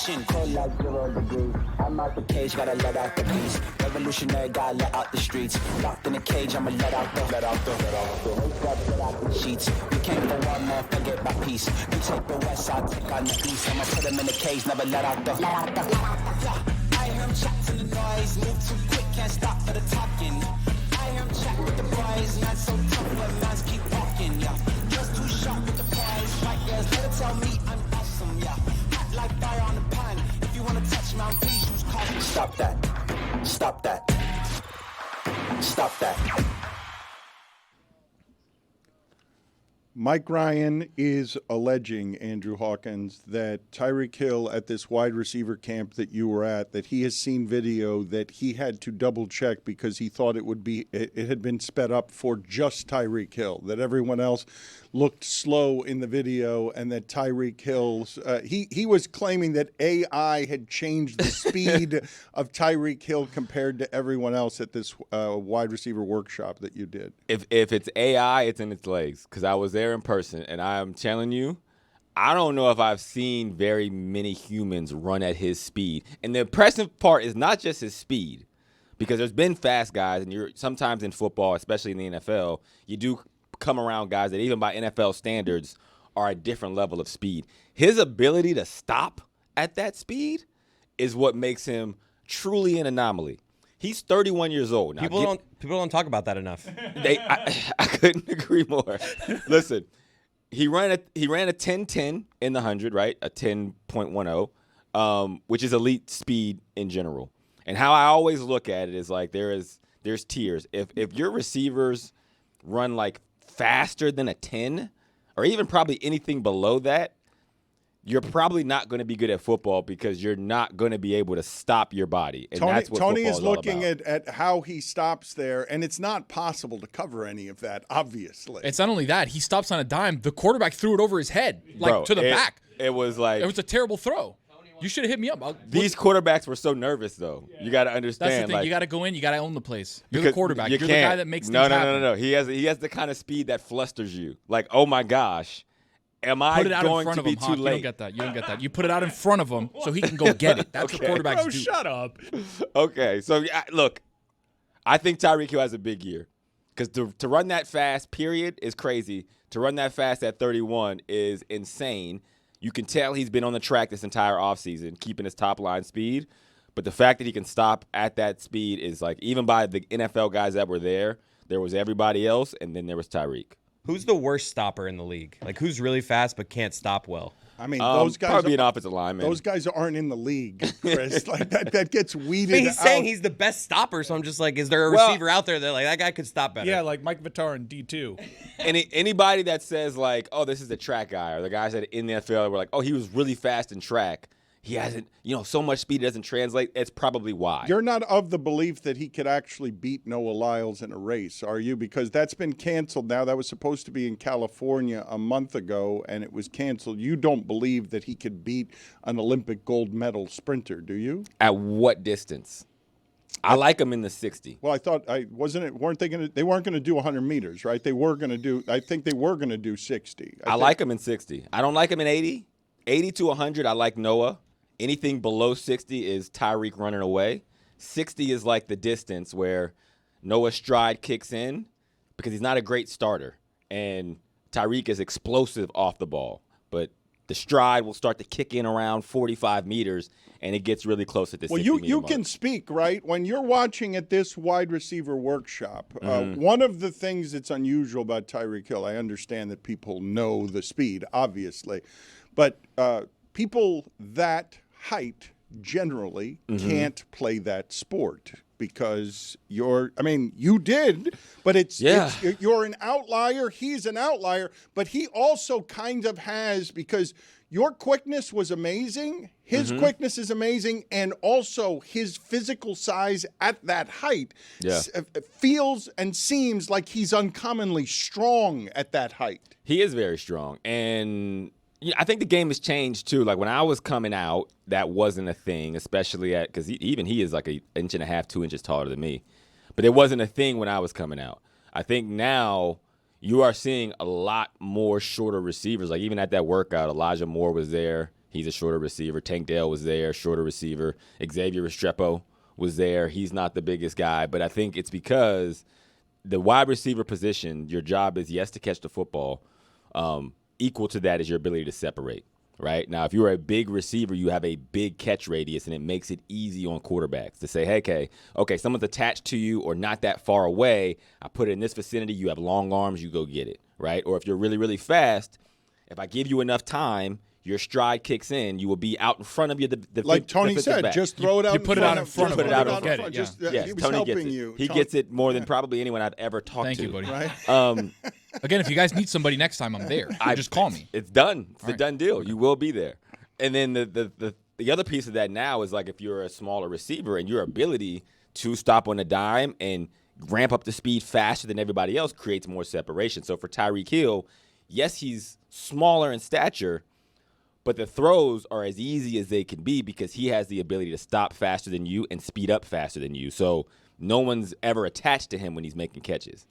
revolution. Cold like 0 degrees. I'm out the cage, gotta let out the beast. Revolutionary, gotta let out the streets. Locked in a cage, I'ma let out the sheets. We came for war, man, forget my peace. You take the west, I'll take on the east. I'ma put them in the cage, never let out the. I hear him chat to the noise, move too quick, can't stop for the talking. I hear him chat with the boys, man, so tough, but man's keep walking, yeah. Just too sharp with the prize, right, yes, let it tell me I'm awesome, yeah. Hot like fire on the pan, if you wanna touch me, please use caution. Stop that, stop that, stop that. Mike Ryan is alleging, Andrew Hawkins, that Tyreek Hill at this wide receiver camp that you were at, that he has seen video that he had to double check because he thought it had been sped up for just Tyreek Hill, that everyone else looked slow in the video, and that Tyreek Hill's he was claiming that AI had changed the speed of Tyreek Hill compared to everyone else at this wide receiver workshop that you did. If it's AI, it's in its legs, because I was there in person, and I am telling you, I don't know if I've seen very many humans run at his speed. And the impressive part is not just his speed, because there's been fast guys, and you're sometimes in football, especially in the NFL, you do come around guys that even by NFL standards are a different level of speed. His ability to stop at that speed is what makes him truly an anomaly. He's 31 years old now. People don't talk about that enough. I couldn't agree more. Listen, he ran a 10-10 in the 100, right? A 10.10, which is elite speed in general. And how I always look at it is like there's tiers. If your receivers run like faster than a 10, or even probably anything below that, you're probably not going to be good at football because you're not going to be able to stop your body. And that's what Tony is all looking about. at how he stops there, and it's not possible to cover any of that, obviously. It's not only that. He stops on a dime. The quarterback threw it over his head, to the back. It was like... It was a terrible throw. You should have hit me up. These quarterbacks were so nervous, though. You got to understand. That's the thing. Like, you got to go in. You got to own the place. You're the quarterback. You're the guy that makes things happen. No. He has the kind of speed that flusters you. Like, oh, my gosh. Am I going to be too late? You don't get that. You put it out in front of him so he can go get it. That's what quarterbacks do. Shut up. Okay, so look, I think Tyreek Hill has a big year because to run that fast, period, is crazy. To run that fast at 31 is insane. You can tell he's been on the track this entire offseason, keeping his top-line speed. But the fact that he can stop at that speed is like, even by the NFL guys that were there was everybody else, and then there was Tyreek. Who's the worst stopper in the league? Like, who's really fast but can't stop well? I mean, those guys probably an offensive lineman. Those guys aren't in the league, Chris. Like that gets weeded out. He's saying he's the best stopper, so I'm just like, is there a receiver out there that like that guy could stop better? Yeah, like Mike Vitar in D2. Anybody that says like, oh, this is the track guy, or the guys that in the NFL were like, oh, he was really fast in track. He hasn't, so much speed doesn't translate. It's probably why. You're not of the belief that he could actually beat Noah Lyles in a race, are you? Because that's been canceled now. That was supposed to be in California a month ago, and it was canceled. You don't believe that he could beat an Olympic gold medal sprinter, do you? At what distance? I like him in the 60. Well, I thought they weren't going to do 100 meters, right? I think they were going to do 60. I like him in 60. I don't like him in 80. 80 to 100, I like Noah. Anything below 60 is Tyreek running away. 60 is like the distance where Noah's stride kicks in because he's not a great starter. And Tyreek is explosive off the ball. But the stride will start to kick in around 45 meters, and it gets really close at the 60 meter you mark. can speak, right? When you're watching at this wide receiver workshop, one of the things that's unusual about Tyreek Hill, I understand that people know the speed, obviously. But people that height generally can't play that sport because you did, but you're an outlier. He's an outlier, but he also kind of has, because your quickness was amazing. His quickness is amazing. And also his physical size at that height feels and seems like he's uncommonly strong at that height. He is very strong. And I think the game has changed, too. Like, when I was coming out, that wasn't a thing, especially because he is like 1.5 inches, 2 inches taller than me. But it wasn't a thing when I was coming out. I think now you are seeing a lot more shorter receivers. Like, even at that workout, Elijah Moore was there. He's a shorter receiver. Tank Dell was there, shorter receiver. Xavier Restrepo was there. He's not the biggest guy, but I think it's because the wide receiver position, your job is, yes, to catch the football. Equal to that is your ability to separate, right? Now, if you're a big receiver, you have a big catch radius, and it makes it easy on quarterbacks to say, hey, okay, someone's attached to you or not that far away. I put it in this vicinity. You have long arms. You go get it, right? Or if you're really, really fast, if I give you enough time, your stride kicks in. You will be out in front of you. Like Tony said, back. just throw it out. You put it out in front of him. Put it out in front. Just, Yes, he was Tony helping gets it. you. He gets it more than probably anyone I've ever talked to. Thank you, buddy. Right? Again, if you guys need somebody next time, I'm there. Just call me. It's done. It's a done deal. You will be there. And then the other piece of that now is like if you're a smaller receiver and your ability to stop on a dime and ramp up the speed faster than everybody else creates more separation. So for Tyreek Hill, yes, he's smaller in stature, but the throws are as easy as they can be because he has the ability to stop faster than you and speed up faster than you. So no one's ever attached to him when he's making catches.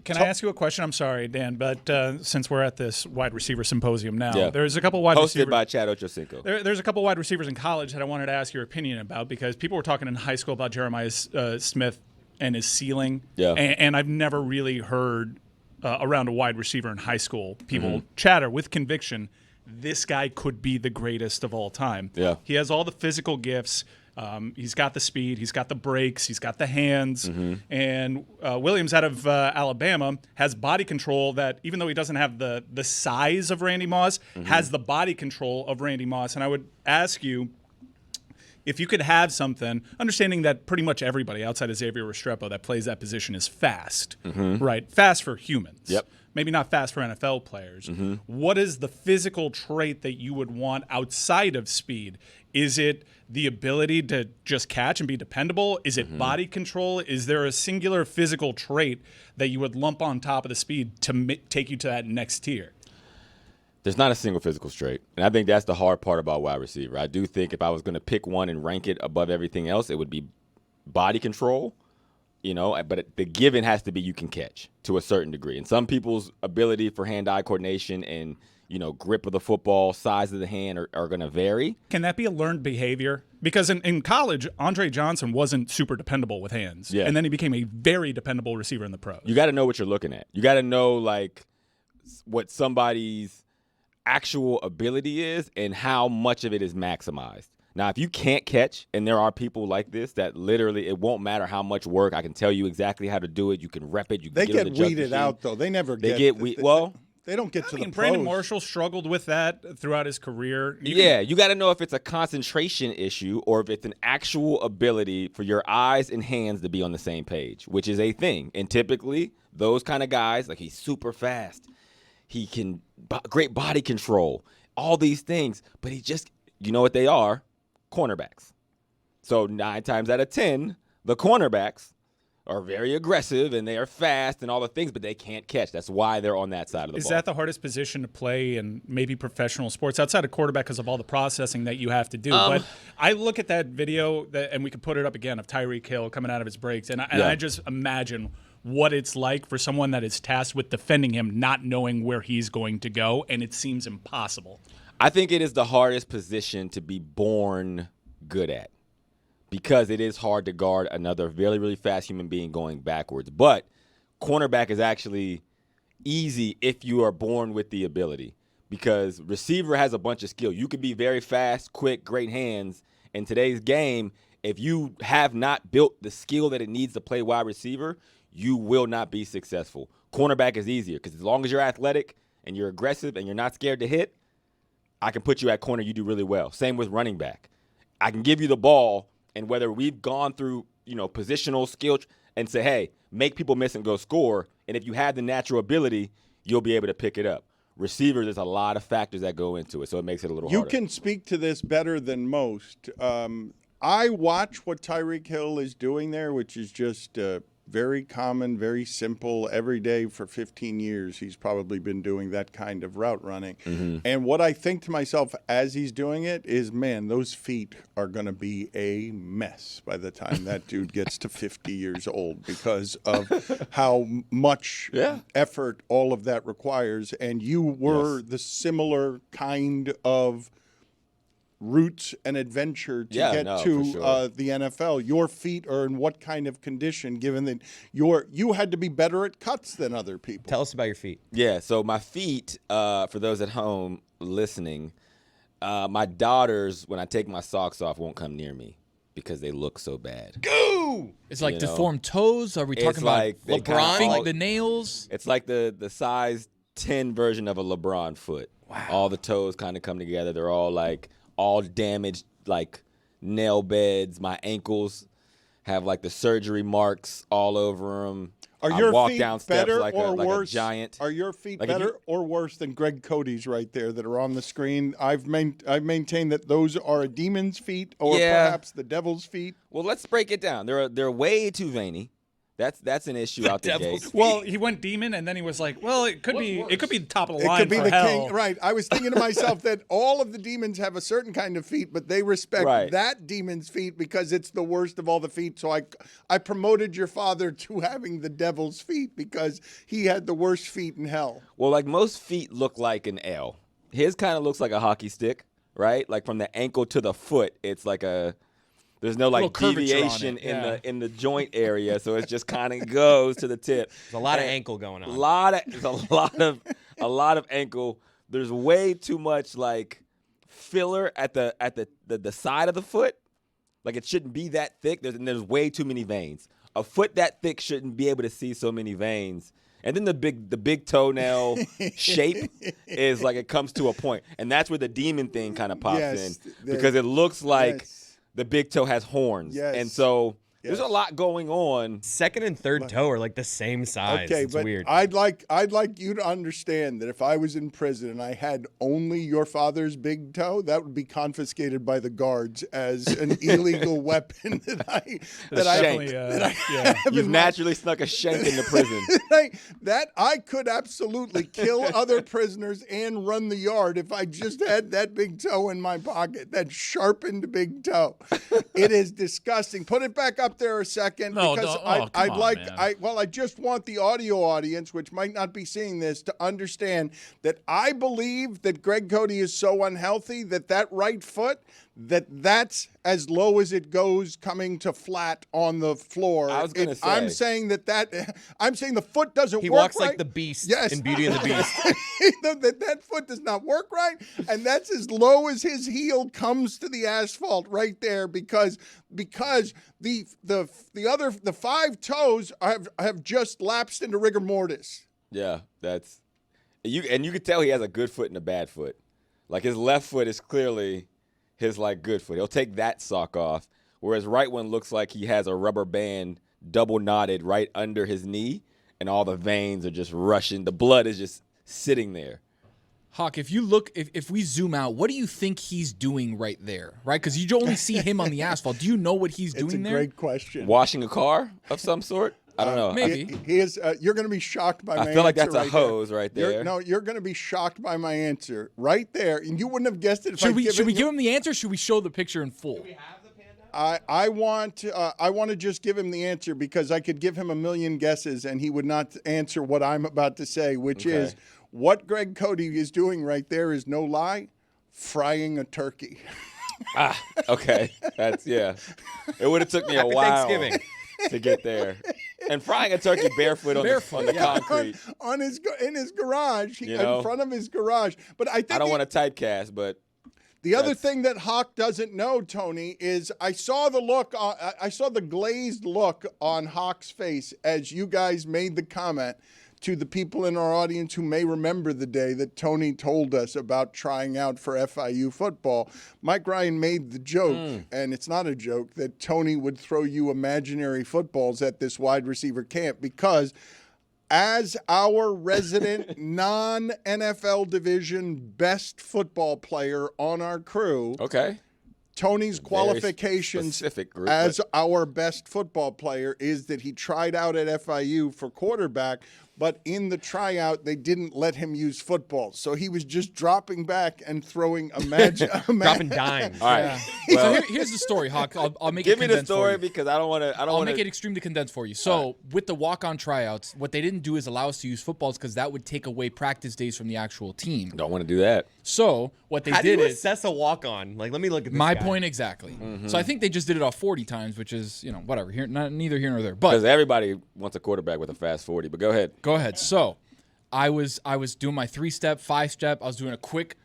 Can I ask you a question? I'm sorry, Dan, but since we're at this wide receiver symposium now, there's a couple wide receivers. Hosted by Chad Ochocinco. There's a couple wide receivers in college that I wanted to ask your opinion about because people were talking in high school about Jeremiah Smith and his ceiling. Yeah. And I've never really heard around a wide receiver in high school people chatter with conviction, this guy could be the greatest of all time. Yeah. He has all the physical gifts. He's got the speed. He's got the breaks. He's got the hands. And Williams out of Alabama has body control that, even though he doesn't have the size of Randy Moss, has the body control of Randy Moss. And I would ask you, if you could have something, understanding that pretty much everybody outside of Xavier Restrepo that plays that position is fast, right? Fast for humans. Yep. Maybe not fast for NFL players. What is the physical trait that you would want outside of speed? Is it the ability to just catch and be dependable? Is it body control? Is there a singular physical trait that you would lump on top of the speed to take you to that next tier? There's not a single physical trait, and I think that's the hard part about wide receiver. I do think if I was going to pick one and rank it above everything else, it would be body control, but the given has to be you can catch to a certain degree. And some people's ability for hand-eye coordination and, grip of the football, size of the hand are going to vary. Can that be a learned behavior? Because in college, Andre Johnson wasn't super dependable with hands, and then he became a very dependable receiver in the pros. You got to know what you're looking at. You got to know, what somebody's actual ability is and how much of it is maximized. Now, if you can't catch, and there are people like this that literally it won't matter how much work, I can tell you exactly how to do it. You can rep it. You can They get on the get jump weeded machine. out, though. They never They get. get weeded. Well, they don't get to the Brandon pros. Marshall struggled with that throughout his career. you got to know if it's a concentration issue or if it's an actual ability for your eyes and hands to be on the same page, which is a thing. And typically, those kind of guys, he's super fast. He can great body control, all these things, but he just, you know what they are? Cornerbacks. So 9 times out of 10, the cornerbacks are very aggressive and they are fast and all the things, but they can't catch. That's why they're on that side of the ball. Is that the hardest position to play in maybe professional sports outside of quarterback because of all the processing that you have to do? But I look at that video, and we could put it up again, of Tyreek Hill coming out of his breaks, and I just imagine what it's like for someone that is tasked with defending him, not knowing where he's going to go, and it seems impossible. I think it is the hardest position to be born good at because it is hard to guard another really, really fast human being going backwards. But cornerback is actually easy if you are born with the ability because receiver has a bunch of skill. You could be very fast, quick, great hands. In today's game, if you have not built the skill that it needs to play wide receiver, you will not be successful. Cornerback is easier because as long as you're athletic and you're aggressive and you're not scared to hit, I can put you at corner, you do really well. Same with running back. I can give you the ball, and whether we've gone through, positional skill and say, hey, make people miss and go score, and if you have the natural ability, you'll be able to pick it up. Receivers, there's a lot of factors that go into it, so it makes it a little harder. You can speak to this better than most. I watch what Tyreek Hill is doing there, which is just very common, very simple. Every day for 15 years, he's probably been doing that kind of route running. And what I think to myself as he's doing it is, man, those feet are going to be a mess by the time that dude gets to 50 years old because of how much effort all of that requires. And you were the similar kind of roots and adventure to get to for sure. the NFL. Your feet are in what kind of condition, given that you had to be better at cuts than other people? Tell us about your feet. Yeah, so my feet, for those at home listening, my daughters, when I take my socks off, won't come near me because they look so bad. Go! It's like You know? deformed toes. Are we It's talking about like they kinda LeBron? all- The nails? It's like the size 10 version of a LeBron foot. Wow. All the toes kind of come together. They're all like all damaged, like nail beds. My ankles have like the surgery marks all over them. Are I your walk feet down steps better like or a worse? giant. Are your feet Like if better you- or worse than Greg Cody's right there that are on the screen? I've maintained that those are a demon's feet or Yeah. perhaps the devil's feet. Well, let's break it down. They're way too veiny. That's an issue out the devil's gate. Well, he went demon, and then he was like, "Well, it could be the top of the It line could be for the hell." king, right? I was thinking to myself that all of the demons have a certain kind of feet, but they respect Right. that demon's feet because it's the worst of all the feet. So I promoted your father to having the devil's feet because he had the worst feet in hell. Well, like most feet look like an L. His kind of looks like a hockey stick, right? Like from the ankle to the foot, it's like there's no like Little curvature on deviation it, yeah. in the joint area, so it just kind of goes to the tip. There's a lot of And ankle going on. There's a lot of ankle. There's way too much like filler at the side of the foot. Like it shouldn't be that thick. There's way too many veins. A foot that thick shouldn't be able to see so many veins. And then the big toenail shape is like it comes to a point, and that's where the demon thing kind of pops Yes, in because it looks like yes. the big toe has horns, Yes. and so there's a Yes. lot going on. Second and third toe are like the same size. Okay, it's but weird. I'd like you to understand that if I was in prison and I had only your father's big toe, that would be confiscated by the guards as an illegal weapon that I Definitely, yeah. You've naturally snuck a shank into prison. that I could absolutely kill other prisoners and run the yard if I just had that big toe in my pocket, that sharpened big toe. It is disgusting. Put it back up there a second No, because no. Oh, I'd come on, like man. I just want the audio audience, which might not be seeing this, to understand that I believe that Greg Cody is so unhealthy that right foot, that's as low as it goes coming to flat on the floor. I was gonna say. I'm saying I'm saying the foot doesn't he work walks right. like the beast Yes. in Beauty and the Beast. that foot does not work right, and that's as low as his heel comes to the asphalt right there because the five toes have just lapsed into rigor mortis. Yeah, that's you can tell he has a good foot and a bad foot. Like his left foot is clearly his like good foot. He'll take that sock off, whereas right one looks like he has a rubber band double knotted right under his knee, and all the veins are just rushing. The blood is just sitting there. Hawk, if you look, if we zoom out, what do you think he's doing right there? Right? Because you only see him on the asphalt. Do you know what he's It's a doing there? great question. Washing a car of some sort? I don't know. maybe. He is. You're going to be shocked by my answer. I feel like that's a right hose right there. You're going to be shocked by my answer right there, and you wouldn't have guessed it. If Should I'd we given you- give him the answer? Or should we show the picture in full? I want to just give him the answer because I could give him a million guesses and he would not answer what I'm about to say, which is what Greg Cody is doing right there is no lie, frying a turkey. Okay. That's It would have took me a Happy while Thanksgiving. to get there. And frying a turkey barefoot on the concrete. in his garage, You know? in front of his garage. But I think I don't want to typecast, but the other thing that Hawk doesn't know, Tony, is I saw the glazed look on Hawk's face as you guys made the comment to the people in our audience who may remember the day that Tony told us about trying out for FIU football. Mike Ryan made the joke, and it's not a joke, that Tony would throw you imaginary footballs at this wide receiver camp because as our resident non-NFL division best football player on our crew, Tony's qualifications specific group, as our best football player is that he tried out at FIU for quarterback, but in the tryout, they didn't let him use football. So he was just dropping back and throwing Dropping dimes. All right. So here's the story, Hawk. I'll make Give it me the condensed for story you. because I don't want to. I'll make it extremely condensed for you. So with the walk-on tryouts, what they didn't do is allow us to use footballs because that would take away practice days from the actual team. Don't want to do that. So what they How do did you is assess a walk-on? Like, let me look at this my guy. point exactly. Mm-hmm. So I think they just did it off 40 times, which is whatever. Neither here nor there. But Because everybody wants a quarterback with a fast 40. But go ahead. go ahead. So I was doing my 3-step, 5-step. I was doing a quick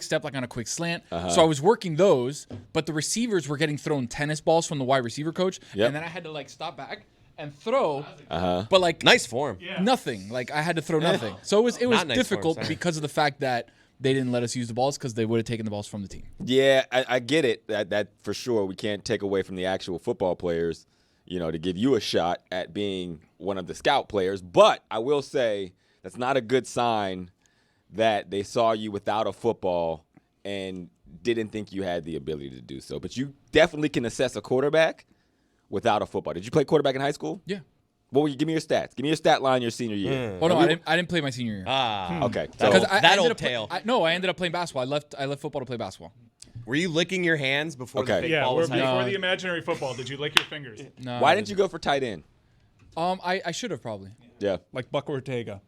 step, like on a quick slant. So I was working those, but the receivers were getting thrown tennis balls from the wide receiver coach, Yep. and then I had to like stop back and throw. But like Nice form. nothing. Like I had to throw nothing. So it was Not nice difficult form, sorry. because of the fact that they didn't let us use the balls because they would have taken the balls from the team. Yeah, I get it. That for sure. We can't take away from the actual football players, to give you a shot at being one of the scout players. But I will say that's not a good sign that they saw you without a football and didn't think you had the ability to do so. But you definitely can assess a quarterback without a football. Did you play quarterback in high school? Yeah. What were you? Give me your stats. Give me your stat line your senior year. Well, no, I didn't play my senior year. Okay. Because So, I that ended old up tale. I ended up playing basketball. I left football to play basketball. Were you licking your hands before the Okay. fake Yeah, ball was before hanging? the imaginary football, did you lick your fingers? No. why didn't you go for tight end? I should have probably. Yeah. Like Buck Ortega.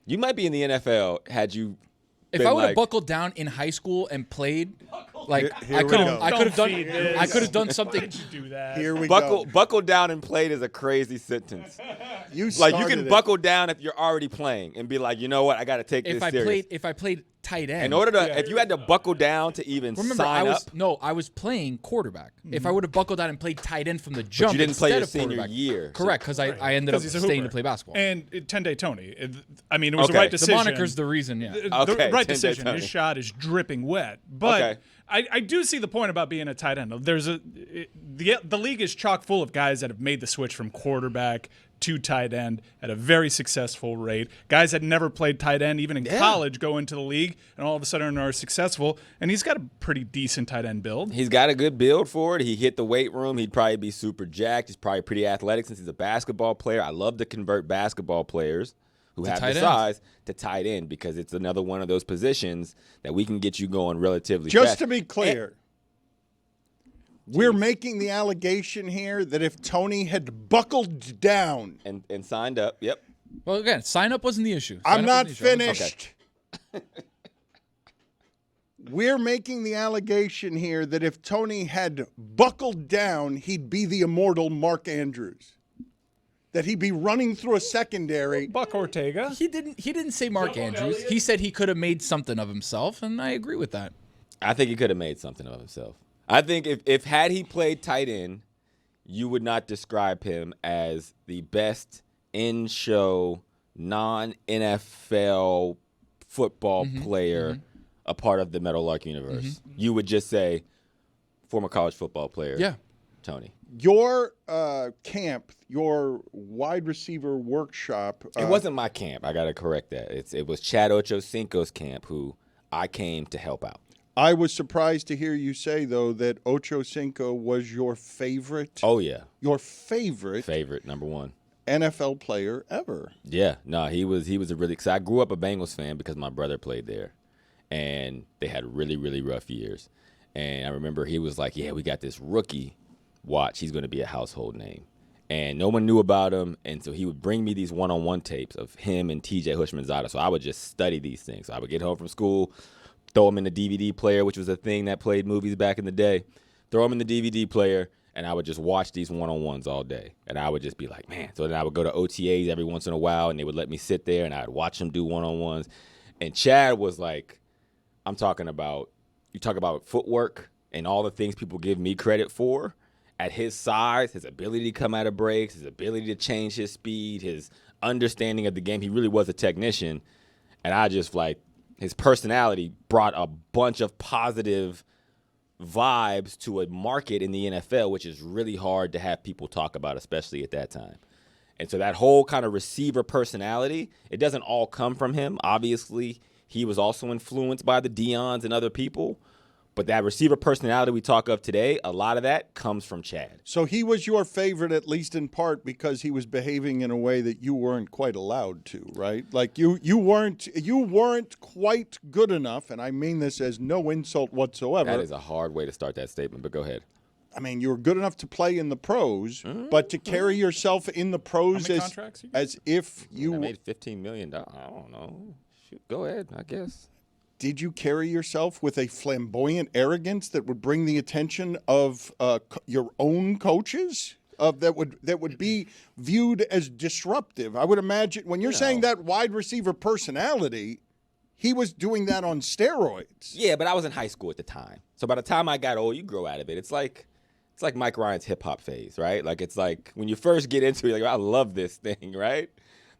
You might be in the NFL had you. If been I would have like- buckled down in high school and played, like Here I we could go. have Don't done feed this. I could have done something. Did you do that? Here we Buckle down and played is a crazy sentence. go. You Like you started can it. buckle down if you're already playing and be like, you know what, I got to take this serious. If I played tight end. In order to, if you had to buckle down to even Remember, sign up, I was playing quarterback. If I would have buckled down and played tight end from the jump, you didn't play instead your of senior quarterback. year. Correct, because I ended up 'Cause he's a staying to hooper. play basketball. And 10-day Tony. It was the Okay. right The decision. The moniker's the reason, yeah. The Okay, right 10-day decision. Tony. His shot is dripping wet. But Okay. I do see the point about being a tight end. The league is chock full of guys that have made the switch from quarterback to tight end at a very successful rate. Guys that never played tight end, even in college, go into the league and all of a sudden are successful. And he's got a pretty decent tight end build. he's got a good build for it. He hit the weight room. He'd probably be super jacked. He's probably pretty athletic since he's a basketball player. I love to convert basketball players who have tight the end. size to tight end because it's another one of those positions that we can get you going relatively Just fast. to be clear, we're making the allegation here that if Tony had buckled down, and signed up. Yep. Well, again, sign up wasn't the issue. I'm Sign up not wasn't the issue. finished. We're making the allegation here that if Tony had buckled down, he'd be the immortal Mark Andrews. That he'd be running through a secondary. Buck Ortega. He didn't say Mark Andrews. He said he could have made something of himself, and I agree with that. I think he could have made something of himself. I think if had he played tight end, you would not describe him as the best in-show, non-NFL football player a part of the Meadowlark universe. You would just say former college football player, Yeah. Tony. Your camp, your wide receiver workshop. It wasn't my camp. I got to correct that. It was Chad Ochocinco's camp who I came to help out. I was surprised to hear you say, though, that Ochocinco was your favorite. Oh, yeah. Your favorite Favorite, number one. NFL player ever. Yeah, no, he was a really. Cause I grew up a Bengals fan because my brother played there, and they had really, really rough years. And I remember he was like, "Yeah, we got this rookie. Watch, he's going to be a household name." And no one knew about him, and so he would bring me these one-on-one tapes of him and T.J. Hushmanzada. So I would just study these things. So I would get home from school, throw them in the DVD player, which was a thing that played movies back in the day. Throw them in the DVD player. And I would just watch these one-on-ones all day. And I would just be like, man. So then I would go to OTAs every once in a while, and they would let me sit there, and I'd watch them do one-on-ones. And Chad was like, you talk about footwork and all the things people give me credit for. At his size, his ability to come out of breaks, his ability to change his speed, his understanding of the game, he really was a technician. And I just, his personality brought a bunch of positive vibes to a market in the NFL, which is really hard to have people talk about, especially at that time. And so that whole kind of receiver personality, it doesn't all come from him. Obviously, he was also influenced by the Deions and other people. But that receiver personality we talk of today, a lot of that comes from Chad. So he was your favorite, at least in part, because he was behaving in a way that you weren't quite allowed to, right? Like you weren't quite good enough, and I mean this as no insult whatsoever. That is a hard way to start that statement, but go ahead. I mean, you were good enough to play in the pros, but to carry yourself in the pros How many contracts you got? as if you I made $15 million. I don't know. Shoot, go ahead, I guess. Did you carry yourself with a flamboyant arrogance that would bring the attention of your own coaches? That would be viewed as disruptive. I would imagine when you're saying that wide receiver personality, he was doing that on steroids. Yeah, but I was in high school at the time. So by the time I got old, you grow out of it. It's like Mike Ryan's hip hop phase, right? Like it's like when you first get into it, like I love this thing, right?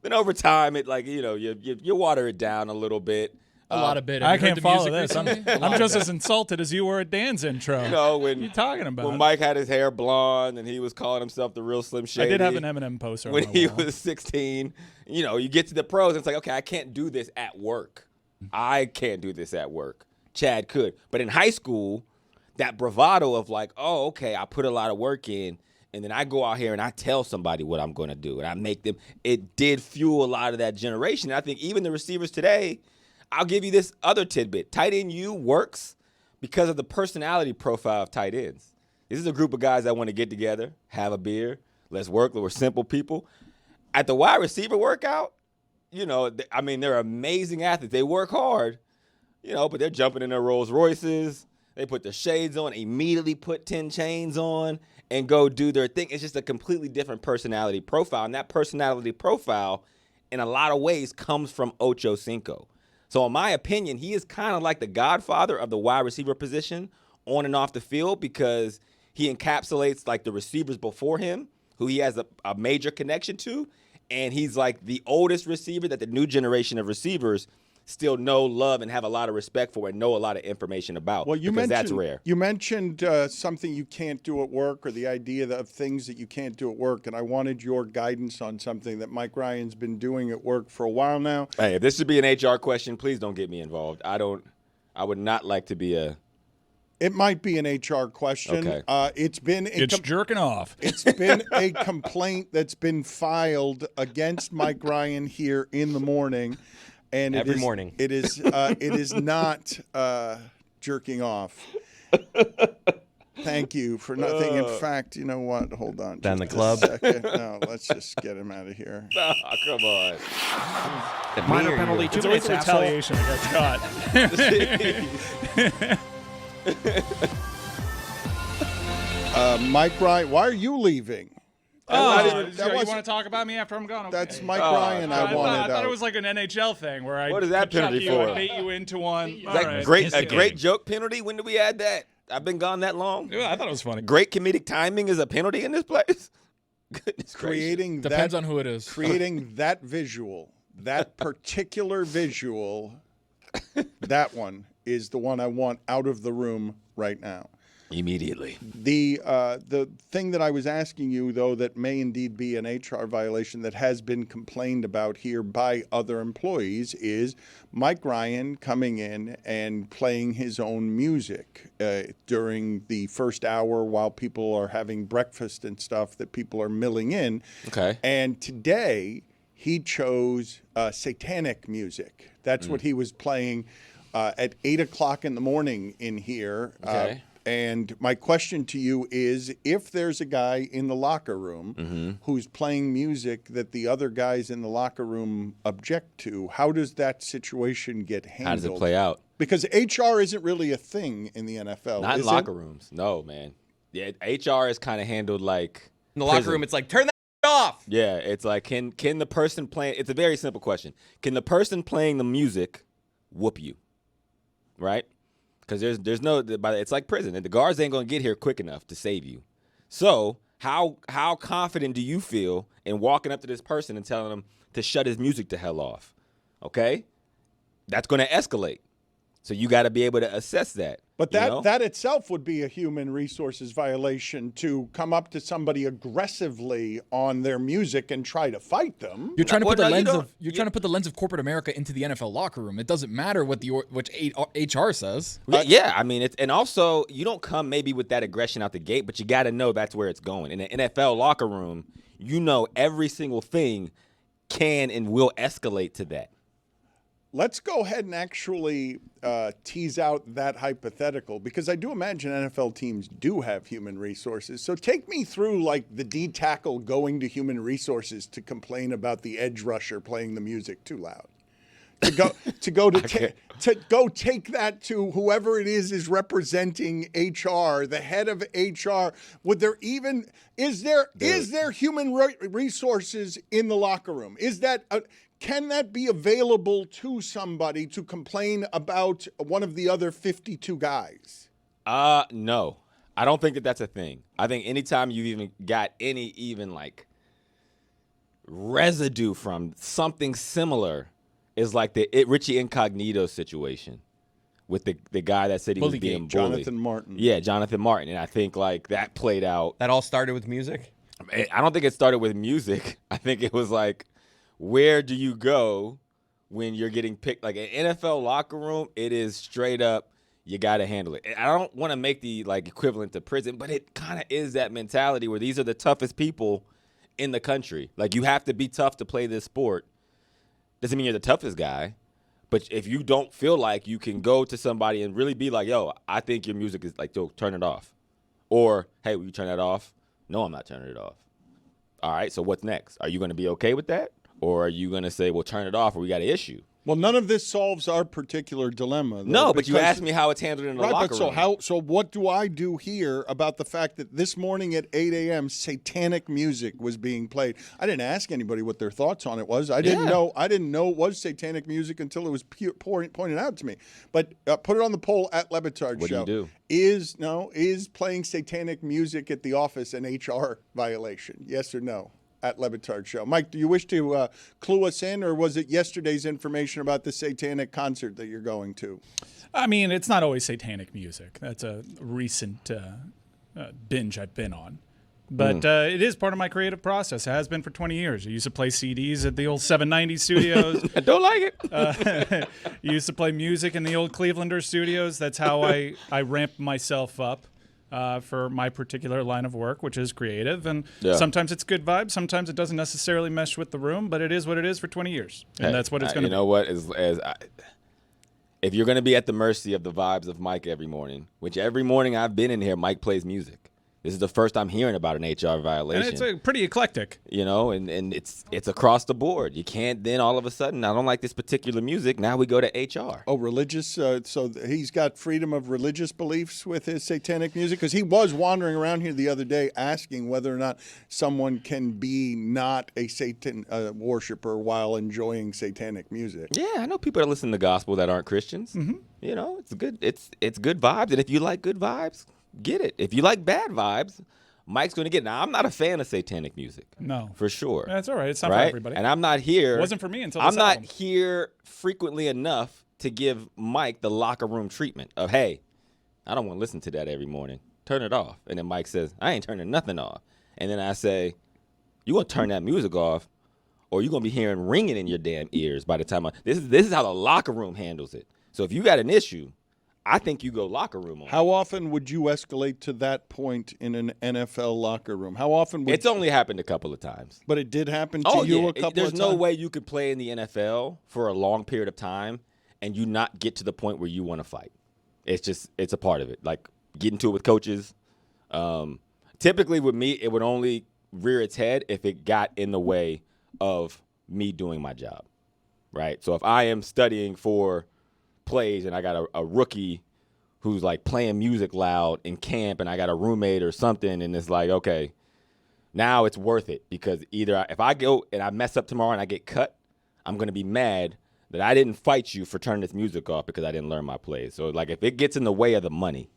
Then over time, it like you water it down a little bit. A lot of bit. I can't follow this. I'm just as insulted as you were at Dan's intro. You know, what are you talking about? When Mike had his hair blonde and he was calling himself the real Slim Shady. I did have an Eminem poster when on he wall. was 16. You know, you get to the pros, and it's like, okay, I can't do this at work. I can't do this at work. Chad could. But in high school, that bravado of like, oh, okay, I put a lot of work in, and then I go out here and I tell somebody what I'm going to do, and I make them. It did fuel a lot of that generation. And I think even the receivers today, I'll give you this other tidbit. Tight end U works because of the personality profile of tight ends. This is a group of guys that want to get together, have a beer, let's work. We're simple people. At the wide receiver workout, you know, I mean, they're amazing athletes. They work hard, you know, but they're jumping in their Rolls Royces. They put their shades on, immediately put 10 chains on, and go do their thing. It's just a completely different personality profile. And that personality profile, in a lot of ways, comes from Ochocinco. So in my opinion, he is kind of like the godfather of the wide receiver position on and off the field because he encapsulates like the receivers before him, who he has a major connection to. And he's like the oldest receiver that the new generation of receivers still know, love, and have a lot of respect for and know a lot of information about. Well, because that's rare. You mentioned something you can't do at work, or the idea of things that you can't do at work, and I wanted your guidance on something that Mike Ryan's been doing at work for a while now. Hey, if this should be an HR question, please don't get me involved. I would not like to be a... It might be an HR question. Okay. It's jerking off. It's been a complaint that's been filed against Mike Ryan here in the morning. And Every morning. It is not jerking off. Thank you for nothing. In fact, you know what? Hold on. Down the just club? a second. No, let's just get him out of here. Oh, come on. Minor penalty, 2 It's always minutes, a asshole. retaliation against Scott. Mike Ryan, why are you leaving? You want to talk about me after I'm gone? Okay. That's Mike Ryan I wanted I thought out. it was like an NHL thing where I What is that chuck penalty you for? and bait you into one. Is All that right. great? A Instigating. great joke penalty? When did we add that? I've been gone that long. Yeah, I thought it was funny. Great comedic timing is a penalty in this place? Goodness gracious. Creating Depends that, on who it is. creating that visual, that particular visual, that one is the one I want out of the room right now. Immediately. The thing that I was asking you, though, that may indeed be an HR violation that has been complained about here by other employees is Mike Ryan coming in and playing his own music during the first hour while people are having breakfast and stuff that people are milling in. Okay. And today he chose satanic music. That's what he was playing at 8 o'clock in the morning in here. Okay. And my question to you is, if there's a guy in the locker room who's playing music that the other guys in the locker room object to, how does that situation get handled? How does it play out? Because HR isn't really a thing in the NFL. Not in is locker it? rooms. No, man. Yeah, HR is kind of handled like In the locker prison. room, it's like, turn that off. Yeah, it's like can the person playing? It's a very simple question. Can the person playing the music whoop you? Right? Because there's no, it's like prison, and the guards ain't gonna get here quick enough to save you. So how confident do you feel in walking up to this person and telling him to shut his music the hell off? Okay, that's gonna escalate. So you got to be able to assess that. But you know? that itself would be a human resources violation to come up to somebody aggressively on their music and try to fight them. You're trying to Well, put the no, you lens don't. of trying to put the lens of corporate America into the NFL locker room. It doesn't matter what HR says. Yeah, I mean, and also you don't come maybe with that aggression out the gate, but you got to know that's where it's going. In the NFL locker room, you know every single thing can and will escalate to that. Let's go ahead and actually tease out that hypothetical, because I do imagine NFL teams do have human resources. So take me through like the D tackle going to human resources to complain about the edge rusher playing the music too loud. To go take that to whoever it is representing HR, the head of HR. Would there even is there human resources in the locker room? Is that can that be available to somebody to complain about one of the other 52 guys? No. I don't think that's a thing. I think anytime you've even got any even like residue from something similar is like the Richie Incognito situation with the guy that said he was being bullied. Jonathan Martin. Yeah, Jonathan Martin. And I think like that played out. That all started with music? I don't think it started with music. I think it was like, where do you go when you're getting picked? Like an NFL locker room, it is straight up, you got to handle it. I don't want to make the like equivalent to prison, but it kind of is that mentality where these are the toughest people in the country. Like you have to be tough to play this sport. Doesn't mean you're the toughest guy, but if you don't feel like you can go to somebody and really be like, yo, I think your music is like, yo, turn it off. Or, hey, will you turn that off? No, I'm not turning it off. All right, so what's next? Are you going to be okay with that? Or are you going to say, well, turn it off or we got an issue? Well, none of this solves our particular dilemma. Though, No, but you asked me how it's handled in the locker room. So what do I do here about the fact that this morning at 8 a.m. satanic music was being played? I didn't ask anybody what their thoughts on it was. I didn't know it was satanic music until it was pointed out to me. But put it on the poll at Le Batard Show. What do you do? Is playing satanic music at the office an HR violation? Yes or no? At Le Batard Show. Mike, do you wish to clue us in, or was it yesterday's information about the satanic concert that you're going to? I mean, it's not always satanic music. That's a recent binge I've been on. But it is part of my creative process. It has been for 20 years. I used to play CDs at the old 790 studios. I don't like it. Used to play music in the old Clevelander studios. That's how I ramped myself up. For my particular line of work, which is creative. And sometimes it's good vibes. Sometimes it doesn't necessarily mesh with the room, but it is what it is for 20 years. And that's what it's going to be. You know what? If you're going to be at the mercy of the vibes of Mike every morning, which every morning I've been in here, Mike plays music. This is the first I'm hearing about an HR violation. And it's pretty eclectic. You know, and it's across the board. You can't then all of a sudden, I don't like this particular music. Now we go to HR. Oh, religious. So he's got freedom of religious beliefs with his satanic music? Because he was wandering around here the other day asking whether or not someone can be not a Satan worshiper while enjoying satanic music. Yeah, I know people that listen to gospel that aren't Christians. Mm-hmm. You know, it's good. It's good vibes. And if you like good vibes, get it. If you like bad vibes, Mike's going to get it. Now, I'm not a fan of satanic music. No. For sure. That's all right. It's not for everybody. And I'm not here. It wasn't for me until I'm this not album. here frequently enough to give Mike the locker room treatment of, hey, I don't want to listen to that every morning. Turn it off. And then Mike says, I ain't turning nothing off. And then I say, you going to turn that music off, or you're going to be hearing ringing in your damn ears by the time this is how the locker room handles it. So if you got an issue, I think you go locker room on. How often would you escalate to that point in an NFL locker room? How often would It's only happened a couple of times. But it did happen to you a couple of times? There's no way you could play in the NFL for a long period of time and you not get to the point where you want to fight. It's a part of it. Like getting to it with coaches. Typically with me, it would only rear its head if it got in the way of me doing my job, right? So if I am studying for plays and I got a rookie who's like playing music loud in camp and I got a roommate or something and it's like, okay, now it's worth it because either if I go and I mess up tomorrow and I get cut, I'm going to be mad that I didn't fight you for turning this music off because I didn't learn my plays. So like if it gets in the way of the money,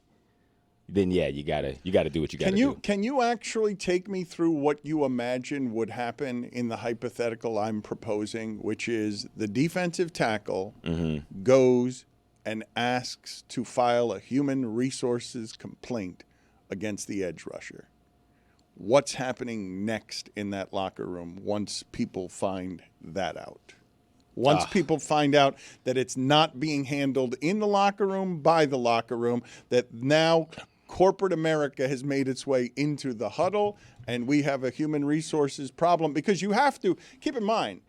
then yeah, you gotta do what you gotta do. Can you actually take me through what you imagine would happen in the hypothetical I'm proposing, which is the defensive tackle goes and asks to file a human resources complaint against the edge rusher. What's happening next in that locker room once people find that out? Once people find out that it's not being handled in the locker room, by the locker room, that now corporate America has made its way into the huddle, and we have a human resources problem. Because you have to keep in mind,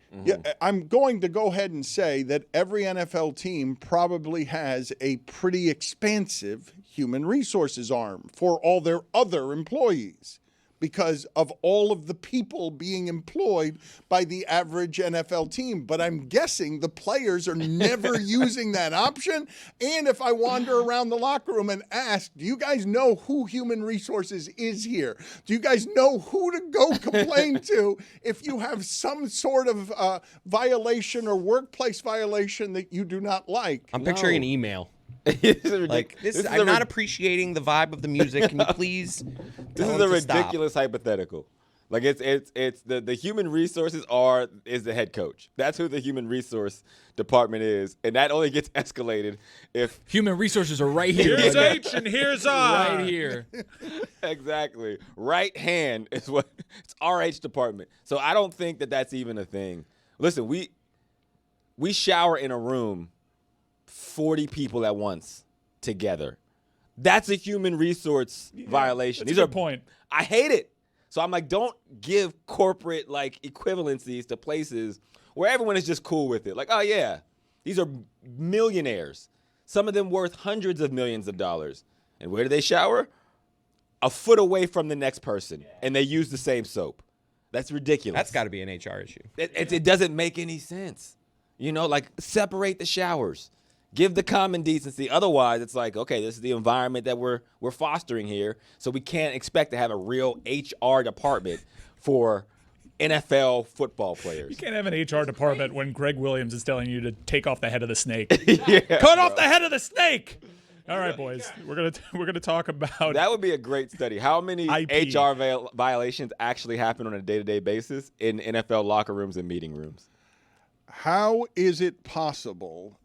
I'm going to go ahead and say that every NFL team probably has a pretty expansive human resources arm for all their other employees, because of all of the people being employed by the average NFL team. But I'm guessing the players are never using that option. And if I wander around the locker room and ask, do you guys know who human resources is here? Do you guys know who to go complain to if you have some sort of violation or workplace violation that you do not like? I'm picturing an email. Like this I'm not appreciating the vibe of the music. Can you please? This is a ridiculous hypothetical. Like it's the human resources is the head coach. That's who the human resource department is, and that only gets escalated if Human resources are right here. Here's H and here's I. Right here. exactly right hand is what it's RH department. So I don't think that that's even a thing. Listen, we shower in a room. 40 people at once together. That's a human resource violation. That's a good point. I hate it. So I'm like, don't give corporate like equivalencies to places where everyone is just cool with it. Like, oh yeah, these are millionaires. Some of them worth hundreds of millions of dollars. And where do they shower? A foot away from the next person. And they use the same soap. That's ridiculous. That's got to be an HR issue. It doesn't make any sense. You know, like separate the showers. Give the common decency. Otherwise, it's like, okay, this is the environment that we're fostering here, so we can't expect to have a real HR department for NFL football players. You can't have an HR department when Greg Williams is telling you to take off the head of the snake. Cut off the head of the snake. All right, boys, we're gonna talk about that. Would be a great study. How many IP. HR violations actually happen on a day-to-day basis in NFL locker rooms and meeting rooms? How is it possible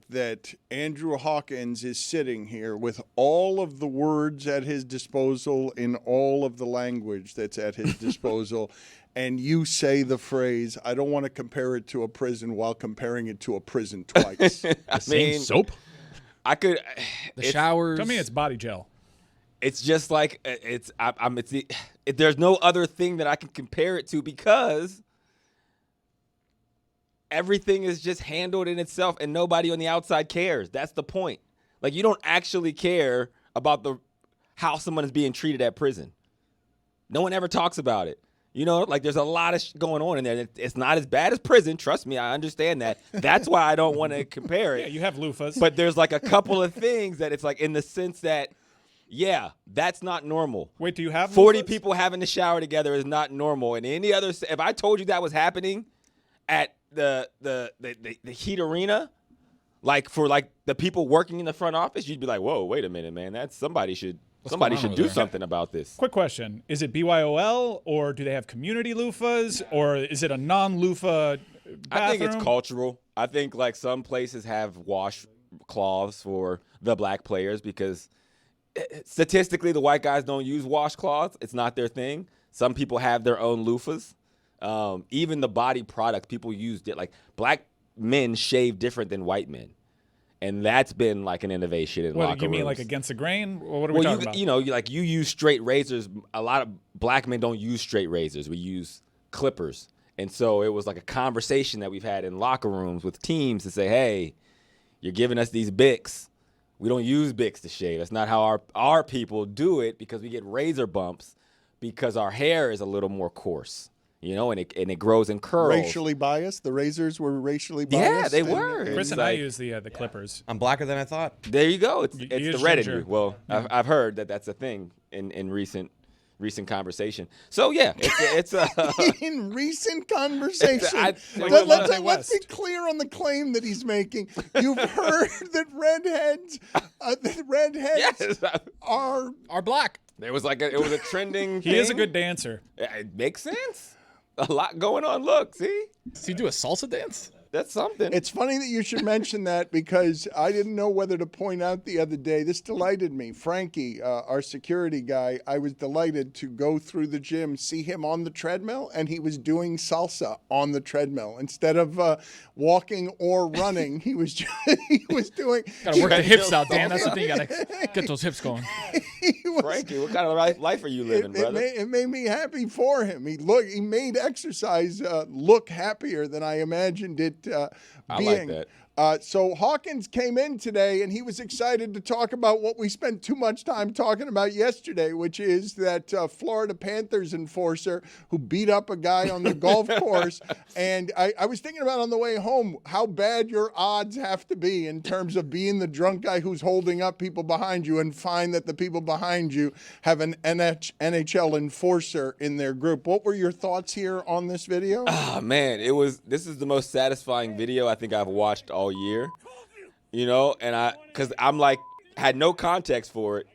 that Andrew Hawkins is sitting here with all of the words at his disposal in all of the language that's at his disposal, and you say the phrase, I don't want to compare it to a prison, while comparing it to a prison twice? same soap? I could. The showers. Tell me it's body gel. It's just like there's no other thing that I can compare it to, because everything is just handled in itself and nobody on the outside cares. That's the point. Like, you don't actually care about how someone is being treated at prison. No one ever talks about it. You know, like, there's a lot of going on in there. It's not as bad as prison. Trust me, I understand that. That's why I don't want to compare it. Yeah, you have loofahs. But there's like a couple of things that it's like, in the sense that, yeah, that's not normal. Wait, do you have 40 loofahs? people having to shower together is not normal. And any other, if I told you that was happening at the Heat Arena, like for like the people working in the front office, you'd be like, whoa, wait a minute, man. That's somebody should do something about this. Quick question. Is it BYOL, or do they have community loofahs, or is it a non-loofah bathroom? I think it's cultural. I think like some places have washcloths for the black players, because statistically the white guys don't use washcloths. It's not their thing. Some people have their own loofahs. Even the body product, people used it. Like, black men shave different than white men, and that's been like an innovation in locker rooms. You mean like against the grain? What are we talking about? You know, like, you use straight razors. A lot of black men don't use straight razors. We use clippers, and so it was like a conversation that we've had in locker rooms with teams to say, hey, you're giving us these Bics. We don't use Bics to shave. That's not how our people do it, because we get razor bumps because our hair is a little more coarse. You know, and it grows in curls. Racially biased? The razors were racially biased? Yeah, they were. Chris and I use the Clippers. I'm blacker than I thought. There you go. It's the red in ginger. you. Well, yeah. I've heard that that's a thing in recent conversation. So yeah, it's in recent conversation. Let's be clear on the claim that he's making. You've heard that redheads yes. are black. There was it was a trending. He is a good dancer. It makes sense. A lot going on. Look, see? Does he do a salsa dance? That's something. It's funny that you should mention that because I didn't know whether to point out the other day. This delighted me. Frankie, our security guy, I was delighted to go through the gym, see him on the treadmill, and he was doing salsa on the treadmill. Instead of walking or running, he was doing. Gotta work the hips out, Dan. That's the thing. Gotta get those hips going. Frankie, what kind of life are you living, brother? It made me happy for him. He made exercise look happier than I imagined it I being. like that. So Hawkins came in today, and he was excited to talk about what we spent too much time talking about yesterday, which is that Florida Panthers enforcer who beat up a guy on the golf course. And I was thinking about on the way home how bad your odds have to be in terms of being the drunk guy who's holding up people behind you and find that the people behind you have an NHL enforcer in their group. What were your thoughts here on this video? Oh, man, this is the most satisfying video I think I've watched all year, and because I'm like, had no context for it,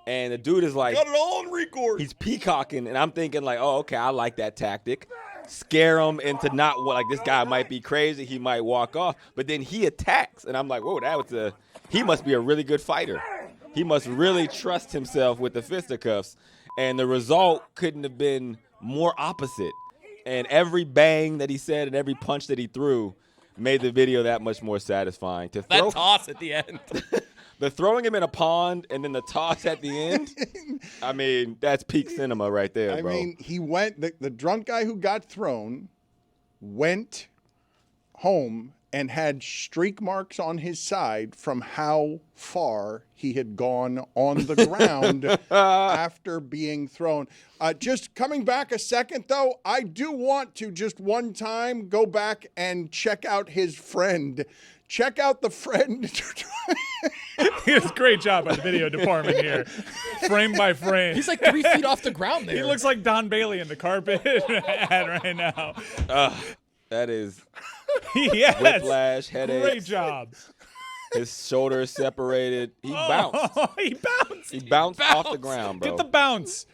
and the dude is like, Got it all on record. he's peacocking, and I'm thinking like, oh, okay, I like that tactic. Scare him into not, like, this guy might be crazy, he might walk off, but then he attacks, and I'm like, whoa, he must be a really good fighter. He must really trust himself with the fisticuffs, and the result couldn't have been more opposite. And every bang that he said and every punch that he threw made the video that much more satisfying. That toss at the end. The throwing him in a pond and then the toss at the end, I mean, that's peak cinema right there, bro. I mean, he went, the drunk guy who got thrown went home and had streak marks on his side from how far he had gone on the ground after being thrown. Just coming back a second, though, I do want to just one time go back and check out his friend. Check out the friend. He does a great job on the video department here, frame by frame. He's like 3 feet off the ground there. He looks like Don Bailey in the carpet ad right now. That is Yes. whiplash, headaches. Great job. His shoulders separated. He bounced. Oh, he bounced. He bounced off the ground, bro. Get the bounce.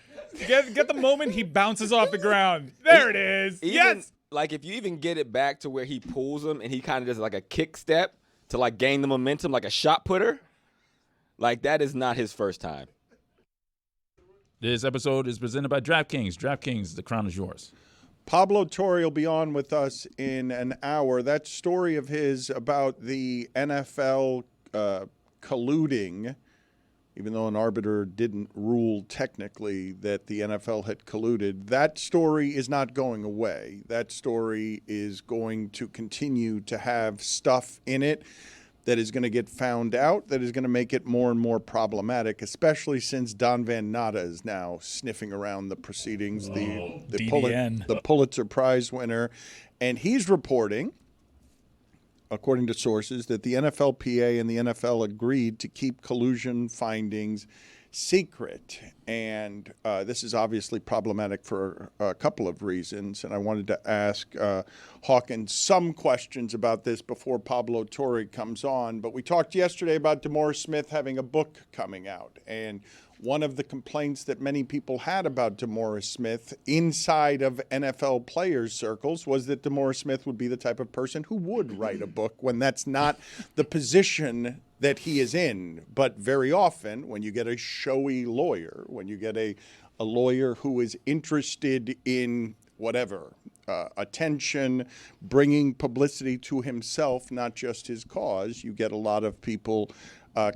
Get the moment he bounces off the ground. There it is. Yes. Like, if you even get it back to where he pulls him and he kind of does like a kick step to like gain the momentum like a shot putter, like that is not his first time. This episode is presented by DraftKings. DraftKings, the crown is yours. Pablo Torre will be on with us in an hour. That story of his about the NFL colluding, even though an arbiter didn't rule technically that the NFL had colluded, that story is not going away. That story is going to continue to have stuff in it that is going to get found out, that is going to make it more and more problematic, especially since Don Van Natta is now sniffing around the proceedings, the Pulitzer Prize winner. And he's reporting, according to sources, that the NFLPA and the NFL agreed to keep collusion findings secret. And this is obviously problematic for a couple of reasons. And I wanted to ask Hawkins some questions about this before Pablo Torre comes on. But we talked yesterday about DeMaurice Smith having a book coming out. And one of the complaints that many people had about DeMaurice Smith inside of NFL players' circles was that DeMaurice Smith would be the type of person who would write a book when that's not the position that he is in. But very often, when you get a showy lawyer, when you get a lawyer who is interested in whatever, attention, bringing publicity to himself, not just his cause, you get a lot of people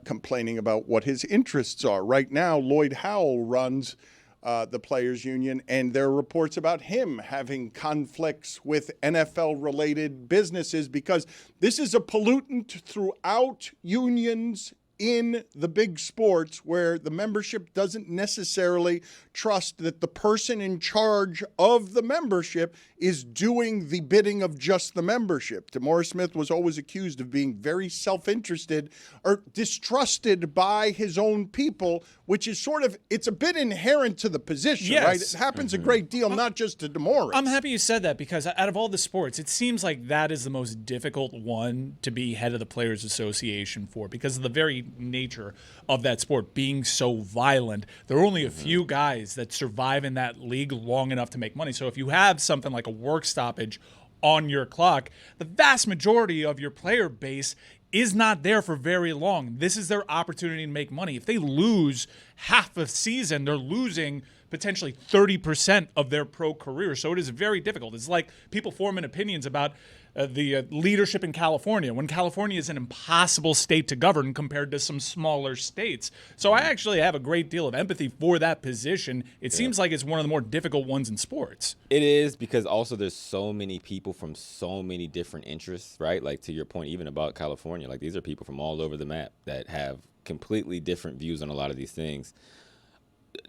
complaining about what his interests are. Right now, Lloyd Howell runs the Players Union, and there are reports about him having conflicts with NFL-related businesses because this is a pollutant throughout unions in the big sports where the membership doesn't necessarily trust that the person in charge of the membership is doing the bidding of just the membership. DeMaurice Smith was always accused of being very self-interested or distrusted by his own people, which is sort of, it's a bit inherent to the position, right? It happens a great deal, not just to DeMaurice. I'm happy you said that because out of all the sports, it seems like that is the most difficult one to be head of the Players Association for because of the very nature of that sport being so violent. There are only a few guys that survive in that league long enough to make money. So if you have something like a work stoppage on your clock. The vast majority of your player base is not there for very long. This is their opportunity to make money. If they lose half a season, they're losing potentially 30% of their pro career. So it is very difficult. It's like people forming opinions about the leadership in California, when California is an impossible state to govern compared to some smaller states. So I actually have a great deal of empathy for that position. It seems like it's one of the more difficult ones in sports. It is, because also there's so many people from so many different interests, right? Like, to your point, even about California, like, these are people from all over the map that have completely different views on a lot of these things.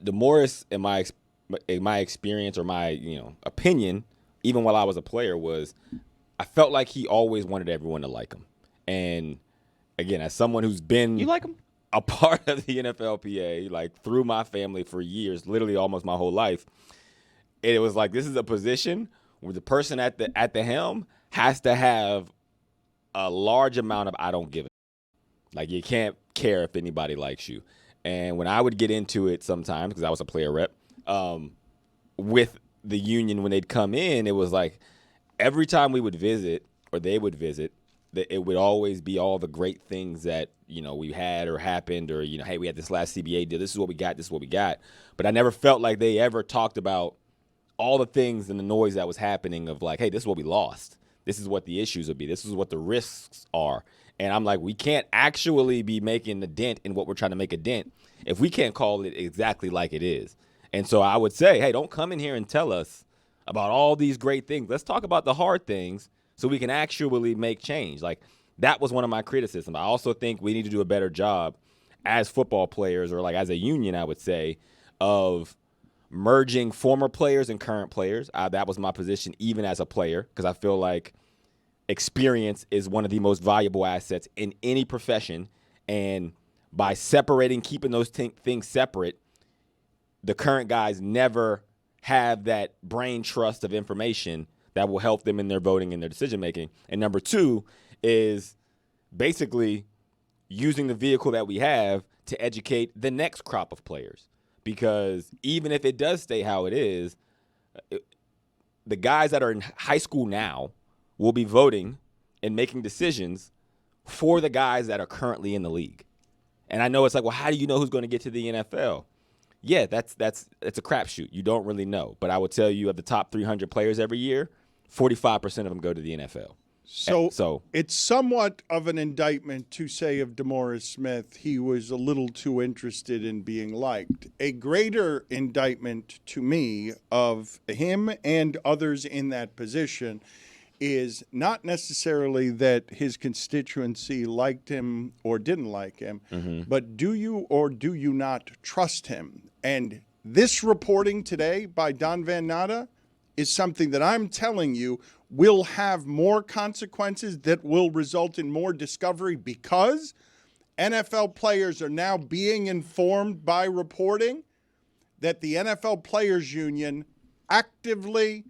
DeMaurice, in my experience or my opinion, even while I was a player, was I felt like he always wanted everyone to like him. And again, as someone who's been a part of the NFLPA, like, through my family for years, literally almost my whole life, it was like, this is a position where the person at the helm has to have a large amount of I don't give a. Like, you can't care if anybody likes you. And when I would get into it sometimes, because I was a player rep, with the union when they'd come in, it was like every time we would visit or they would visit, it would always be all the great things that, we had or happened, or, hey, we had this last CBA deal. This is what we got. This is what we got. But I never felt like they ever talked about all the things and the noise that was happening of like, hey, this is what we lost. This is what the issues would be. This is what the risks are. And I'm like, we can't actually be making a dent in what we're trying to make a dent if we can't call it exactly like it is. And so I would say, hey, don't come in here and tell us about all these great things. Let's talk about the hard things so we can actually make change. Like, that was one of my criticisms. I also think we need to do a better job as football players, or like as a union, I would say, of merging former players and current players. That was my position even as a player, because I feel like experience is one of the most valuable assets in any profession. And by separating, keeping those things separate, the current guys never have that brain trust of information that will help them in their voting and their decision making. And number two is basically using the vehicle that we have to educate the next crop of players. Because even if it does stay how it is, the guys that are in high school now will be voting and making decisions for the guys that are currently in the league. And I know it's like, well, how do you know who's going to get to the NFL? Yeah, that's a crapshoot. You don't really know. But I will tell you, of the top 300 players every year, 45% of them go to the NFL. So it's somewhat of an indictment to say of DeMaurice Smith he was a little too interested in being liked. A greater indictment to me of him and others in that position is not necessarily that his constituency liked him or didn't like him, but do you or do you not trust him? And this reporting today by Don Van Natta is something that I'm telling you will have more consequences, that will result in more discovery, because NFL players are now being informed by reporting that the NFL Players Union actively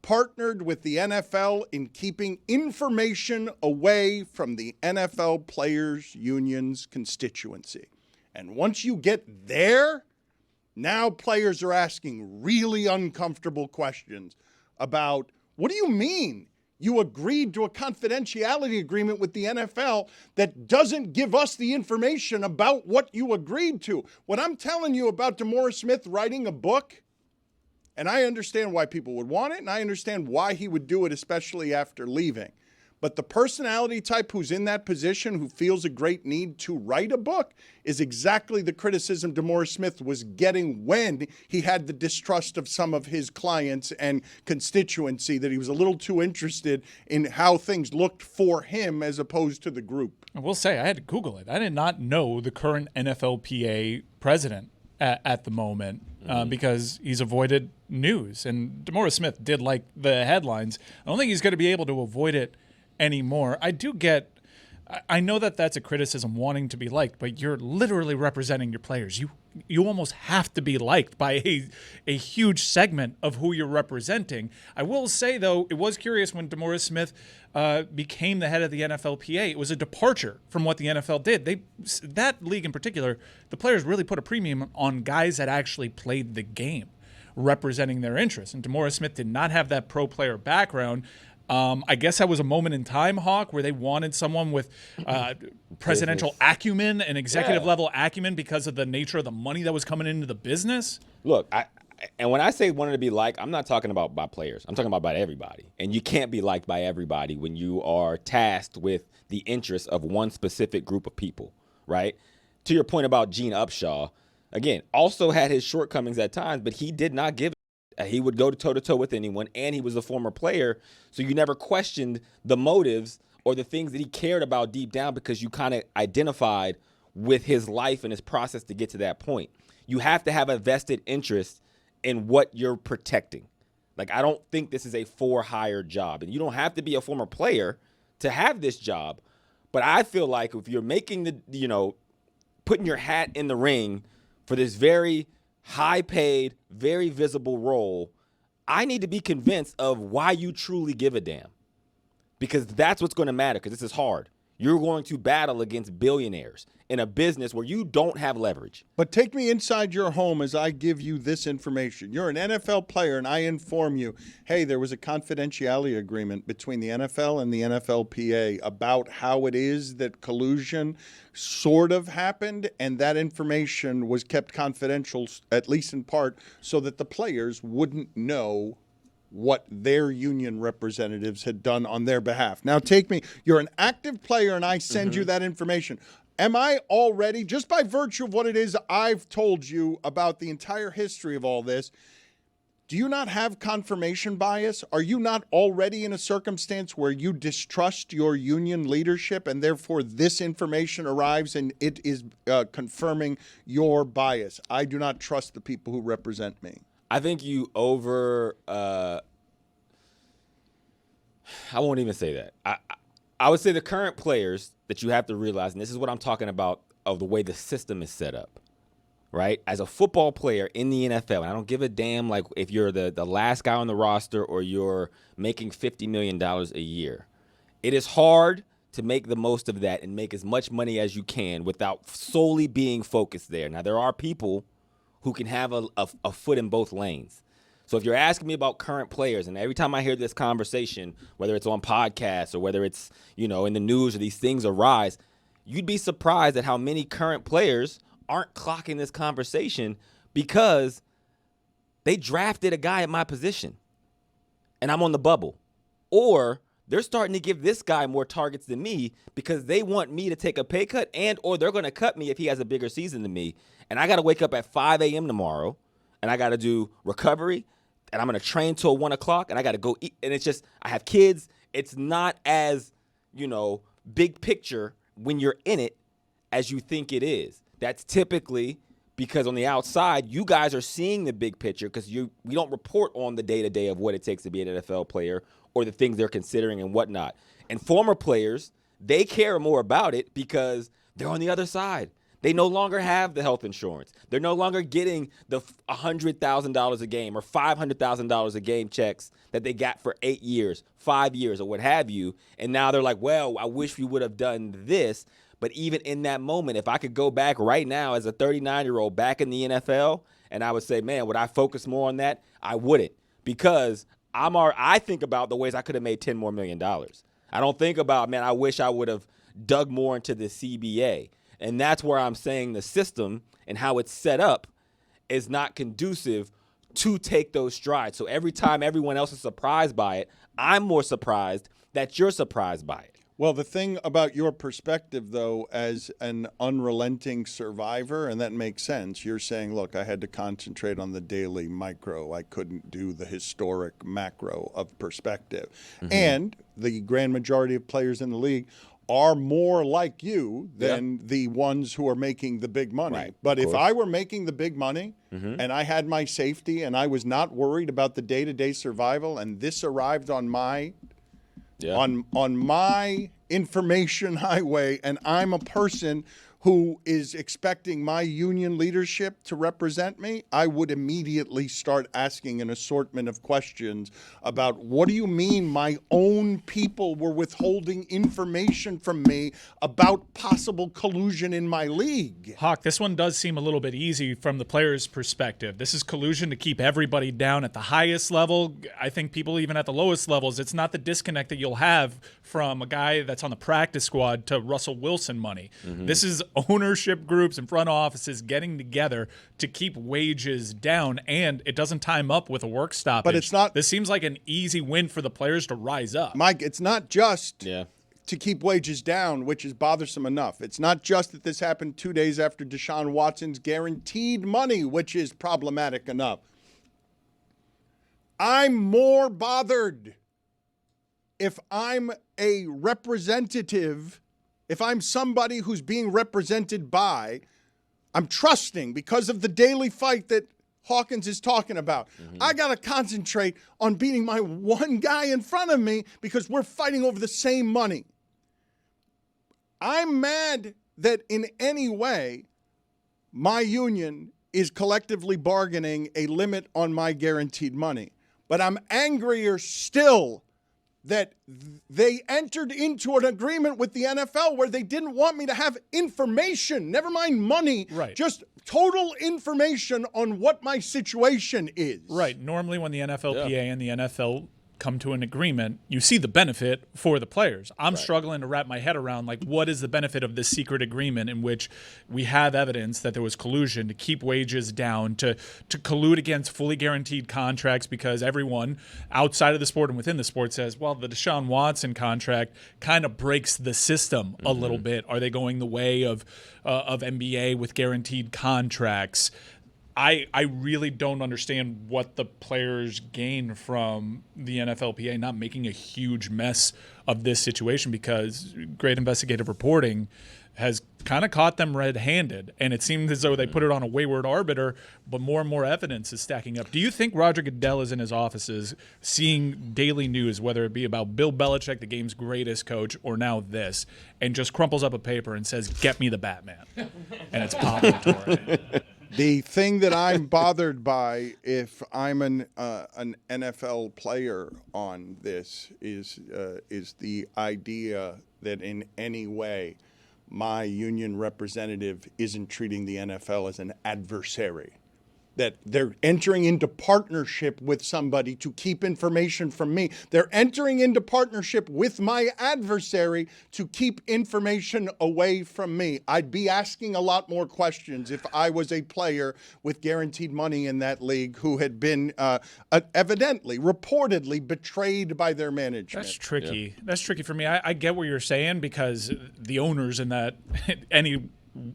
partnered with the NFL in keeping information away from the NFL Players Union's constituency. And once you get there, now players are asking really uncomfortable questions about, what do you mean you agreed to a confidentiality agreement with the NFL that doesn't give us the information about what you agreed to? What I'm telling you about DeMaurice Smith writing a book, and I understand why people would want it, and I understand why he would do it, especially after leaving. But the personality type who's in that position, who feels a great need to write a book, is exactly the criticism DeMaurice Smith was getting when he had the distrust of some of his clients and constituency, that he was a little too interested in how things looked for him as opposed to the group. I will say, I had to Google it. I did not know the current NFLPA president at the moment because he's avoided news. And DeMaurice Smith did like the headlines. I don't think he's going to be able to avoid it anymore. I know that that's a criticism, wanting to be liked, but you're literally representing your players. You almost have to be liked by a huge segment of who you're representing. I will say, though, it was curious when DeMaurice Smith became the head of the NFLPA. It was a departure from what the NFL did. That league in particular, the players really put a premium on guys that actually played the game, representing their interests. And DeMaurice Smith did not have that pro player background. I guess that was a moment in time, Hawk, where they wanted someone with presidential acumen and executive level acumen because of the nature of the money that was coming into the business. Look, and when I say wanted to be liked, I'm not talking about by players. I'm talking about by everybody. And you can't be liked by everybody when you are tasked with the interests of one specific group of people, right? To your point about Gene Upshaw, again, also had his shortcomings at times, but he did not give it. He would go toe-to-toe with anyone, and he was a former player, so you never questioned the motives or the things that he cared about deep down because you kind of identified with his life and his process to get to that point. You have to have a vested interest in what you're protecting. Like, I don't think this is a for-hire job, and you don't have to be a former player to have this job, but I feel like if you're making putting your hat in the ring for this very high-paid, very visible role, I need to be convinced of why you truly give a damn. Because that's what's going to matter, because this is hard. You're going to battle against billionaires in a business where you don't have leverage. But take me inside your home as I give you this information. You're an NFL player, and I inform you, hey, there was a confidentiality agreement between the NFL and the NFLPA about how it is that collusion sort of happened, and that information was kept confidential, at least in part, so that the players wouldn't know what their union representatives had done on their behalf. Now you're an active player, and I send you that information. Am I already, just by virtue of what it is I've told you about the entire history of all this, do you not have confirmation bias? Are you not already in a circumstance where you distrust your union leadership, and therefore this information arrives and it is confirming your bias? I do not trust the people who represent me. I think you I won't even say that. I would say the current players that you have to realize, and this is what I'm talking about, of the way the system is set up, right? As a football player in the NFL, and I don't give a damn like if you're the last guy on the roster or you're making $50 million a year. It is hard to make the most of that and make as much money as you can without solely being focused there. Now, there are people who can have a foot in both lanes. So if you're asking me about current players, and every time I hear this conversation, whether it's on podcasts or whether it's, in the news or these things arise, you'd be surprised at how many current players aren't clocking this conversation because they drafted a guy at my position and I'm on the bubble. Or they're starting to give this guy more targets than me because they want me to take a pay cut or they're going to cut me if he has a bigger season than me. And I got to wake up at 5 a.m. tomorrow, and I got to do recovery, and I'm going to train till 1 o'clock, and I got to go eat. And it's just, I have kids. It's not as, big picture when you're in it as you think it is. That's typically because on the outside, you guys are seeing the big picture because we don't report on the day-to-day of what it takes to be an NFL player or the things they're considering and whatnot. And former players, they care more about it because they're on the other side. They no longer have the health insurance. They're no longer getting the $100,000 a game or $500,000 a game checks that they got for 8 years, 5 years, or what have you. And now they're like, well, I wish we would have done this. But even in that moment, if I could go back right now as a 39-year-old back in the NFL, and I would say, man, would I focus more on that? I wouldn't, because I think about the ways I could have made $10 more million. I don't think about, man, I wish I would have dug more into the CBA. And that's where I'm saying the system and how it's set up is not conducive to take those strides. So every time everyone else is surprised by it, I'm more surprised that you're surprised by it. Well, the thing about your perspective, though, as an unrelenting survivor, and that makes sense, you're saying, look, I had to concentrate on the daily micro. I couldn't do the historic macro of perspective. Mm-hmm. And the grand majority of players in the league are more like you than the ones who are making the big money. Right, but if I were making the big money and I had my safety and I was not worried about the day-to-day survival and this arrived on my on my information highway and I'm a person who is expecting my union leadership to represent me, I would immediately start asking an assortment of questions about what do you mean my own people were withholding information from me about possible collusion in my league? Hawk, this one does seem a little bit easy from the player's perspective. This is collusion to keep everybody down at the highest level. I think people even at the lowest levels, it's not the disconnect that you'll have from a guy that's on the practice squad to Russell Wilson money. This is ownership groups and front offices getting together to keep wages down, and it doesn't time up with a work stoppage. But it's not. This seems like an easy win for the players to rise up. Mike, it's not just Yeah. to keep wages down, which is bothersome enough. It's not just that this happened 2 days after Deshaun Watson's guaranteed money, which is problematic enough. I'm more bothered if I'm a representative, if I'm somebody who's being represented by, I'm trusting because of the daily fight that Hawkins is talking about. I got to concentrate on beating my one guy in front of me because we're fighting over the same money. I'm mad that in any way my union is collectively bargaining a limit on my guaranteed money. But I'm angrier still that they entered into an agreement with the NFL where they didn't want me to have information, never mind money, Right. just total information on what my situation is. Right. Normally when the NFLPA and the NFL come to an agreement, you see the benefit for the players. I'm struggling to wrap my head around, like, what is the benefit of this secret agreement in which we have evidence that there was collusion to keep wages down, to collude against fully guaranteed contracts because everyone outside of the sport and within the sport says, well, the Deshaun Watson contract kind of breaks the system a little bit. Are they going the way of NBA with guaranteed contracts? I really don't understand what the players gain from the NFLPA not making a huge mess of this situation, because great investigative reporting has kind of caught them red-handed, and it seems as though they put it on a wayward arbiter, but more and more evidence is stacking up. Do you think Roger Goodell is in his offices seeing daily news, whether it be about Bill Belichick, the game's greatest coach, or now this, and just crumples up a paper and says, "Get me the Batman," and it's Pablo Torre? The thing that I'm bothered by, if I'm an NFL player on this, is the idea that in any way my union representative isn't treating the NFL as an adversary. That they're entering into partnership with somebody to keep information from me. They're entering into partnership with my adversary to keep information away from me. I'd be asking a lot more questions if I was a player with guaranteed money in that league who had been evidently, reportedly betrayed by their management. That's tricky. Yeah. That's tricky for me. I get what you're saying, because the owners in that any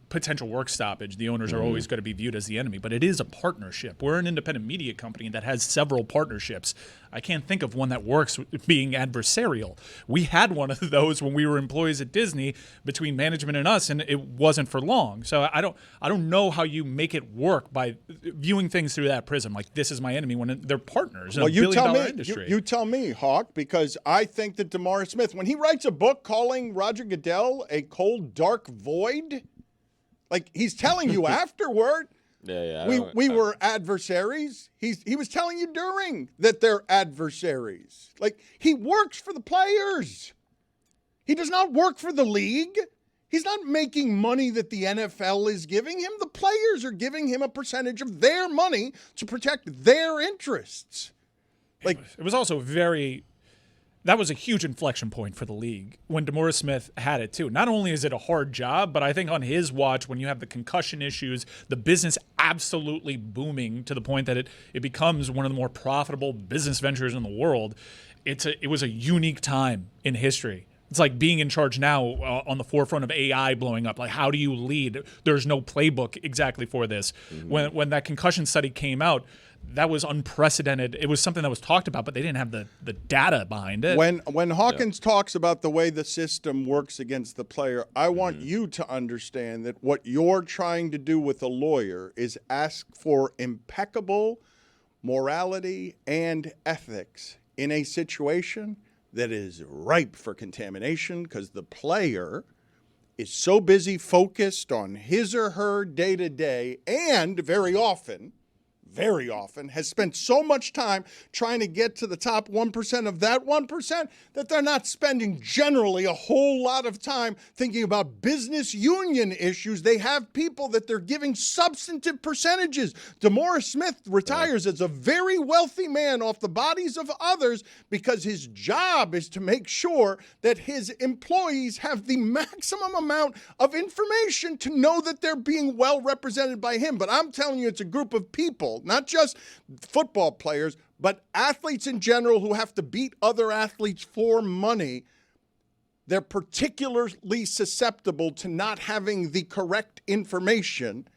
potential work stoppage, the owners are always going to be viewed as the enemy, but it is a partnership. We're an independent media company that has several partnerships. I can't think of one that works being adversarial. We had one of those when we were employees at Disney between management and us, and it wasn't for long. So I don't know how you make it work by viewing things through that prism. Like, this is my enemy when they're partners in a billion-dollar industry. You tell me, Hawk, because I think that DeMaurice Smith, when he writes a book calling Roger Goodell a cold, dark void, like, he's telling you afterward, we were adversaries. He was telling you during that they're adversaries. Like, he works for the players. He does not work for the league. He's not making money that the NFL is giving him. The players are giving him a percentage of their money to protect their interests. Like, it was also that was a huge inflection point for the league when DeMaurice Smith had it too. Not only is it a hard job, but I think on his watch, when you have the concussion issues, the business absolutely booming to the point that it becomes one of the more profitable business ventures in the world, it was a unique time in history. It's like being in charge now on the forefront of AI blowing up. Like, how do you lead? There's no playbook exactly for this. When that concussion study came out, that was unprecedented. It was something that was talked about, but they didn't have the data behind it. When Hawkins talks about the way the system works against the player, I want you to understand that what you're trying to do with a lawyer is ask for impeccable morality and ethics in a situation that is ripe for contamination, because the player is so busy focused on his or her day-to-day and very often has spent so much time trying to get to the top 1% of that 1% that they're not spending generally a whole lot of time thinking about business union issues. They have people that they're giving substantive percentages. DeMaurice Smith retires as a very wealthy man off the bodies of others because his job is to make sure that his employees have the maximum amount of information to know that they're being well represented by him. But I'm telling you, it's a group of people, not just football players, but athletes in general who have to beat other athletes for money. They're particularly susceptible to not having the correct information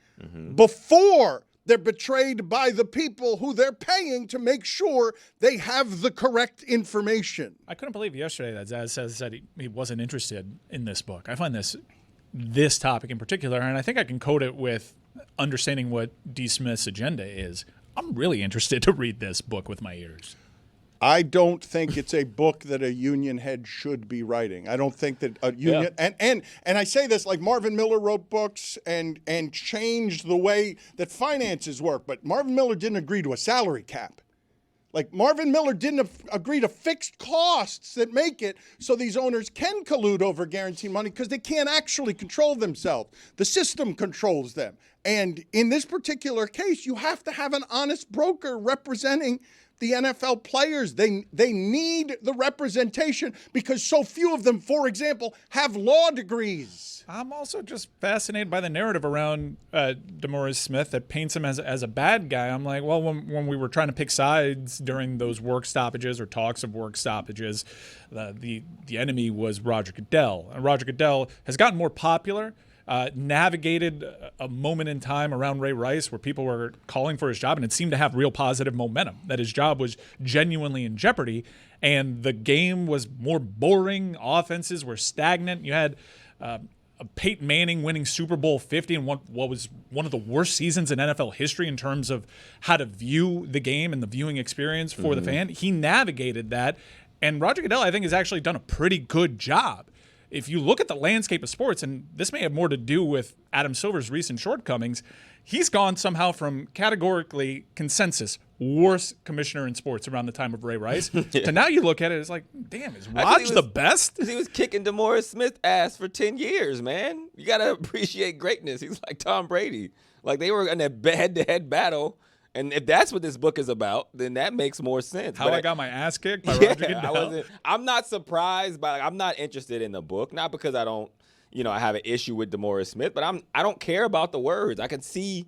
before they're betrayed by the people who they're paying to make sure they have the correct information. I couldn't believe yesterday that Zaz said he wasn't interested in this book. I find this topic in particular, and I think I can code it with understanding what D. Smith's agenda is. I'm really interested to read this book with my ears. I don't think it's a book that a union head should be writing. I don't think that a union and I say this, like Marvin Miller wrote books and changed the way that finances work, but Marvin Miller didn't agree to a salary cap. Like Marvin Miller didn't agree to fixed costs that make it so these owners can collude over guaranteed money because they can't actually control themselves. The system controls them. And in this particular case, you have to have an honest broker representing the NFL players. They need the representation because so few of them, for example, have law degrees. I'm also just fascinated by the narrative around DeMaurice Smith that paints him as a bad guy. I'm like, well, when we were trying to pick sides during those work stoppages or talks of work stoppages, the enemy was Roger Goodell. And Roger Goodell has gotten more popular, navigated a moment in time around Ray Rice where people were calling for his job, and it seemed to have real positive momentum, that his job was genuinely in jeopardy, and the game was more boring. Offenses were stagnant. You had Peyton Manning winning Super Bowl 50 in what was one of the worst seasons in NFL history in terms of how to view the game and the viewing experience for the fan. He navigated that, and Roger Goodell, I think, has actually done a pretty good job. If you look at the landscape of sports, and this may have more to do with Adam Silver's recent shortcomings, he's gone somehow from categorically consensus worst commissioner in sports around the time of Ray Rice to now you look at it, it's like, damn, is Raj the best? He was kicking DeMaurice Smith's ass for 10 years, man. You got to appreciate greatness. He's like Tom Brady. Like, they were in a head-to-head battle. And if that's what this book is about, then that makes more sense. How I got my ass kicked by Roger Goodell. I'm not surprised by. I'm not interested in the book, not because I don't, I have an issue with DeMaurice Smith, but I don't care about the words. I can see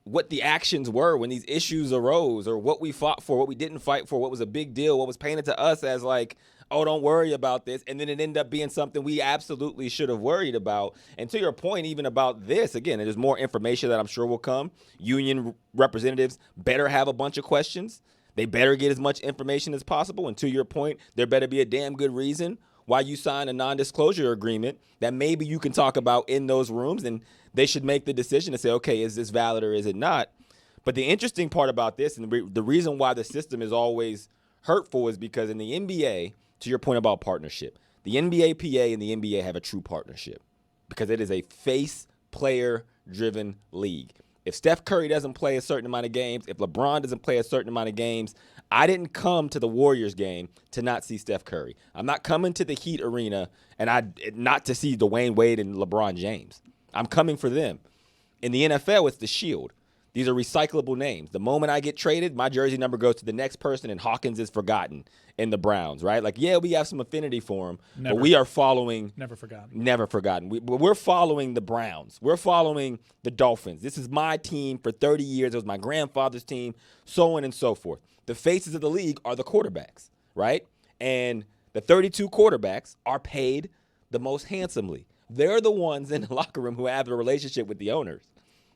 what the actions were when these issues arose, or what we fought for, what we didn't fight for, what was a big deal, what was painted to us as like, oh, don't worry about this. And then it ended up being something we absolutely should have worried about. And to your point, even about this, again, there's more information that I'm sure will come. Union representatives better have a bunch of questions. They better get as much information as possible. And to your point, there better be a damn good reason why you sign a non-disclosure agreement that maybe you can talk about in those rooms. And they should make the decision to say, okay, is this valid or is it not? But the interesting part about this, and the reason why the system is always hurtful, is because in the NBA, to your point about partnership, the NBA PA and the NBA have a true partnership because it is a face player-driven league. If Steph Curry doesn't play a certain amount of games, if LeBron doesn't play a certain amount of games, I didn't come to the Warriors game to not see Steph Curry. I'm not coming to the Heat arena not to see Dwayne Wade and LeBron James. I'm coming for them. In the NFL, it's the Shield. These are recyclable names. The moment I get traded, my jersey number goes to the next person, and Hawkins is forgotten in the Browns, right? Like, yeah, we have some affinity for him, but we are following. Never forgotten. Never forgotten. We're following the Browns. We're following the Dolphins. This is my team for 30 years. It was my grandfather's team, so on and so forth. The faces of the league are the quarterbacks, right? And the 32 quarterbacks are paid the most handsomely. They're the ones in the locker room who have a relationship with the owners.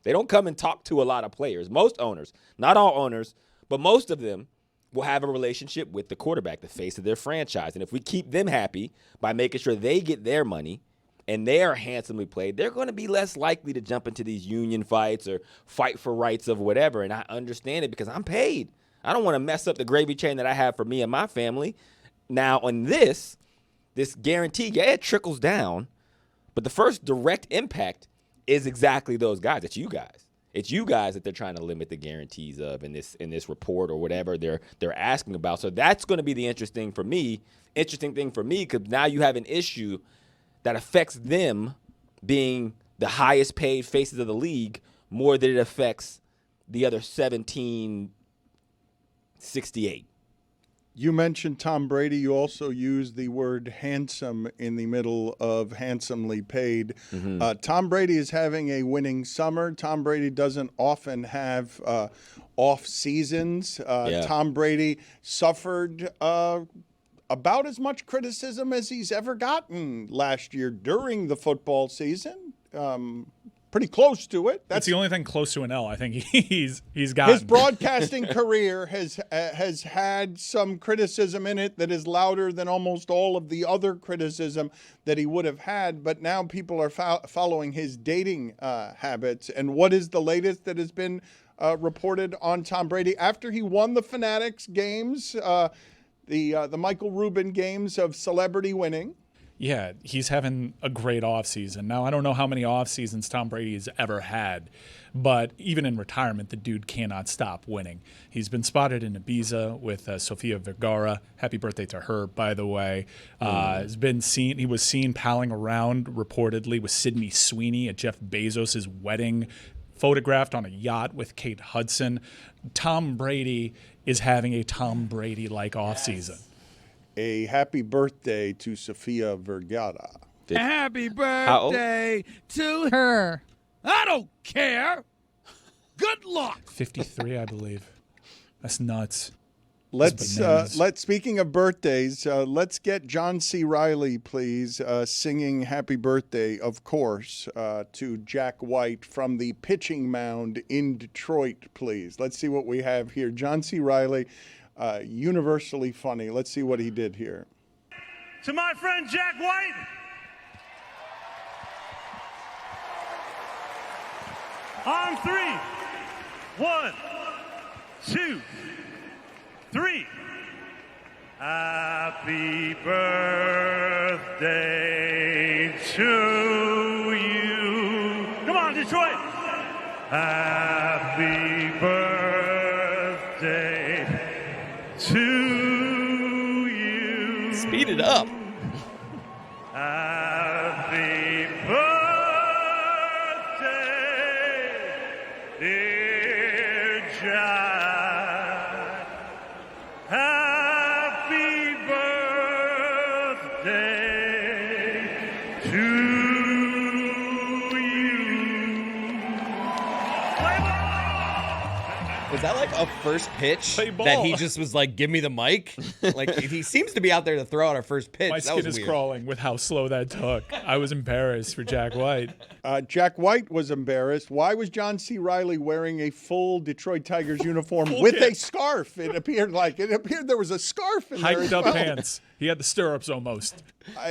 They don't come and talk to a lot of players. Most owners, not all owners, but most of them will have a relationship with the quarterback, the face of their franchise. And if we keep them happy by making sure they get their money and they are handsomely played, they're going to be less likely to jump into these union fights or fight for rights of whatever. And I understand it because I'm paid. I don't want to mess up the gravy train that I have for me and my family. Now, on this guarantee, yeah, it trickles down. But the first direct impact is exactly those guys. It's you guys. It's you guys that they're trying to limit the guarantees of in this report or whatever they're asking about. So that's going to be the interesting thing for me, because now you have an issue that affects them being the highest paid faces of the league more than it affects the other 1768. You mentioned Tom Brady. You also used the word handsome in the middle of handsomely paid. Tom Brady is having a winning summer. Tom Brady doesn't often have off seasons. Tom Brady suffered about as much criticism as he's ever gotten last year during the football season. Pretty close to it. That's the only thing close to an L I think he's got. His broadcasting career has had some criticism in it that is louder than almost all of the other criticism that he would have had. But now people are following his dating habits. And what is the latest that has been reported on Tom Brady after he won the Fanatics games, the Michael Rubin games of celebrity winning? Yeah, he's having a great offseason. Now, I don't know how many off seasons Tom Brady has ever had, but even in retirement, the dude cannot stop winning. He's been spotted in Ibiza with Sofia Vergara. Happy birthday to her, by the way. He was seen palling around, reportedly, with Sydney Sweeney at Jeff Bezos' wedding, photographed on a yacht with Kate Hudson. Tom Brady is having a Tom Brady-like offseason. A happy birthday to Sofia Vergara. Happy birthday to her. I don't care. Good luck. 53, I believe. That's nuts. Speaking of birthdays, let's get John C. Reilly, please, singing happy birthday, of course, to Jack White from the pitching mound in Detroit, please. Let's see what we have here. John C. Reilly, universally funny. Let's see what he did here. To my friend Jack White. On 3. 1, 2, 3. Happy birthday to you. Come on, Detroit. Happy birthday to you. Speed it up. Happy birthday, dear Jack. Happy birthday to you. Play ball! Was that like a first pitch Play ball. that he just was like, give me the mic? Like, he seems to be out there to throw out our first pitch. My That skin was is weird. crawling with how slow that took. I was embarrassed for Jack White. Jack White was embarrassed. Why was John C. Reilly wearing a full Detroit Tigers uniform Full with kit. a scarf? It appeared there was a scarf in there. Hiked as up well. pants. He had the stirrups almost.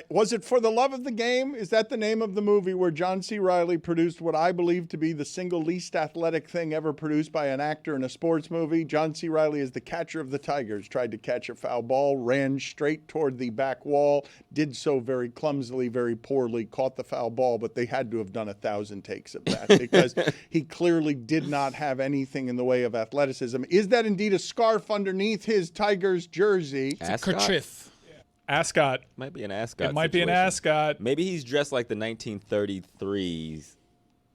Was it For the Love of the Game? Is that the name of the movie where John C. Reilly produced what I believe to be the single least athletic thing ever produced by an actor in a sports movie? John C. Reilly is the catcher of the Tigers, tried to catch a foul ball, ran straight toward the back wall, did so very clumsily, very poorly, caught the foul ball, but they had to have done 1,000 takes of that because he clearly did not have anything in the way of athleticism. Is that indeed a scarf underneath his Tigers jersey? Ascot? Kerchief. Ascot. Might be an ascot. It might be an situation. ascot. Maybe he's dressed like the 1933's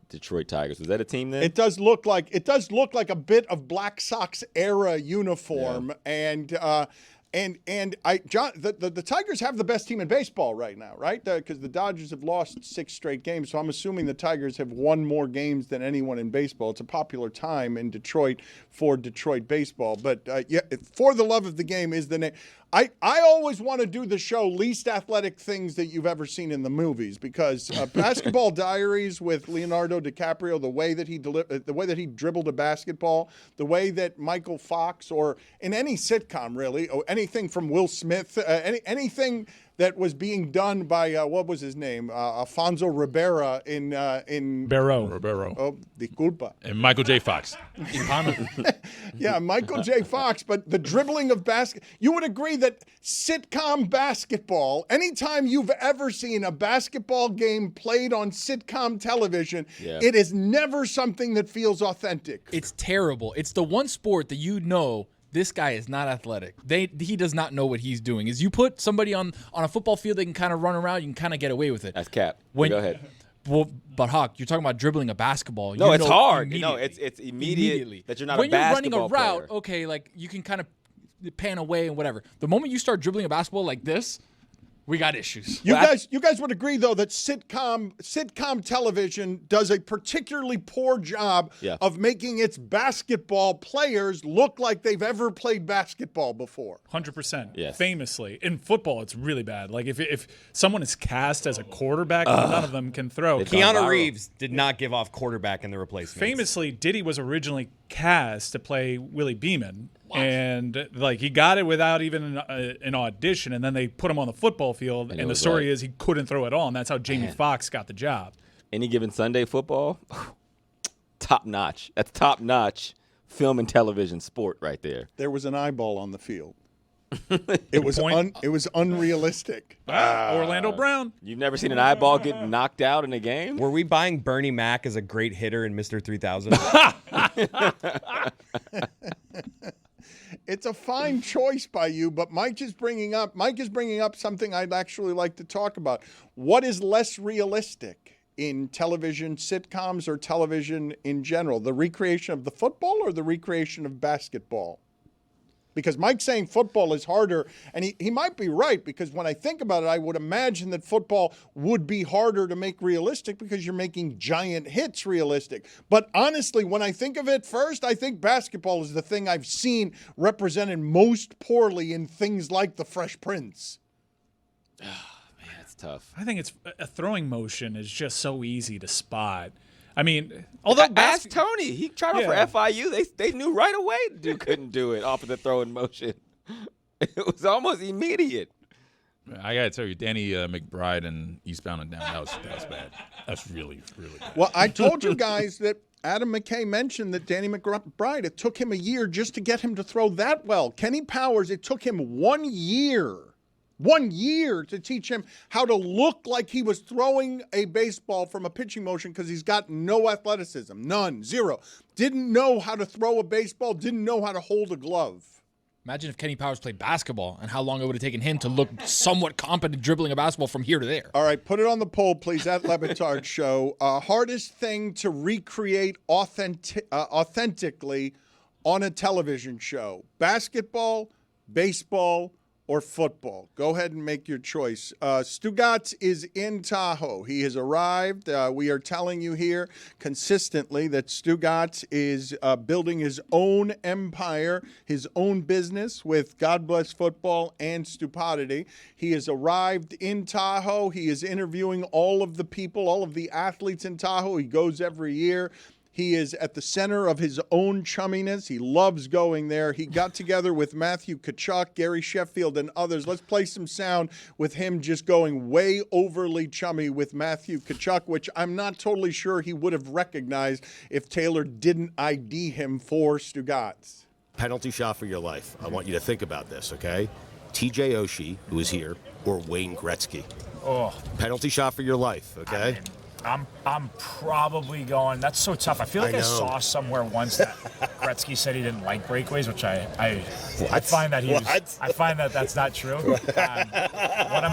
Detroit Tigers. Was that a team then? It does look like a bit of Black Sox era uniform, and the Tigers have the best team in baseball right now, right? Because the Dodgers have lost 6 straight games, so I'm assuming the Tigers have won more games than anyone in baseball. It's a popular time in Detroit for Detroit baseball, but For the Love of the Game is the name. I always want to do the show least athletic things that you've ever seen in the movies because Basketball Diaries with Leonardo DiCaprio, the way that he dribbled a basketball, the way that Michael Fox or in any sitcom really, or any anything from Will Smith, anything that was being done by what was his name, Alfonso Ribeira in Ribeiro. Oh, disculpa. And Michael J. Fox. Yeah, Michael J. Fox. But the dribbling of you would agree that sitcom basketball, anytime you've ever seen a basketball game played on sitcom television, it is never something that feels authentic. It's terrible. It's the one sport that this guy is not athletic. He does not know what he's doing. Is you put somebody on a football field, they can kind of run around, you can kind of get away with it. That's cap. Go ahead. Well, but Hawk, you're talking about dribbling a basketball. No, it's hard. No, it's immediate that you're not a basketball player. When you're running a route, okay, like you can kind of pan away and whatever. The moment you start dribbling a basketball like this, we got issues. You guys would agree, though, that sitcom television does a particularly poor job of making its basketball players look like they've ever played basketball before. 100%. Yes. Famously. In football, it's really bad. Like, if someone is cast as a quarterback, none of them can throw. Keanu Reeves did not give off quarterback in the replacement. Famously, Diddy was originally cast to play Willie Beeman. And like he got it without even an audition, and then they put him on the football field. And the story is he couldn't throw at all, and that's how Jamie Foxx got the job. Any Given Sunday football, top notch. That's top notch film and television sport right there. There was an eyeball on the field. It was unrealistic. Orlando Brown. You've never seen an eyeball get knocked out in a game? Were we buying Bernie Mac as a great hitter in Mr. 3000? It's a fine choice by you, but Mike is bringing up something I'd actually like to talk about. What is less realistic in television sitcoms or television in general? The recreation of the football or the recreation of basketball? Because Mike's saying football is harder, and he might be right, because when I think about it, I would imagine that football would be harder to make realistic because you're making giant hits realistic. But honestly, when I think of it first, I think basketball is the thing I've seen represented most poorly in things like The Fresh Prince. Man, it's tough. I think it's a throwing motion is just so easy to spot. I mean, although ask Tony, he tried out for FIU. They knew right away the dude couldn't do it off of the throwing motion. It was almost immediate. I gotta tell you, Danny McBride and Eastbound and Down, that was bad. That's really, really bad. Well, I told you guys that Adam McKay mentioned that Danny McBride, it took him a year just to get him to throw that well. Kenny Powers, it took him 1 year. 1 year to teach him how to look like he was throwing a baseball from a pitching motion because he's got no athleticism. None. Zero. Didn't know how to throw a baseball. Didn't know how to hold a glove. Imagine if Kenny Powers played basketball and how long it would have taken him to look somewhat competent dribbling a basketball from here to there. All right, put it on the poll, please, at Le Batard Show. Hardest thing to recreate authentically on a television show. Basketball, baseball, or football. Go ahead and make your choice. Stugotz is in Tahoe. He has arrived. We are telling you here consistently that Stugotz is building his own empire, his own business with God Bless Football and Stupidity. He has arrived in Tahoe. He is interviewing all of the people, all of the athletes in Tahoe. He goes every year. He is at the center of his own chumminess. He loves going there. He got together with Matthew Tkachuk, Gary Sheffield, and others. Let's play some sound with him just going way overly chummy with Matthew Tkachuk, which I'm not totally sure he would have recognized if Taylor didn't ID him for Stugotz. Penalty shot for your life. I want you to think about this, okay? TJ Oshie, who is here, or Wayne Gretzky. Oh. Penalty shot for your life, okay? I'm probably going. That's so tough. I feel like I saw somewhere once that Gretzky said he didn't like breakaways, which I find that I find that that's not true. One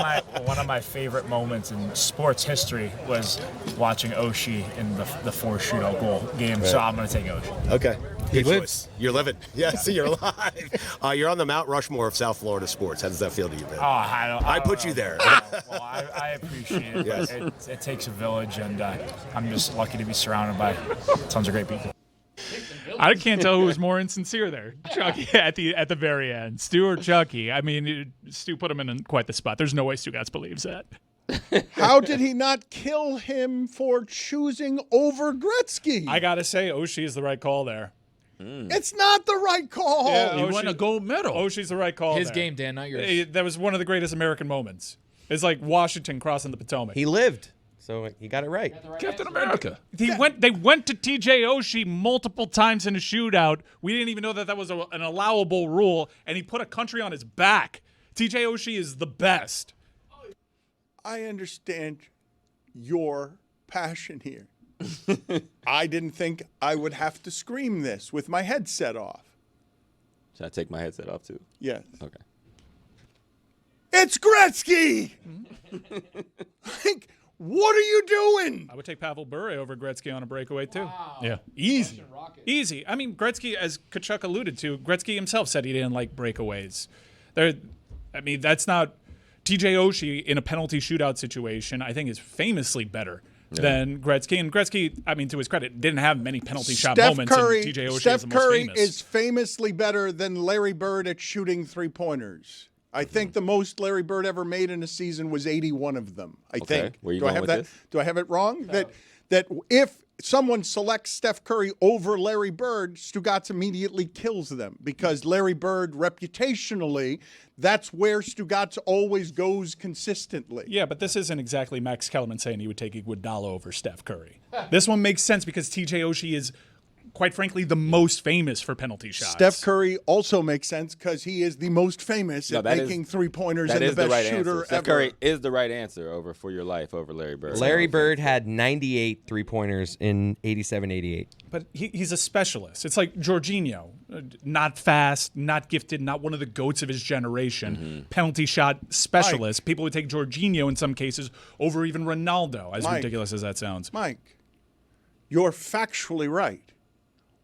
of my favorite moments in sports history was watching Oshie in the 4 shootout goal game. Right. So I'm going to take Oshie. Okay. Good choice. You're living. Yes, you're alive. You're on the Mount Rushmore of South Florida sports. How does that feel to you, man? I put you there. Well, I appreciate it. Yes. It takes a village, and I'm just lucky to be surrounded by tons of great people. I can't tell who was more insincere there, Chucky at the very end, Stu or Chucky. I mean, Stu put him in quite the spot. There's no way Stugotz believes that. How did he not kill him for choosing over Gretzky? I gotta say, Oshie is the right call there. It's not the right call. Yeah, He won a gold medal. Oshie's the right call. His there. game, Dan, not yours. That was one of the greatest American moments. It's like Washington crossing the Potomac. He lived, so he got it right. Captain America. They went to TJ Oshie multiple times in a shootout. We didn't even know that was an allowable rule, and he put a country on his back. TJ Oshie is the best. I understand your passion here. I didn't think I would have to scream this with my headset off. Should I take my headset off too? Yes. Okay. It's Gretzky! Like, what are you doing? I would take Pavel Bure over Gretzky on a breakaway, too. Wow. Yeah. Easy. Easy. I mean, Gretzky, as Kachuk alluded to, Gretzky himself said he didn't like breakaways. That's not... TJ Oshie in a penalty shootout situation, I think, is famously better than Gretzky. And Gretzky, I mean, to his credit, didn't have many penalty shot moments. And TJ Oshie Steph is the most Curry famous. is famously better than Larry Bird at shooting three-pointers. I think the most Larry Bird ever made in a season was 81 of them. I think. Where you Do I going have with that? this? Do I have it wrong? That if someone selects Steph Curry over Larry Bird, Stugotz immediately kills them because Larry Bird, reputationally, that's where Stugotz always goes consistently. Yeah, but this isn't exactly Max Kellerman saying he would take Iguodala over Steph Curry. This one makes sense because TJ Oshie is, quite frankly, the most famous for penalty shots. Steph Curry also makes sense because he is the most famous at making three-pointers and the best shooter ever. Steph Curry is the right answer for your life over Larry Bird. Larry Bird had 98 three-pointers in 87-88. But he's a specialist. It's like Jorginho, not fast, not gifted, not one of the GOATs of his generation. Penalty shot specialist. Mike. People would take Jorginho in some cases over even Ronaldo, as ridiculous as that sounds. Mike, you're factually right.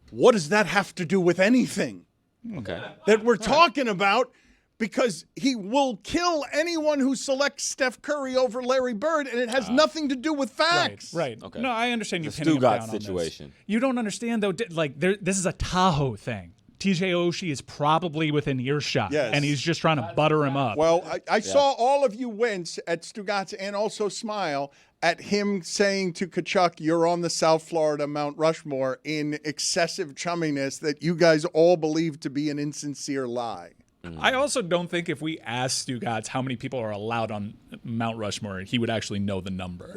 What does that have to do with anything that we're talking about? Because he will kill anyone who selects Steph Curry over Larry Bird, and it has nothing to do with facts. Right. Okay. No, I understand you The pinning him down Stugotz on situation. this. You don't understand, though, this is a Tahoe thing. TJ Oshie is probably within earshot, and he's just trying to butter him up. Well, I saw all of you wince at Stugotz and also smile at him saying to Kachuk, you're on the South Florida Mount Rushmore in excessive chumminess that you guys all believe to be an insincere lie. I also don't think if we asked Stugotz how many people are allowed on Mount Rushmore, he would actually know the number.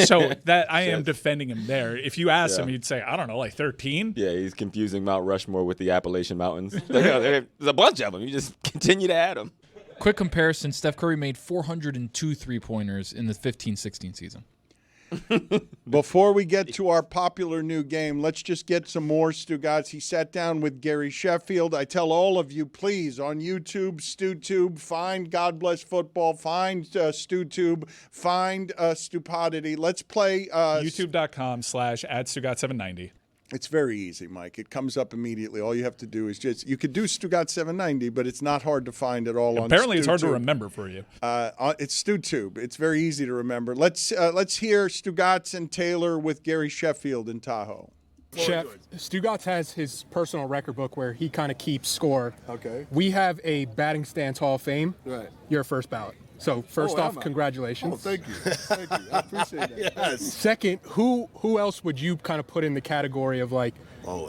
So that I am defending him there. If you asked him, he'd say, I don't know, like 13? Yeah, he's confusing Mount Rushmore with the Appalachian Mountains. There's a bunch of them. You just continue to add them. Quick comparison, Steph Curry made 402 three-pointers in the 15-16 season. Before we get to our popular new game, let's just get some more Stugotz. He sat down with Gary Sheffield. I tell all of you, please, on YouTube, StuTube, find God Bless Football, find StuTube, find Stupodity. Let's play YouTube.com/@Stugotz790. It's very easy, Mike. It comes up immediately. All you have to do is you could do Stugotz 790, but it's not hard to find it all on Apparently, it's hard to StuTube. remember for you. It's StuTube. It's very easy to remember. Let's hear Stugotz and Taylor with Gary Sheffield in Tahoe. Chef, Stugotz has his personal record book where he kind of keeps score. Okay. We have a batting stance Hall of Fame. Right. Your first ballot. So first off, congratulations. Oh, thank you. Thank you. I appreciate that. Yes. Second, who else would you kind of put in the category of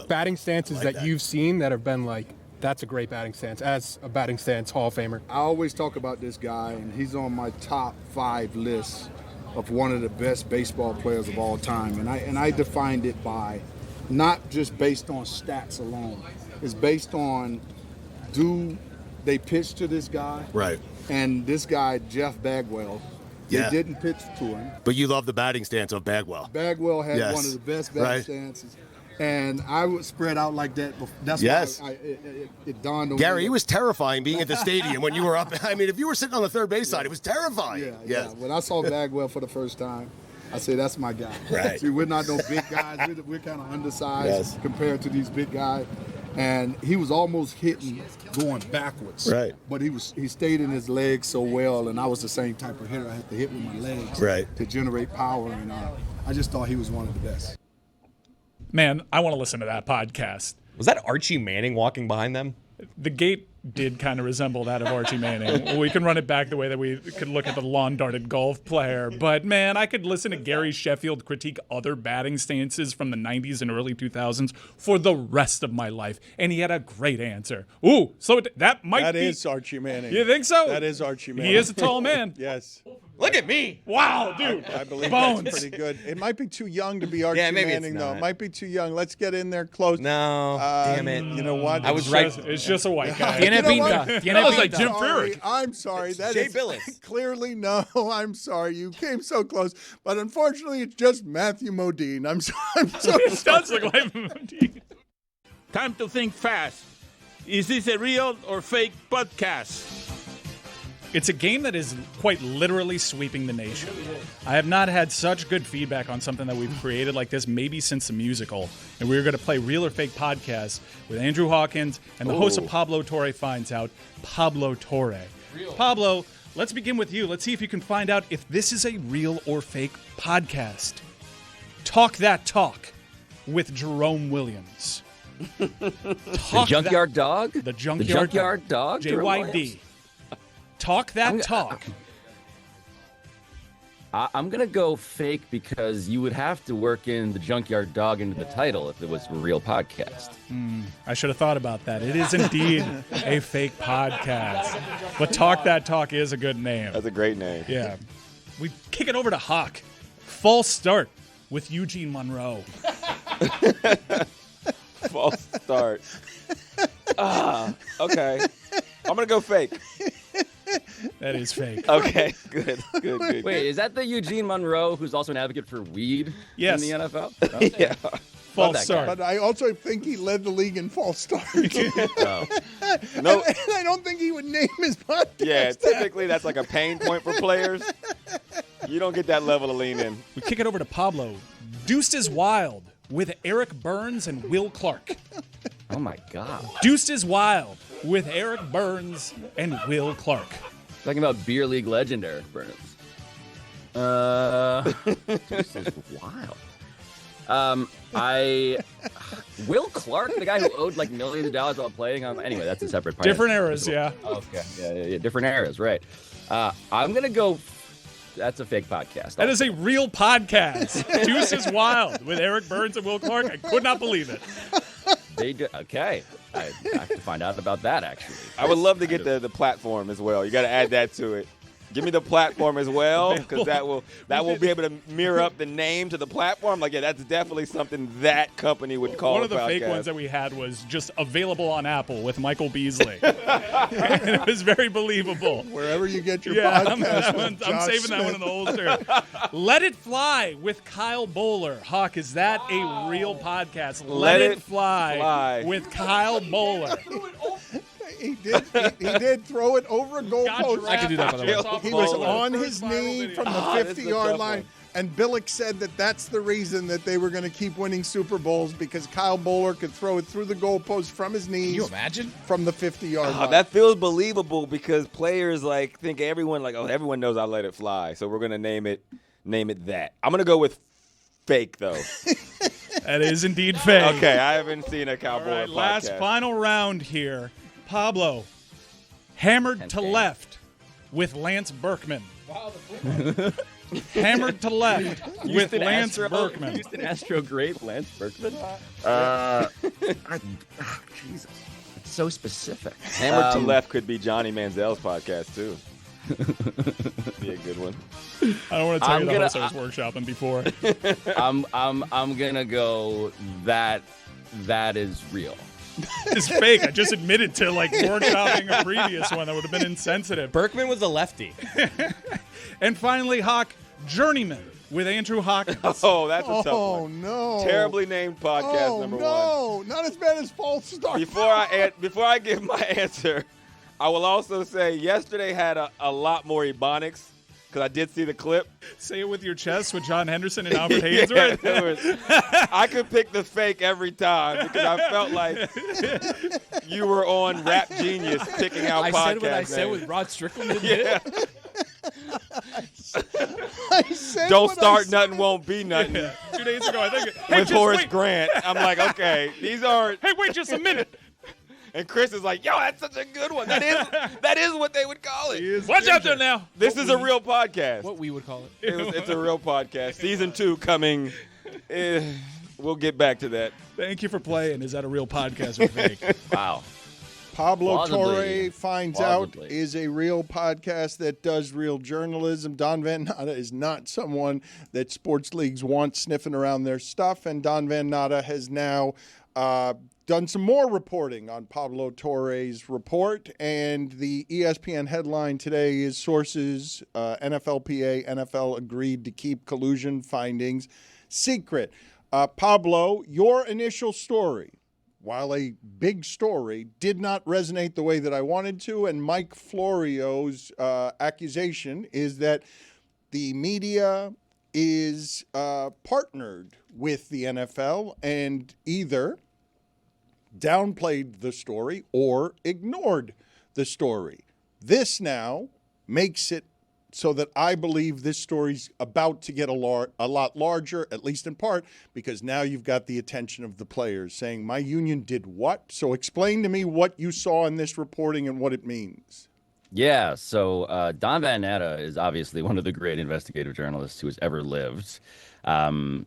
batting stances that you've seen that have been like, that's a great batting stance as a batting stance Hall of Famer? I always talk about this guy, and he's on my top 5 list of one of the best baseball players of all time. And I defined it by not just based on stats alone. It's based on, do they pitch to this guy? Right. And this guy, Jeff Bagwell, they didn't pitch to him. But you love the batting stance of Bagwell. Bagwell had one of the best batting stances. And I would spread out like that. That's why it dawned on me. Gary, it was terrifying being at the stadium when you were up. I mean, if you were sitting on the third base side, it was terrifying. Yeah. When I saw Bagwell for the first time, I said, that's my guy. Right. See, we're not no big guys. We're kind of undersized compared to these big guys. And he was almost hitting going backwards. Right. But he stayed in his legs so well, and I was the same type of hitter. I had to hit with my legs to generate power, and I just thought he was one of the best. Man, I want to listen to that podcast. Was that Archie Manning walking behind them? The gate did kind of resemble that of Archie Manning. We can run it back the way that we could look at the lawn-darted golf player. But, man, I could listen to Gary Sheffield critique other batting stances from the 90s and early 2000s for the rest of my life. And he had a great answer. Ooh, so that might be... That is Archie Manning. You think so? That is Archie Manning. He is a tall man. Yes. Look at me. Wow, dude. I believe Bones. that's pretty good. It might be too young to be Archie Yeah, maybe Manning, it's though. not. It might be too young. Let's get in there close. No, damn it. You know what? I was right. It's just a white guy. Tiene You know pinta. what? Tiene That was pinta. like Jim Sorry, Furyk. I'm sorry. That Jay is Billis. clearly no. I'm sorry. You came so close, but unfortunately, it's just Matthew Modine. I'm so It does look like Modine. Time to think fast. Is this a real or fake podcast? It's a game that is quite literally sweeping the nation. I have not had such good feedback on something that we've created like this maybe since the musical. And we're going to play Real or Fake podcast with Andrew Hawkins and the host of Pablo Torre Finds Out, Pablo Torre. Pablo, let's begin with you. Let's see if you can find out if this is a real or fake podcast. Talk That Talk with Jerome Williams. The Junkyard Dog? The Junkyard, The Junkyard Dog? Jerome JYD. Williams? Talk That Talk. I'm going to go fake because you would have to work in the Junkyard Dog into the title if it was a real podcast. I should have thought about that. It is indeed a fake podcast. But Talk That Talk is a good name. That's a great name. Yeah. We kick it over to Hawk. False start with Eugene Monroe. False start. Okay. I'm going to go fake. That is fake. Okay, good. Wait, is that the Eugene Monroe who's also an advocate for weed Yes. in the NFL? Okay. Yeah. False that start. But I also think he led the league in false starts. Oh. No. And I don't think he would name his podcast. Yeah, typically that's like a pain point for players. You don't get that level of lean in. We kick it over to Pablo. Deuced is Wild with Eric Burns and Will Clark. Oh, my God. Deuced is Wild with Eric Burns and Will Clark. Talking about beer league legend Eric Burns. This is wild. Will Clark, the guy who owed like millions of dollars while playing on. Anyway, that's a separate part. Different eras, yeah. Okay, yeah, different eras, right? I'm gonna go. That's a fake podcast. That is a real podcast. Deuce is Wild with Eric Burns and Will Clark. I could not believe it. They do. Okay, I have to find out about that actually. I would love to get the platform as well. You got to add that to it. Give me the platform as well, because that will be able to mirror up the name to the platform. Like, yeah, that's definitely something that company would call One a of the podcast. fake ones that we had was just available on Apple with Michael Beasley. And it was very believable. Wherever you get your Yeah, podcast. I'm saving that one in the holster. Let It Fly with Kyle Bowler. Hawk, is that a real podcast? Let It Fly with Kyle Bowler. He did throw it over a goalpost. I could do that, by the way. He was on his knee from the 50-yard line. And Billick said that that's the reason that they were going to keep winning Super Bowls, because Kyle Bowler could throw it through the goalpost from his knees. Can you imagine? From the 50-yard line. That feels believable, because players think everyone everyone knows I Let It Fly, so we're gonna name it that. I'm gonna go with fake though. That is indeed fake. Okay, I haven't seen a Cowboy podcast. Last final round here. Pablo, Hammered to Left with Lance Berkman. Hammered to Left with Lance Berkman. Houston Astro great Lance Berkman. Jesus, it's so specific. Hammered to Left could be Johnny Manziel's podcast too. Be a good one. I don't want to tell you the host I was workshopping before. I'm gonna go that is real. It's fake. I just admitted to workshopping a previous one that would have been insensitive. Berkman was a lefty. And finally, Hawk, Journeyman with Andrew Hawkins. Oh, that's a tough one. Oh, no. Terribly named podcast number one. No, not as bad as False Start. Before I give my answer, I will also say yesterday had a lot more Ebonics, because I did see the clip. Say it with your chest with John Henderson and Albert Haynes. Right? I could pick the fake every time, because I felt like you were on Rap Genius picking out podcasts. I said what I said with Rod Strickland. Yeah. I Don't start nothing, won't be nothing. 2 days ago, I think. With Horace Grant. I'm like, okay, these aren't. Hey, wait just a minute. And Chris is like, yo, that's such a good one. That is what they would call it. Watch out there now. This is a real podcast. What we would call it. It's a real podcast. Season 2 coming. We'll get back to that. Thank you for playing. Is that a real podcast or fake? Wow. Pablo Plausibly. Torre finds Plausibly. out is a real podcast that does real journalism. Don Van Natta is not someone that sports leagues want sniffing around their stuff, and Don Van Natta has now done some more reporting on Pablo Torre's report, and the ESPN headline today is sources, NFLPA, NFL agreed to keep collusion findings secret. Pablo, your initial story, while a big story, did not resonate the way that I wanted to, and Mike Florio's accusation is that the media is partnered with the NFL and either downplayed the story or ignored the story. This now makes it so that I believe this story's about to get a lot larger, at least in part, because now you've got the attention of the players saying, my union did what? So explain to me what you saw in this reporting and what it means. Yeah, so Don Van Natta is obviously one of the great investigative journalists who has ever lived, and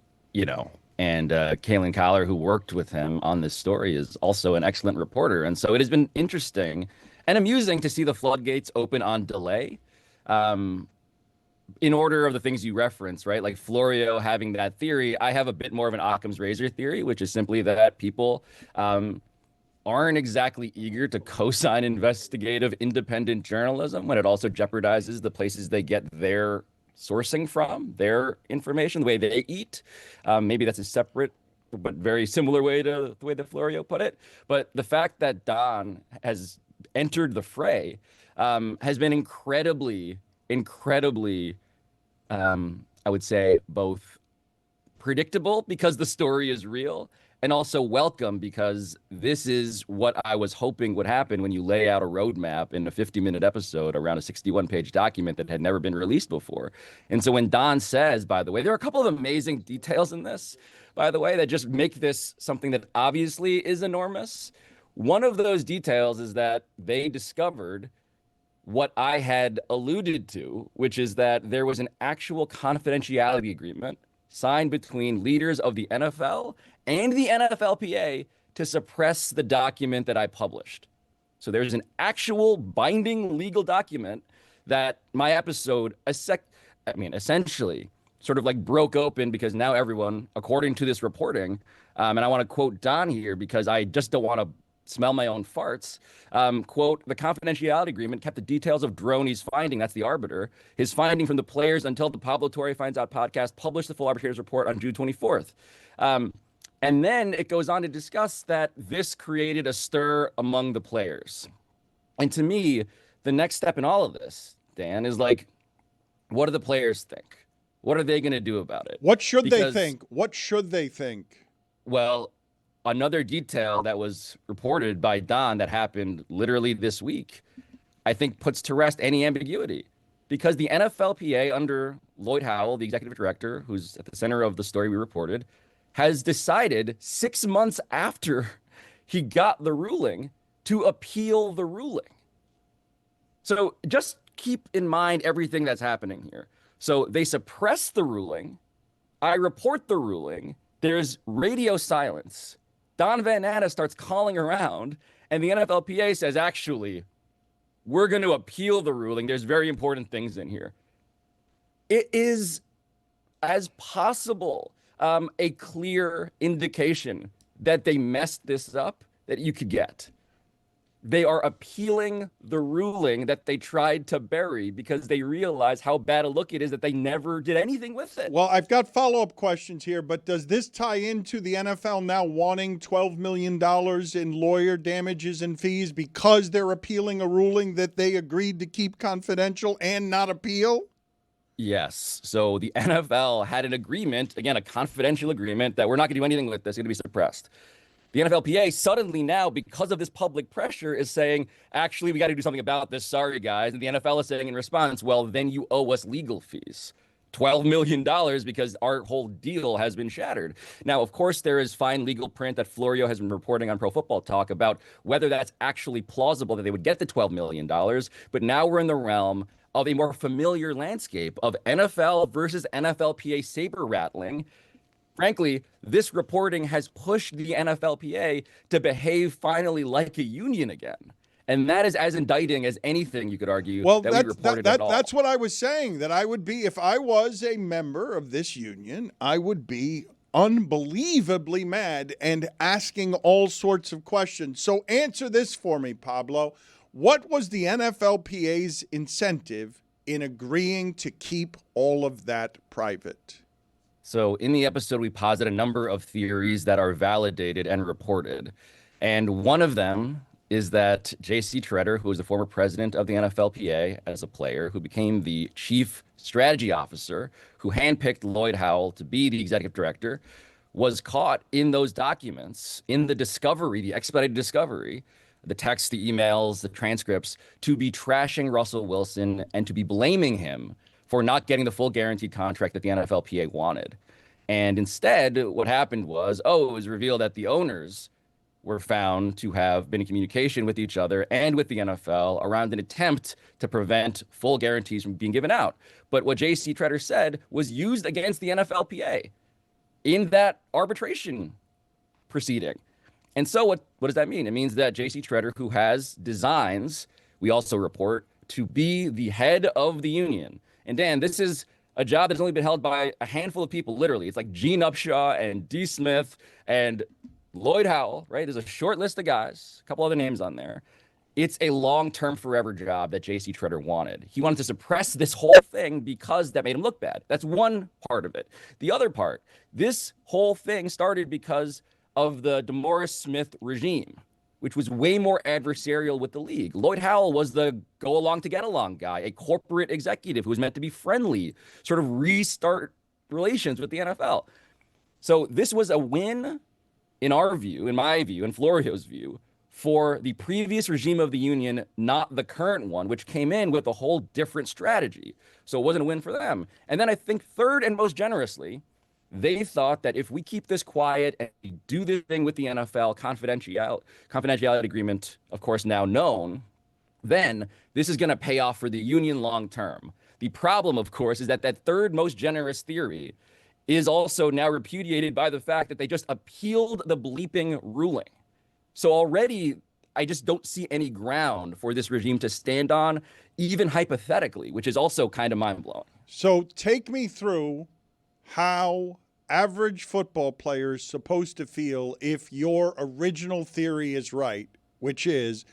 Kalen Collar, who worked with him on this story, is also an excellent reporter. And so it has been interesting and amusing to see the floodgates open on delay. In order of the things you reference, right? Like Florio having that theory, I have a bit more of an Occam's razor theory, which is simply that people aren't exactly eager to co-sign investigative independent journalism when it also jeopardizes the places they get their sourcing from, their information, the way they eat. Maybe that's a separate but very similar way to the way that Florio put it. But the fact that Don has entered the fray has been incredibly, I would say, both predictable because the story is real and also welcome because this is what I was hoping would happen when you lay out a roadmap in a 50-minute episode around a 61-page document that had never been released before. And so when Don says, by the way, there are a couple of amazing details in this, by the way, that just make this something that obviously is enormous. One of those details is that they discovered what I had alluded to, which is that there was an actual confidentiality agreement signed between leaders of the NFL and the NFLPA to suppress the document that I published. So there's an actual binding legal document that my episode, essentially sort of like broke open because now everyone, according to this reporting, and I want to quote Don here because I just don't want to smell my own farts, quote, the confidentiality agreement kept the details of Droney's finding, that's the arbiter, his finding from the players until the Pablo Torre Finds Out podcast published the full arbitrator's report on June 24th. And then it goes on to discuss that this created a stir among the players. And to me, the next step in all of this, Dan, is like, what do the players think? What are they going to do about it? What should they think? What should they think? Well, another detail that was reported by Don that happened literally this week, I think puts to rest any ambiguity. Because the NFLPA under Lloyd Howell, the executive director, who's at the center of the story we reported, has decided 6 months after he got the ruling to appeal the ruling. So just keep in mind everything that's happening here. So they suppress the ruling. I report the ruling. There's radio silence. Don Van Natta starts calling around, and the NFLPA says, actually, we're going to appeal the ruling. There's very important things in here. It is, as possible, a clear indication that they messed this up that you could get. They are appealing the ruling that they tried to bury because they realize how bad a look it is that they never did anything with it. Well, I've got follow-up questions here, but does this tie into the NFL now wanting $12 million in lawyer damages and fees because they're appealing a ruling that they agreed to keep confidential and not appeal? Yes. So the NFL had an agreement, again, a confidential agreement that we're not going to do anything with this. It's going to be suppressed. The NFLPA suddenly now, because of this public pressure, is saying, actually, we got to do something about this. Sorry, guys. And the NFL is saying in response, well, then you owe us legal fees. $12 million because our whole deal has been shattered. Now, of course, there is fine legal print that Florio has been reporting on Pro Football Talk about whether that's actually plausible that they would get the $12 million. But now we're in the realm of a more familiar landscape of NFL versus NFLPA saber rattling. Frankly, this reporting has pushed the NFLPA to behave finally like a union again. And that is as indicting as anything you could argue that we reported at all. That's what I was saying, that I would be, if I was a member of this union, I would be unbelievably mad and asking all sorts of questions. So answer this for me, Pablo. What was the NFLPA's incentive in agreeing to keep all of that private? So in the episode, we posit a number of theories that are validated and reported. And one of them is that J.C. Tretter, who was the former president of the NFLPA as a player, who became the chief strategy officer, who handpicked Lloyd Howell to be the executive director, was caught in those documents, in the discovery, the expedited discovery, the texts, the emails, the transcripts, to be trashing Russell Wilson and to be blaming him for not getting the full guaranteed contract that the NFLPA wanted. And instead, what happened was, it was revealed that the owners were found to have been in communication with each other and with the NFL around an attempt to prevent full guarantees from being given out. But what J.C. Tretter said was used against the NFLPA in that arbitration proceeding. And so what does that mean? It means that J.C. Tretter, who has designs, we also report, to be the head of the union. And Dan, this is a job that's only been held by a handful of people, literally. It's like Gene Upshaw and D. Smith and Lloyd Howell, right? There's a short list of guys, a couple other names on there. It's a long-term forever job that J.C. Tretter wanted. He wanted to suppress this whole thing because that made him look bad. That's one part of it. The other part, this whole thing started because of the DeMaurice Smith regime, which was way more adversarial with the league. Lloyd Howell was the go-along to get-along guy, a corporate executive who was meant to be friendly, sort of restart relations with the NFL. So this was a win, in our view, in my view, in Florio's view, for the previous regime of the union, not the current one, which came in with a whole different strategy. So it wasn't a win for them. And then I think third and most generously, they thought that if we keep this quiet and we do this thing with the NFL, confidentiality agreement, of course, now known, then this is going to pay off for the union long term. The problem, of course, is that third most generous theory is also now repudiated by the fact that they just appealed the bleeping ruling. So already, I just don't see any ground for this regime to stand on, even hypothetically, which is also kind of mind-blowing. So take me through how average football players supposed to feel if your original theory is right, which is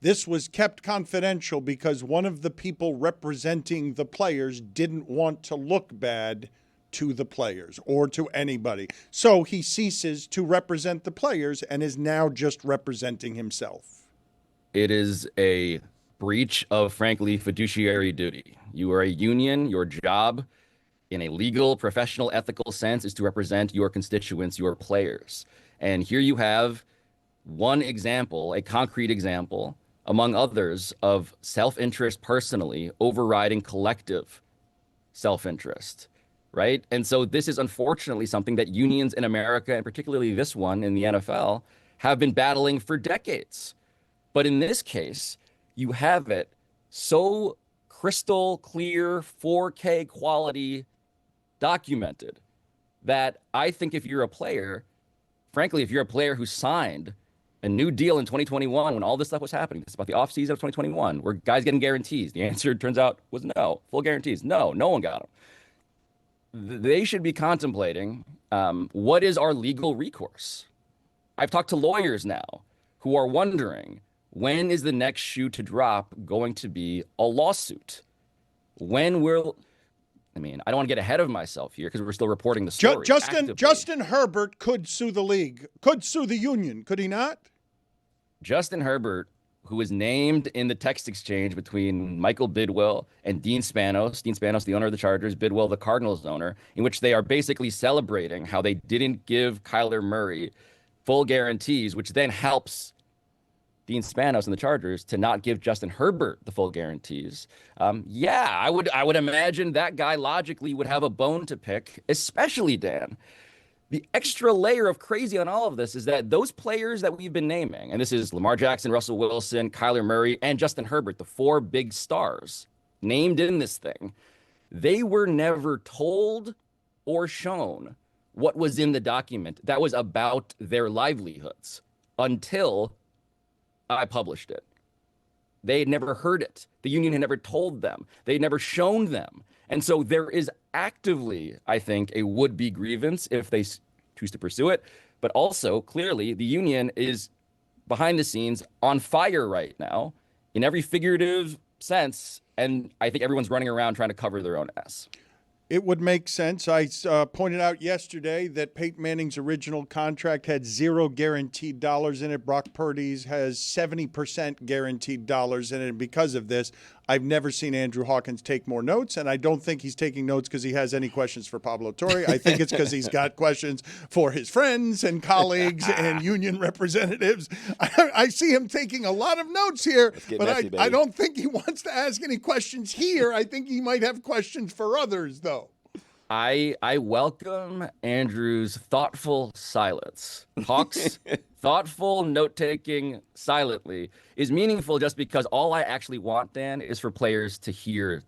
this was kept confidential because one of the people representing the players didn't want to look bad to the players or to anybody. So he ceases to represent the players and is now just representing himself. It is a breach of, frankly, fiduciary duty. You are a union. Your job in a legal, professional, ethical sense is to represent your constituents, your players. And here you have one example, a concrete example, among others, of self-interest personally overriding collective self-interest. Right? And so this is unfortunately something that unions in America, and particularly this one in the NFL, have been battling for decades. But in this case, you have it so crystal clear, 4K quality documented that I think if you're a player, frankly, if you're a player who signed a new deal in 2021 when all this stuff was happening, it's about the offseason of 2021, where guys getting guarantees. The answer, turns out, was no. Full guarantees. No one got them. They should be contemplating what is our legal recourse. I've talked to lawyers now who are wondering, when is the next shoe to drop going to be a lawsuit? When will, I mean, I don't want to get ahead of myself here because we're still reporting the story. Justin Herbert could sue the league, could sue the union, could he not? Justin Herbert, who was named in the text exchange between Michael Bidwill and Dean Spanos. Dean Spanos, the owner of the Chargers, Bidwill, the Cardinals owner, in which they are basically celebrating how they didn't give Kyler Murray full guarantees, which then helps Dean Spanos and the Chargers to not give Justin Herbert the full guarantees. I would imagine that guy logically would have a bone to pick, especially Dan. The extra layer of crazy on all of this is that those players that we've been naming, and this is Lamar Jackson, Russell Wilson, Kyler Murray, and Justin Herbert, the 4 big stars named in this thing, they were never told or shown what was in the document that was about their livelihoods until I published it. They had never heard it. The union had never told them. They had never shown them. And so there is actively, I think, a would-be grievance if they choose to pursue it. But also, clearly, the union is behind the scenes on fire right now in every figurative sense. And I think everyone's running around trying to cover their own ass. It would make sense. I pointed out yesterday that Peyton Manning's original contract had 0 guaranteed dollars in it. Brock Purdy's has 70% guaranteed dollars in it. And because of this, I've never seen Andrew Hawkins take more notes, and I don't think he's taking notes because he has any questions for Pablo Torre. I think it's because he's got questions for his friends and colleagues and union representatives. I see him taking a lot of notes here, but I don't think he wants to ask any questions here. I think he might have questions for others, though. I welcome Andrew's thoughtful silence. Hawk's thoughtful note-taking silently is meaningful just because all I actually want, Dan, is for players to hear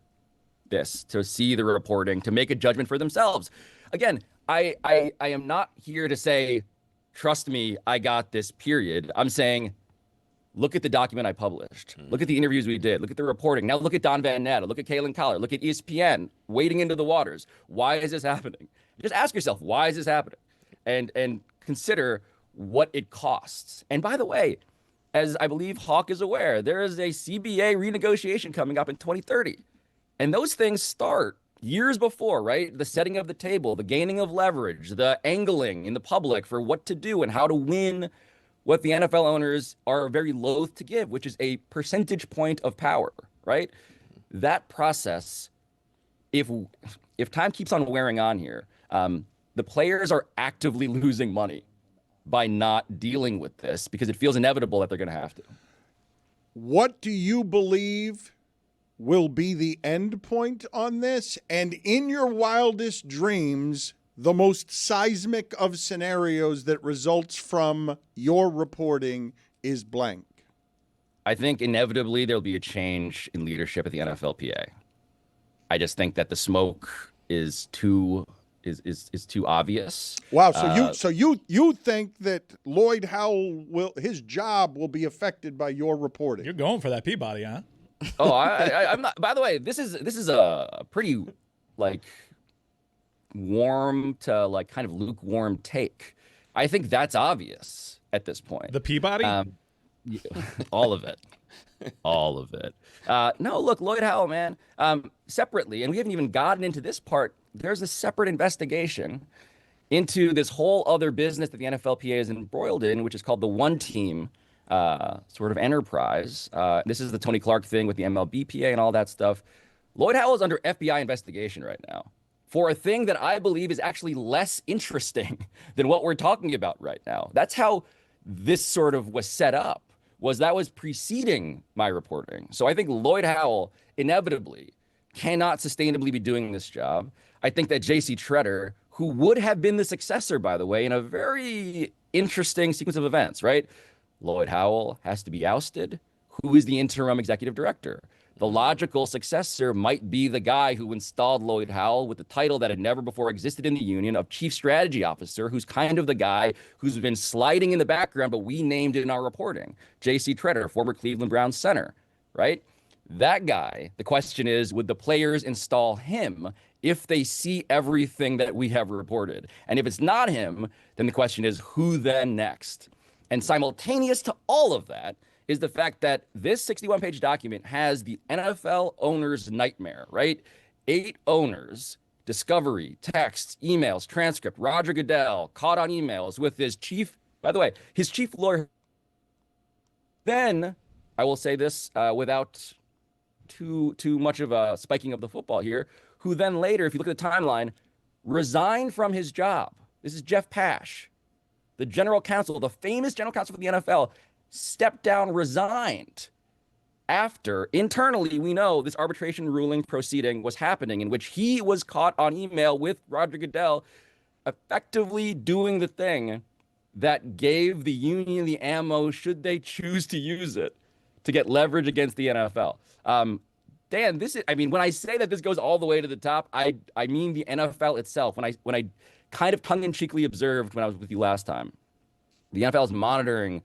this, to see the reporting, to make a judgment for themselves. Again, I am not here to say, trust me, I got this, period. I'm saying, look at the document I published. Look at the interviews we did. Look at the reporting. Now look at Don Van Natta. Look at Kalen Collar. Look at ESPN wading into the waters. Why is this happening? Just ask yourself, why is this happening? And consider what it costs. And by the way, as I believe Hawk is aware, there is a CBA renegotiation coming up in 2030. And those things start years before, right? The setting of the table, the gaining of leverage, the angling in the public for what to do and how to win what the NFL owners are very loath to give, which is a percentage point of power, right? That process, if time keeps on wearing on here, the players are actively losing money by not dealing with this because it feels inevitable that they're going to have to. What do you believe will be the end point on this? And in your wildest dreams, the most seismic of scenarios that results from your reporting is blank? I think inevitably there'll be a change in leadership at the NFLPA. I just think that the smoke is too obvious. Wow. So you think that Lloyd Howell his job will be affected by your reporting? You're going for that Peabody, huh? Oh, I'm not. By the way, this is a pretty warm to kind of lukewarm take. I think that's obvious at this point. The Peabody? All of it. All of it. No, look, Lloyd Howell, man, separately, and we haven't even gotten into this part, there's a separate investigation into this whole other business that the NFLPA is embroiled in, which is called the One Team sort of enterprise. This is the Tony Clark thing with the MLBPA and all that stuff. Lloyd Howell is under FBI investigation right now for a thing that I believe is actually less interesting than what we're talking about right now. That's how this sort of was set up, that was preceding my reporting. So I think Lloyd Howell inevitably cannot sustainably be doing this job. I think that J.C. Tretter, who would have been the successor, by the way, in a very interesting sequence of events, right? Lloyd Howell has to be ousted. Who is the interim executive director? The logical successor might be the guy who installed Lloyd Howell with the title that had never before existed in the union of Chief Strategy Officer, who's kind of the guy who's been sliding in the background, but we named it in our reporting. J.C. Tretter, former Cleveland Browns center, right? That guy, the question is, would the players install him if they see everything that we have reported? And if it's not him, then the question is, who then next? And simultaneous to all of that is the fact that this 61-page document has the NFL owner's nightmare, right? 8 owners, discovery, texts, emails, transcript, Roger Goodell caught on emails with his chief, by the way, his chief lawyer. Then, I will say this without too much of a spiking of the football here, who then later, if you look at the timeline, resigned from his job. This is Jeff Pash, the general counsel, the famous general counsel for the NFL, stepped down, resigned. After, internally, we know this arbitration ruling proceeding was happening in which he was caught on email with Roger Goodell, effectively doing the thing that gave the union the ammo, should they choose to use it, to get leverage against the NFL. Dan, this is, I mean, when I say that this goes all the way to the top, I mean the NFL itself. When I kind of tongue-in-cheekly observed when I was with you last time, the NFL is monitoring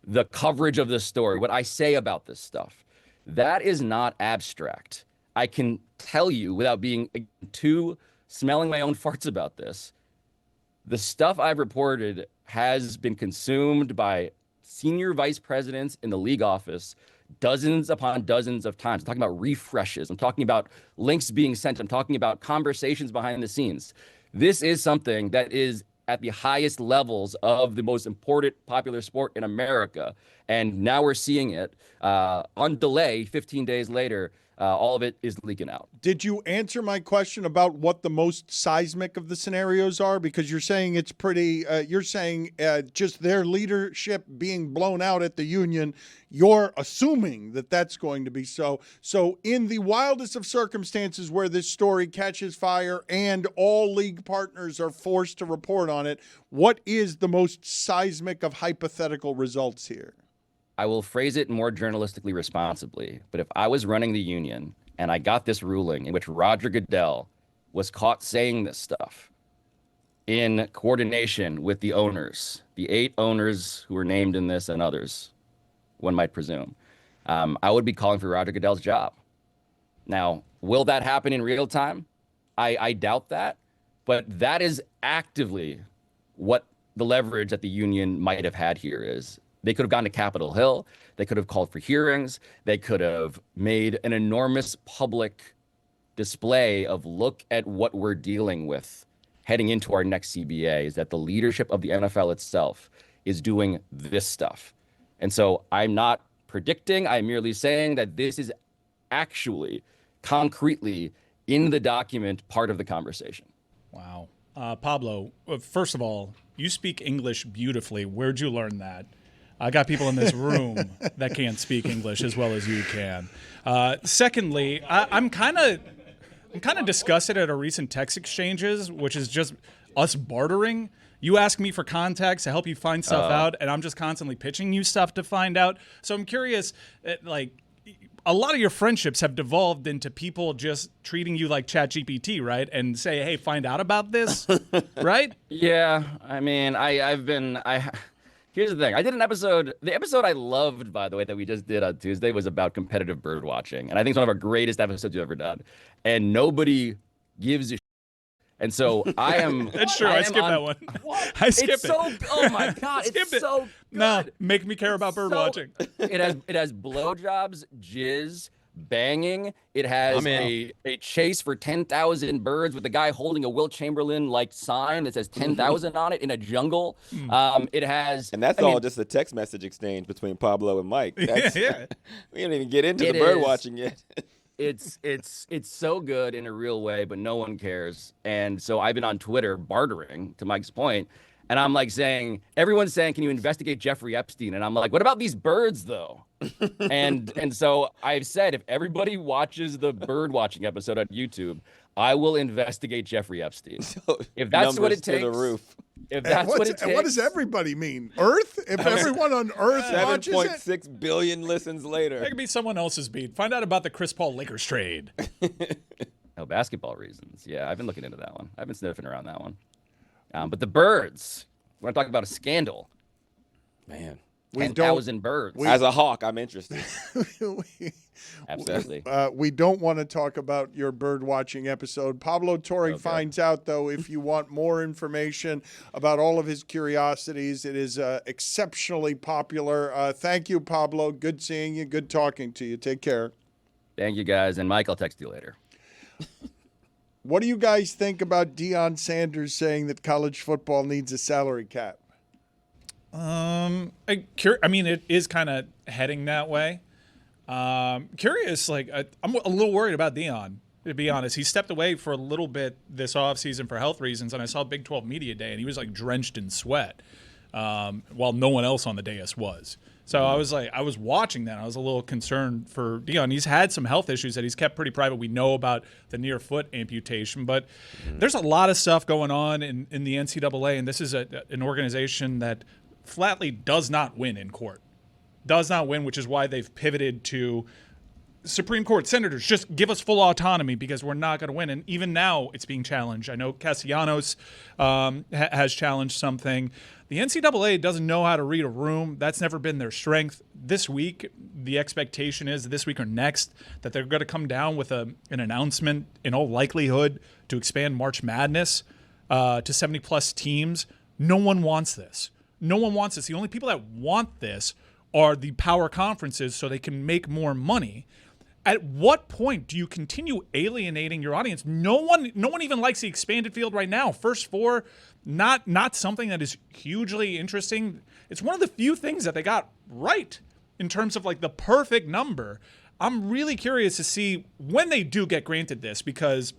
the coverage of this story, what I say about this stuff. That is not abstract. I can tell you without being too smelling my own farts about this. The stuff I've reported has been consumed by senior vice presidents in the league office dozens upon dozens of times. I'm talking about refreshes. I'm talking about links being sent. I'm talking about conversations behind the scenes. This is something that is at the highest levels of the most important popular sport in America. And now we're seeing it on delay 15 days later. All of it is leaking out. Did you answer my question about what the most seismic of the scenarios are? Because you're saying it's pretty, you're saying just their leadership being blown out at the union. You're assuming that that's going to be so. So in the wildest of circumstances where this story catches fire and all league partners are forced to report on it, what is the most seismic of hypothetical results here? I will phrase it more journalistically responsibly, but if I was running the union and I got this ruling in which Roger Goodell was caught saying this stuff in coordination with the owners, the 8 owners who were named in this and others, one might presume, I would be calling for Roger Goodell's job. Now, will that happen in real time? I doubt that, but that is actively what the leverage that the union might have had here is. They could have gone to Capitol Hill. They could have called for hearings. They could have made an enormous public display of look at what we're dealing with heading into our next CBA, is that the leadership of the NFL itself is doing this stuff. And so I'm not predicting. I'm merely saying that this is actually concretely in the document part of the conversation. Wow. Pablo, first of all, you speak English beautifully. Where'd you learn that? I got people in this room that can't speak English as well as you can. Secondly, I'm kind of disgusted at our recent text exchanges, which is just us bartering. You ask me for contacts to help you find stuff out, and I'm just constantly pitching you stuff to find out. So I'm curious, like, a lot of your friendships have devolved into people just treating you like ChatGPT, right? And say, hey, find out about this, right? Yeah, I mean, here's the thing. I did an episode. The episode I loved, by the way, that we just did on Tuesday was about competitive bird watching. And I think it's one of our greatest episodes you've ever done. And nobody gives a shit. And so I am. That's true. I skipped that one. What? I skipped it. Oh my God. It's so good. No, make me care about bird watching. It has blowjobs, jizz, banging. It has a chase for 10,000 birds with a guy holding a Wilt Chamberlain like sign that says 10,000 on it in a jungle. It has, and that's all just a text message exchange between Pablo and Mike. That's, yeah. We didn't even get into the bird watching yet. It's so good in a real way, but no one cares. And so I've been on Twitter bartering, to Mike's point, and I'm like saying, everyone's saying, can you investigate Jeffrey Epstein? And I'm like, what about these birds though? and so I've said, if everybody watches the bird watching episode on YouTube, I will investigate Jeffrey Epstein. If that's what it takes. To the roof. If that's what it takes. What does everybody mean? Earth? If everyone on Earth watches it? 7.6 billion listens later. That could be someone else's beat. Find out about the Chris Paul Lakers trade. No, basketball reasons. Yeah, I've been looking into that one. I've been sniffing around that one. But the birds, we're talking about a scandal. Man. 10,000 birds. As a hawk, I'm interested. Absolutely. We don't want to talk about your bird watching episode. Pablo Torre finds out, though, if you want more information about all of his curiosities, it is exceptionally popular. Thank you, Pablo. Good seeing you. Good talking to you. Take care. Thank you, guys. And Mike, I'll text you later. What do you guys think about Deion Sanders saying that college football needs a salary cap? I mean, it is kind of heading that way. Curious, like, I'm a little worried about Deion, to be honest. He stepped away for a little bit this offseason for health reasons, and I saw Big 12 Media Day, and he was, like, drenched in sweat while no one else on the dais was. So I was watching that. I was a little concerned for Deion. He's had some health issues that he's kept pretty private. We know about the near foot amputation, but there's a lot of stuff going on in the NCAA, and this is an organization that flatly does not win in court. Does not win, which is why they've pivoted to Supreme Court senators. Just give us full autonomy because we're not going to win. And even now it's being challenged. I know Castellanos has challenged something. The NCAA doesn't know how to read a room. That's never been their strength. This week, the expectation is this week or next that they're going to come down with an announcement in all likelihood to expand March Madness to 70-plus teams. No one wants this. No one wants this. The only people that want this are the power conferences so they can make more money. At what point do you continue alienating your audience? No one even likes the expanded field right now. First four, not something that is hugely interesting. It's one of the few things that they got right in terms of like the perfect number. I'm really curious to see when they do get granted this, because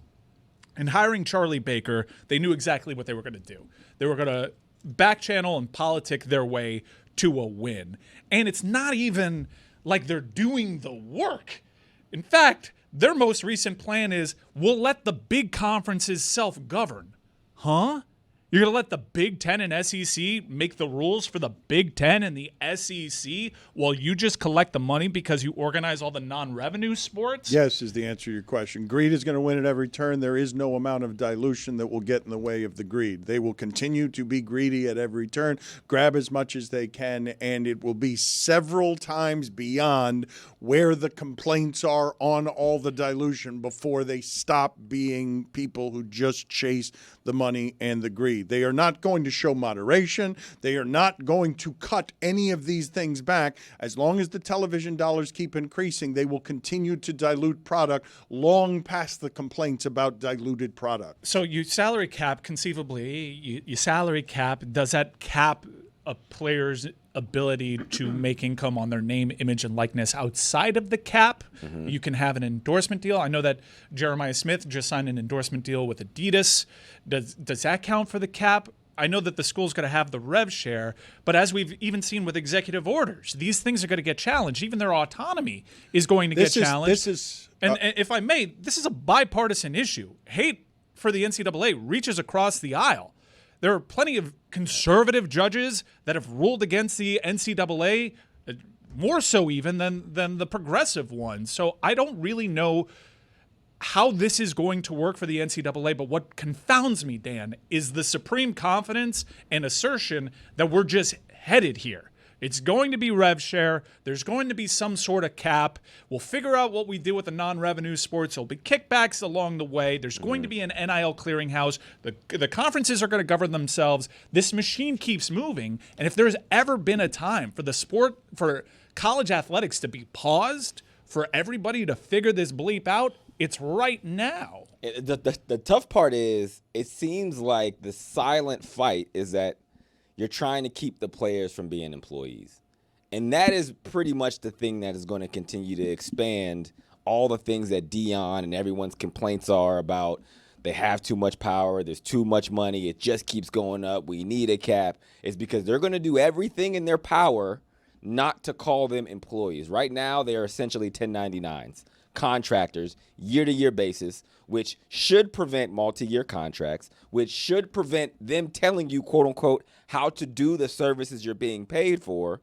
in hiring Charlie Baker, they knew exactly what they were going to do. They were going to back channel and politic their way to a win. And it's not even like they're doing the work. In fact, their most recent plan is we'll let the big conferences self-govern. Huh? You're going to let the Big Ten and SEC make the rules for the Big Ten and the SEC while you just collect the money because you organize all the non-revenue sports? Yes is the answer to your question. Greed is going to win at every turn. There is no amount of dilution that will get in the way of the greed. They will continue to be greedy at every turn, grab as much as they can, and it will be several times beyond where the complaints are on all the dilution before they stop being people who just chase the money and the greed. They are not going to show moderation. They are not going to cut any of these things back. As long as the television dollars keep increasing, they will continue to dilute product long past the complaints about diluted product. So you salary cap, conceivably, you salary cap, does that cap a player's ability to make income on their name, image, and likeness outside of the cap? Mm-hmm. You can have an endorsement deal. I know that Jeremiah Smith just signed an endorsement deal with Adidas. Does that count for the cap? I know that the school's going to have the rev share, but as we've even seen with executive orders, these things are going to get challenged. Even their autonomy is going to get challenged. And if I may, this is a bipartisan issue. Hate for the NCAA reaches across the aisle. There are plenty of conservative judges that have ruled against the NCAA, more so even than the progressive ones. So I don't really know how this is going to work for the NCAA, but what confounds me, Dan, is the supreme confidence and assertion that we're just headed here. It's going to be rev share. There's going to be some sort of cap. We'll figure out what we do with the non-revenue sports. There'll be kickbacks along the way. There's going to be an NIL clearinghouse. The conferences are going to govern themselves. This machine keeps moving. And if there's ever been a time for college athletics to be paused, for everybody to figure this bleep out, it's right now. The tough part is it seems like the silent fight is that you're trying to keep the players from being employees. And that is pretty much the thing that is going to continue to expand all the things that Deion and everyone's complaints are about. They have too much power. There's too much money. It just keeps going up. We need a cap. It's because they're going to do everything in their power not to call them employees. Right now, they are essentially 1099s, contractors, year-to-year basis, which should prevent multi-year contracts, which should prevent them telling you, quote-unquote, how to do the services you're being paid for.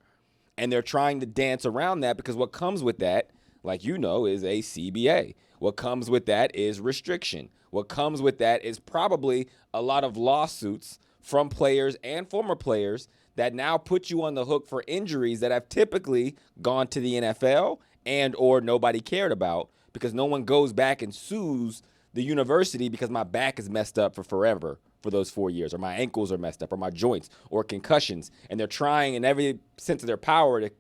And they're trying to dance around that because what comes with that, like you know, is a CBA. What comes with that is restriction. What comes with that is probably a lot of lawsuits from players and former players that now put you on the hook for injuries that have typically gone to the NFL and or nobody cared about because no one goes back and sues the university because my back is messed up for forever for those 4 years, or my ankles are messed up, or my joints, or concussions. And they're trying in every sense of their power to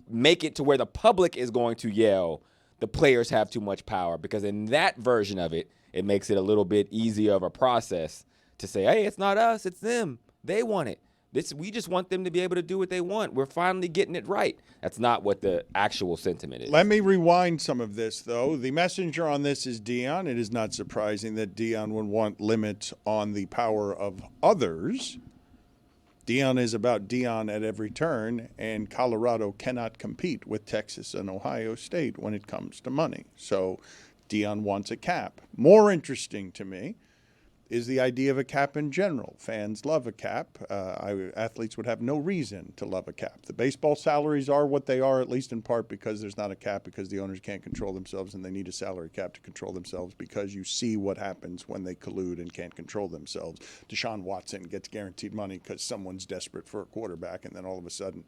make it to where the public is going to yell, the players have too much power, because in that version of it, it makes it a little bit easier of a process to say, hey, it's not us, it's them. They want it. We just want them to be able to do what they want. We're finally getting it right. That's not what the actual sentiment is. Let me rewind some of this, though. The messenger on this is Deion. It is not surprising that Deion would want limits on the power of others. Deion is about Deion at every turn, and Colorado cannot compete with Texas and Ohio State when it comes to money. So Deion wants a cap. More interesting to me is the idea of a cap in general. Fans love a cap. Athletes would have no reason to love a cap. The baseball salaries are what they are, at least in part because there's not a cap, because the owners can't control themselves and they need a salary cap to control themselves, because you see what happens when they collude and can't control themselves. Deshaun Watson gets guaranteed money because someone's desperate for a quarterback, and then all of a sudden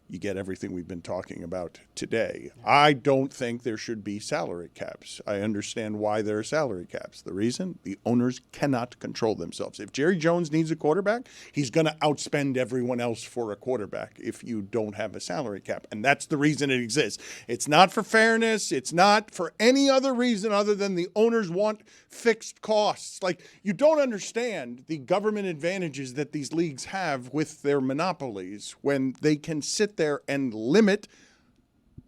you get everything we've been talking about today. I don't think there should be salary caps. I understand why there are salary caps. The reason? The owners cannot control themselves. If Jerry Jones needs a quarterback, he's going to outspend everyone else for a quarterback if you don't have a salary cap. And that's the reason it exists. It's not for fairness. It's not for any other reason other than the owners want fixed costs. Like, you don't understand the government advantages that these leagues have with their monopolies when they can sit there and limit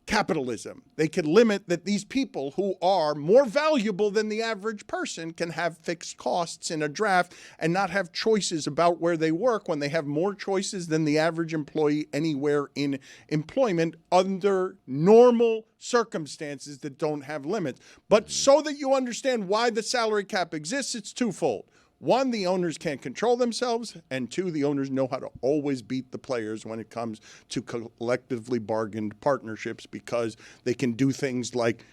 capitalism. They can limit that these people who are more valuable than the average person can have fixed costs in a draft and not have choices about where they work when they have more choices than the average employee anywhere in employment under normal circumstances that don't have limits. But so that you understand why the salary cap exists, it's twofold. One, the owners can't control themselves, and two, the owners know how to always beat the players when it comes to collectively bargained partnerships, because they can do things like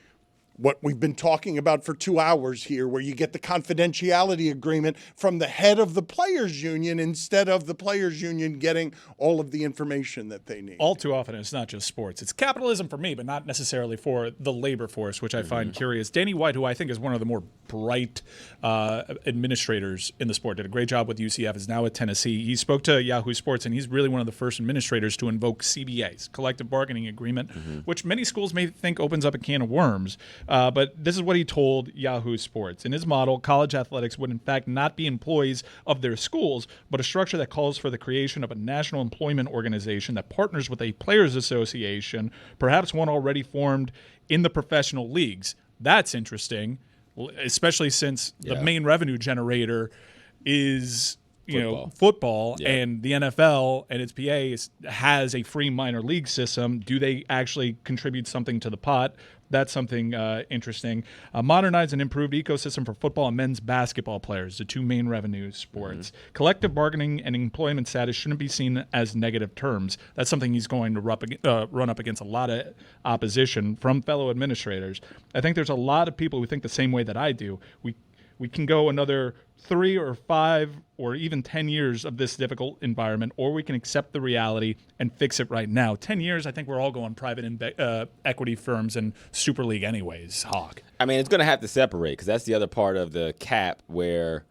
what we've been talking about for 2 hours here, where you get the confidentiality agreement from the head of the players union instead of the players union getting all of the information that they need. All too often, it's not just sports. It's capitalism for me, but not necessarily for the labor force, which I find curious. Danny White, who I think is one of the more bright administrators in the sport, did a great job with UCF, is now at Tennessee. He spoke to Yahoo Sports, and he's really one of the first administrators to invoke CBAs, collective bargaining agreement, which many schools may think opens up a can of worms. But this is what he told Yahoo Sports. In his model, college athletics would in fact not be employees of their schools, but a structure that calls for the creation of a national employment organization that partners with a players association, perhaps one already formed in the professional leagues. That's interesting, especially since the main revenue generator is football, and the NFL and its PA has a free minor league system. Do they actually contribute something to the pot? That's something interesting. Modernize and improved ecosystem for football and men's basketball players, the two main revenue sports. Collective bargaining and employment status shouldn't be seen as negative terms. That's something he's going to run up against a lot of opposition from fellow administrators. I think there's a lot of people who think the same way that I do. We can go another 3 or 5 or even 10 years of this difficult environment, or we can accept the reality and fix it right now. 10 years, I think we're all going private equity firms and Super League anyways, Hawk. I mean, it's going to have to separate, because that's the other part of the cap, where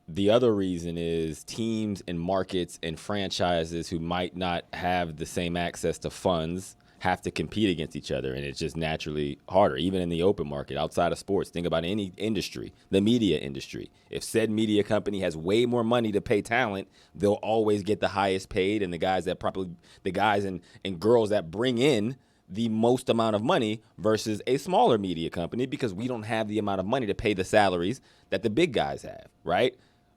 the other reason is teams and markets and franchises who might not have the same access to funds have to compete against each other, and it's just naturally harder, even in the open market outside of sports. Think about any industry, the media industry. If said media company has way more money to pay talent, they'll always get the highest paid, and the guys and girls that bring in the most amount of money versus a smaller media company, because we don't have the amount of money to pay the salaries that the big guys have, right?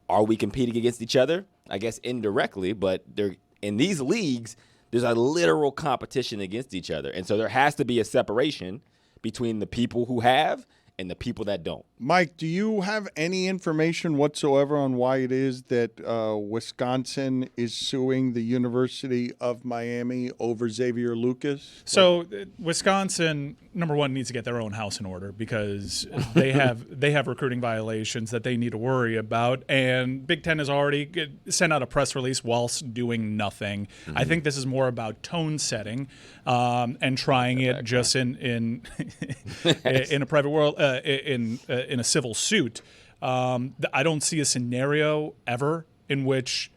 Are we competing against each other? I guess indirectly, but in these leagues, there's a literal competition against each other. And so there has to be a separation between the people who have and the people that don't. Mike, do you have any information whatsoever on why it is that Wisconsin is suing the University of Miami over Xavier Lucas? So Wisconsin, number one, needs to get their own house in order, because they have recruiting violations that they need to worry about. And Big Ten has already sent out a press release whilst doing nothing. I think this is more about tone setting and trying it just in a private world. In a civil suit, I don't see a scenario ever in which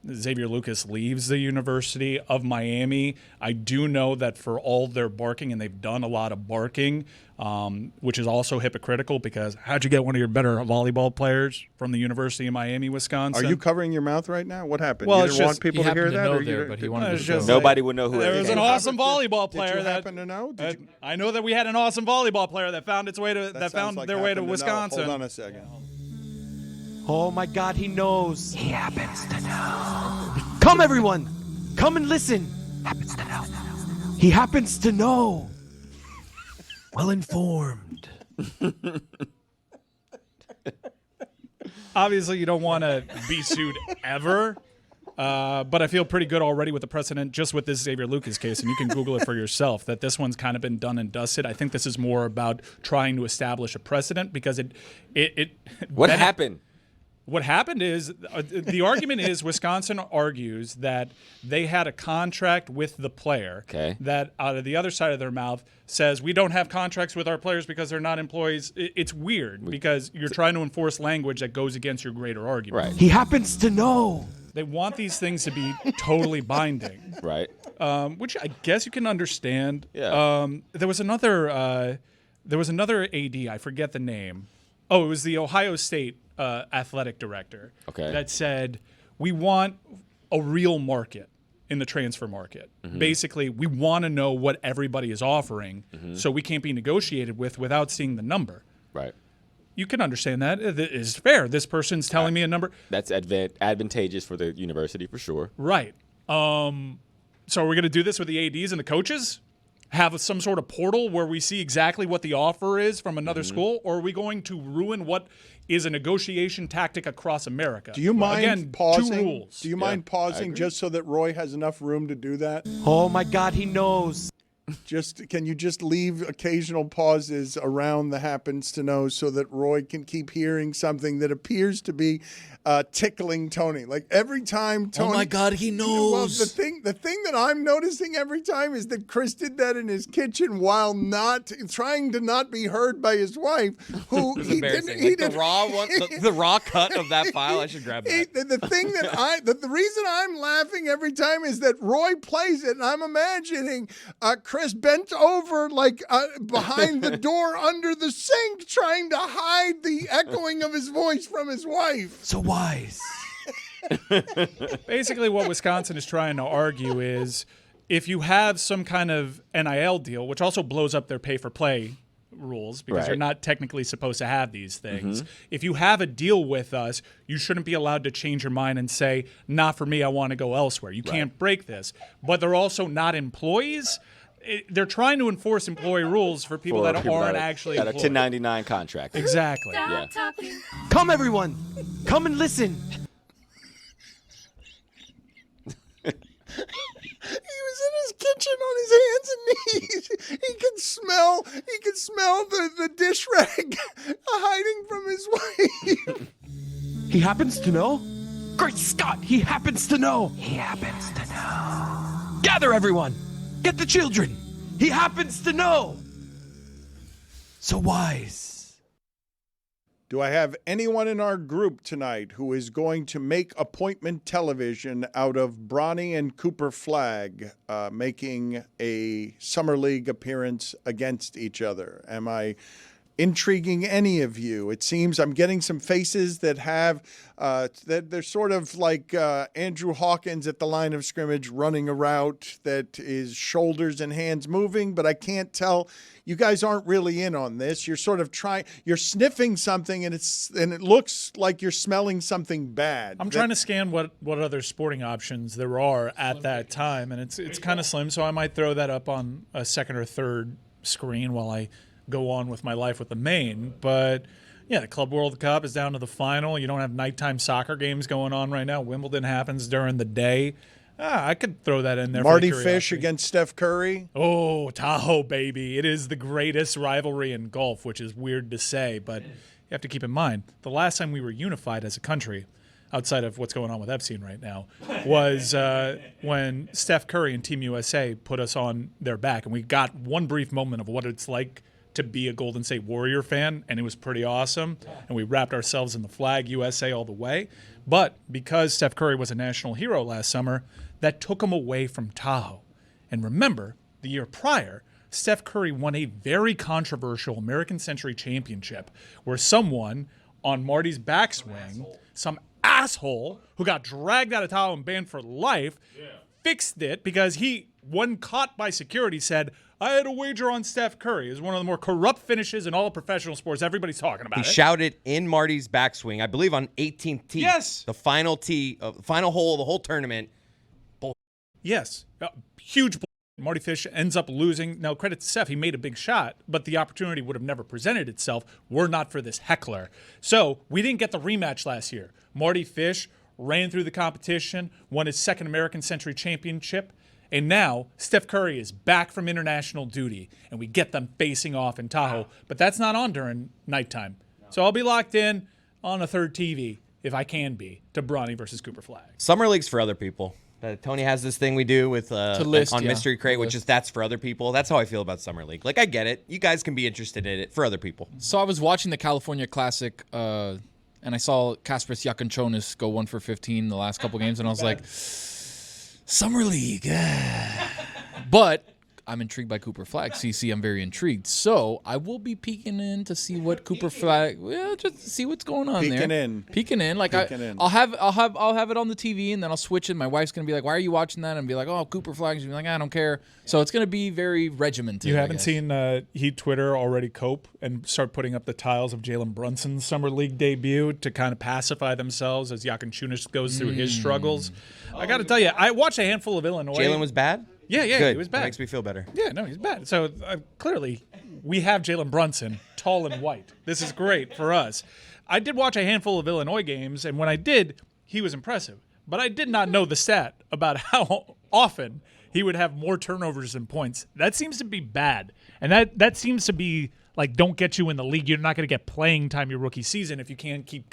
Xavier Lucas leaves the University of Miami. I do know that for all their barking, and they've done a lot of barking, which is also hypocritical, because how'd you get one of your better volleyball players from the University of Miami, Wisconsin? Are you covering your mouth right now? What happened? Well, you didn't want people to hear that? But he wanted to nobody would know who there it was an awesome volleyball player. Did you happen to know? I know that we had an awesome volleyball player that found its way to their way to Wisconsin. Hold on a second. Oh my God, he knows. He happens to know. Come, everyone. Come and listen. Happens to know. He happens to know. Well informed. Obviously, you don't want to be sued ever. But I feel pretty good already with the precedent just with this Xavier Lucas case, and you can Google it for yourself, that this one's kind of been done and dusted. I think this is more about trying to establish a precedent because What happened? What happened is, the argument is Wisconsin argues that they had a contract with the player that out of the other side of their mouth says, we don't have contracts with our players because they're not employees. It's weird because you're trying to enforce language that goes against your greater argument. Right. He happens to know. They want these things to be totally binding. Right. Which I guess you can understand. Yeah. There was another AD, I forget the name. Oh, it was the Ohio State athletic director that said, we want a real market in the transfer market. Mm-hmm. Basically, we want to know what everybody is offering, so we can't be negotiated with without seeing the number. Right. You can understand that. It is fair. This person's telling me a number. That's advantageous for the university for sure. Right. So are we going to do this with the ADs and the coaches? Have some sort of portal where we see exactly what the offer is from another school? Or are we going to ruin what is a negotiation tactic across America? Do you mind Again, pausing? 2 rules. Do you mind pausing just so that Roy has enough room to do that? Oh my God, he knows. Can you just leave occasional pauses around the happens to know so that Roy can keep hearing something that appears to be tickling Tony? Like every time Tony. Oh my God, he knows. Well, the thing that I'm noticing every time is that Chris did that in his kitchen while not trying to not be heard by his wife, who he didn't. The raw cut of that file. I should grab that. The reason I'm laughing every time is that Roy plays it, and I'm imagining Chris bent over like behind the door under the sink, trying to hide the echoing of his voice from his wife. So wise. Basically, what Wisconsin is trying to argue is if you have some kind of NIL deal, which also blows up their pay-for-play rules because you're not technically supposed to have these things. If you have a deal with us, you shouldn't be allowed to change your mind and say, not for me, I want to go elsewhere. You can't break this. But they're also not employees. They're trying to enforce employee rules for people that aren't actually got a employed. 1099 contract. Exactly. Yeah. Come, everyone. Come and listen. He was in his kitchen on his hands and knees. He could smell the dish rag hiding from his wife. He happens to know? Great Scott, he happens to know. He happens to know. Gather, everyone. Get the children. He happens to know. So wise. Do I have anyone in our group tonight who is going to make appointment television out of Bronny and Cooper Flagg making a Summer League appearance against each other? Am I intriguing any of you? It seems I'm getting some faces that have that they're sort of like Andrew Hawkins at the line of scrimmage running a route that is shoulders and hands moving, but I can't tell. You guys aren't really in on this. You're sort of you're sniffing something and it looks like you're smelling something bad. I'm trying to scan what other sporting options there are at that time, and it's kind of slim, so I might throw that up on a second or third screen while I go on with my life with the main. But yeah, the Club World Cup is down to the final. You don't have nighttime soccer games going on right now. Wimbledon happens during the day. I could throw that in there. Marty Fish against Steph Curry. Oh, Tahoe, baby. It is the greatest rivalry in golf, which is weird to say, but you have to keep in mind, the last time we were unified as a country, outside of what's going on with Epstein right now, was when Steph Curry and Team USA put us on their back, and we got one brief moment of what it's like to be a Golden State Warrior fan, and it was pretty awesome, and we wrapped ourselves in the flag USA all the way. But because Steph Curry was a national hero last summer, that took him away from Tahoe. And remember, the year prior, Steph Curry won a very controversial American Century Championship where someone on Marty's backswing, some asshole who got dragged out of Tahoe and banned for life, fixed it because he, when caught by security, said, I had a wager on Steph Curry. It was one of the more corrupt finishes in all of professional sports. Everybody's talking about it. He shouted in Marty's backswing, I believe on 18th tee. Yes. The final tee, final hole of the whole tournament. Yes. Huge. Marty Fish ends up losing. Now, credit to Seth, he made a big shot, but the opportunity would have never presented itself were not for this heckler. So we didn't get the rematch last year. Marty Fish ran through the competition, won his second American Century Championship, and now Steph Curry is back from international duty, and we get them facing off in Tahoe. But that's not on during nighttime. So I'll be locked in on a third TV, if I can be, to Bronny versus Cooper Flag. Summer League's for other people. Tony has this thing we do with list, on yeah. Mystery Crate, which is that's for other people. That's how I feel about Summer League. Like, I get it. You guys can be interested in it for other people. So I was watching the California Classic, and I saw Kaspers Jakončionis go 1 for 15 the last couple games, and I was like, Summer League. But I'm intrigued by Cooper Flag. CC, I'm very intrigued. So I will be peeking in to see what Cooper Flag. Well, just to see what's going on there. Peeking in. Like I'll have it on the TV, and then I'll switch it. My wife's gonna be like, "Why are you watching that?" And be like, "Oh, Cooper Flag." She's like, "I don't care." So it's gonna be very regimented. You haven't seen Heat Twitter already cope and start putting up the tiles of Jalen Brunson's Summer League debut to kind of pacify themselves as Jakončionis goes through his struggles. I got to tell you, I watched a handful of Illinois. Jalen was bad? Yeah, Good. he was bad. That makes me feel better. Yeah, no, he's bad. So clearly, we have Jalen Brunson, tall and white. This is great for us. I did watch a handful of Illinois games, and when I did, he was impressive. But I did not know the stat about how often he would have more turnovers than points. That seems to be bad. And that seems to be, like, don't get you in the league. You're not going to get playing time your rookie season if you can't keep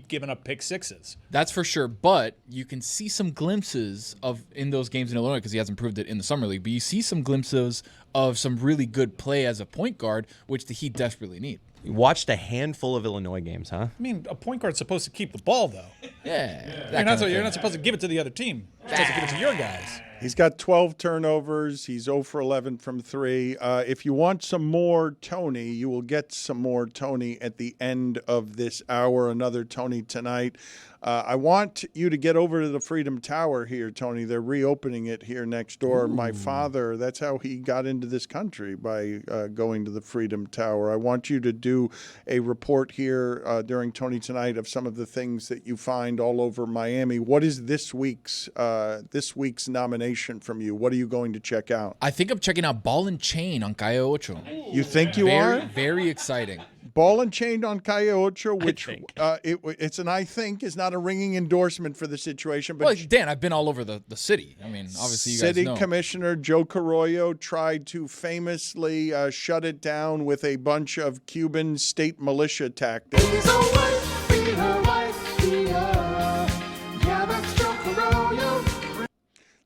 giving up pick sixes. That's for sure. But you can see some glimpses of in those games in Illinois because he hasn't proved it in the Summer League. But you see some glimpses of some really good play as a point guard, which the Heat desperately need. You watched a handful of Illinois games, huh? I mean, a point guard's supposed to keep the ball, though. Yeah. You're not supposed to give it to the other team. You're supposed to give it to your guys. He's got 12 turnovers. He's 0 for 11 from 3. If you want some more Tony, you will get some more Tony at the end of this hour. Another Tony tonight. I want you to get over to the Freedom Tower here, Tony. They're reopening it here next door. Ooh. My father, that's how he got into this country, by going to the Freedom Tower. I want you to do a report here during Tony Tonight of some of the things that you find all over Miami. What is this week's nomination from you? What are you going to check out? I think I'm checking out Ball and Chain on Calle Ocho. You think you are? Very exciting. Ball and Chain on Calle Ocho, which it's an I think is not a ringing endorsement for the situation. But well, Dan, I've been all over the city. I mean, obviously you guys know. City Commissioner Joe Carollo tried to famously shut it down with a bunch of Cuban state militia tactics.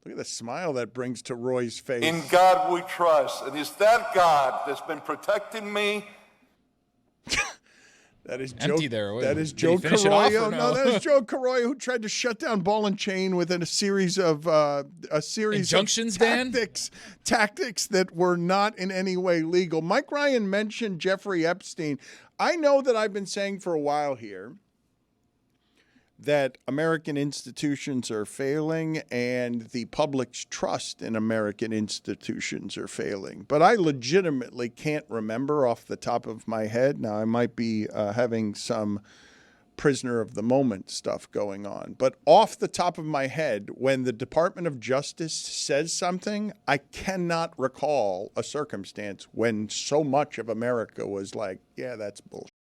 Look at the smile that brings to Roy's face. In God we trust. And it's that God that's been protecting me. That is empty there. That is Joe Carollo. No, that is Joe Carollo who tried to shut down Ball and Chain within a series of injunctions, tactics that were not in any way legal. Mike Ryan mentioned Jeffrey Epstein. I know that I've been saying for a while here that American institutions are failing and the public's trust in American institutions are failing. But I legitimately can't remember off the top of my head. Now, I might be having some prisoner of the moment stuff going on. But off the top of my head, when the Department of Justice says something, I cannot recall a circumstance when so much of America was like, yeah, that's bullshit.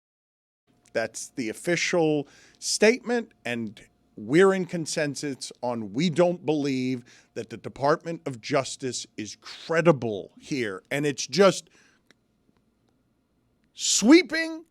That's the official statement, and we're in consensus on we don't believe that the Department of Justice is credible here. And it's just sweeping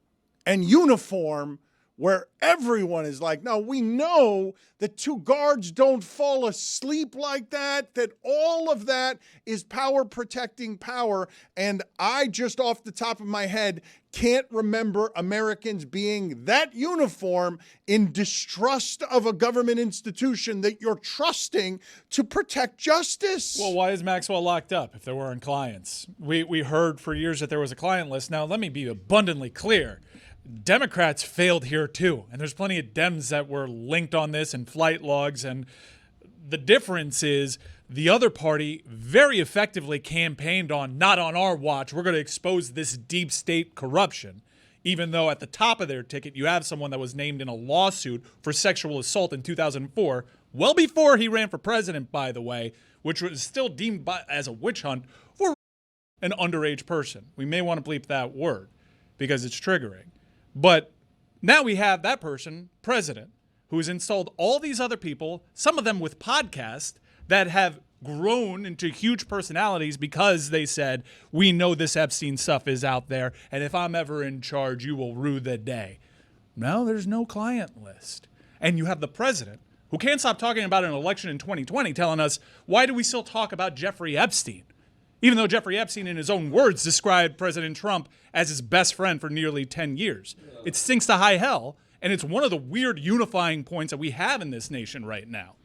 and uniform where everyone is like, no, we know that two guards don't fall asleep like that, that all of that is power protecting power. And I just off the top of my head can't remember Americans being that uniform in distrust of a government institution that you're trusting to protect justice. Well, why is Maxwell locked up if there weren't clients? We heard for years that there was a client list. Now, let me be abundantly clear. Democrats failed here too, and there's plenty of Dems that were linked on this and flight logs, and the difference is the other party very effectively campaigned on, not on our watch, we're going to expose this deep state corruption, even though at the top of their ticket you have someone that was named in a lawsuit for sexual assault in 2004 well before he ran for president, by the way, which was still deemed as a witch hunt for an underage person. We may want to bleep that word because it's triggering. But now we have that person, president, who has installed all these other people, some of them with podcasts, that have grown into huge personalities because they said, we know this Epstein stuff is out there, and if I'm ever in charge, you will rue the day. No, there's no client list. And you have the president, who can't stop talking about an election in 2020, telling us, why do we still talk about Jeffrey Epstein? Even though Jeffrey Epstein, in his own words, described President Trump as his best friend for nearly 10 years. It stinks to high hell, and it's one of the weird unifying points that we have in this nation right now.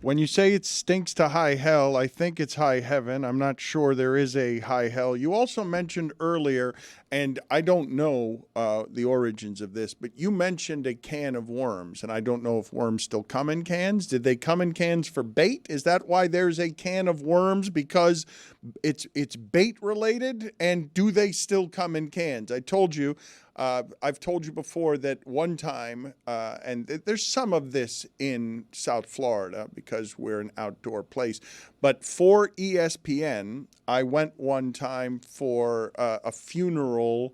When you say it stinks to high hell, I think it's high heaven. I'm not sure there is a high hell. You also mentioned earlier, and I don't know the origins of this, but you mentioned a can of worms, and I don't know if worms still come in cans. Did they come in cans for bait? Is that why there's a can of worms? Because it's bait related? And do they still come in cans? I told you. I've told you before that one time, and there's some of this in South Florida because we're an outdoor place, but for ESPN, I went one time for a funeral.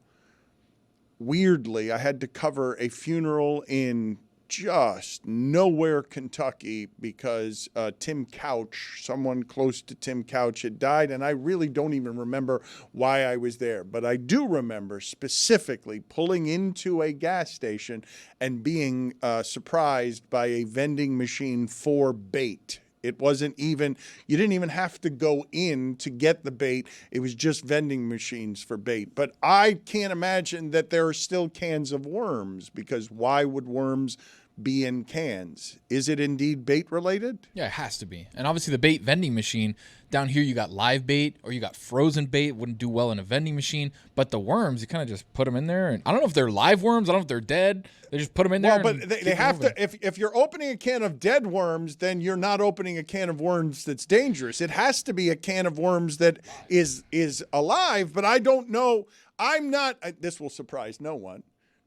Weirdly, I had to cover a funeral in just nowhere Kentucky because Tim Couch, someone close to Tim Couch, had died, and I really don't even remember why I was there. But I do remember specifically pulling into a gas station and being surprised by a vending machine for bait. It wasn't even, you didn't even have to go in to get the bait. It was just vending machines for bait. But I can't imagine that there are still cans of worms, because why would worms be in cans? Is it indeed bait related? Yeah, it has to be. And obviously the bait vending machine, down here you got live bait or you got frozen bait, wouldn't do well in a vending machine. But the worms, you kind of just put them in there. And I don't know if they're live worms. I don't know if they're dead. They just put them in there. Well, but they have to, if you're opening a can of dead worms, then you're not opening a can of worms that's dangerous. It has to be a can of worms that is alive. But I don't know. I'm not, this will surprise no one.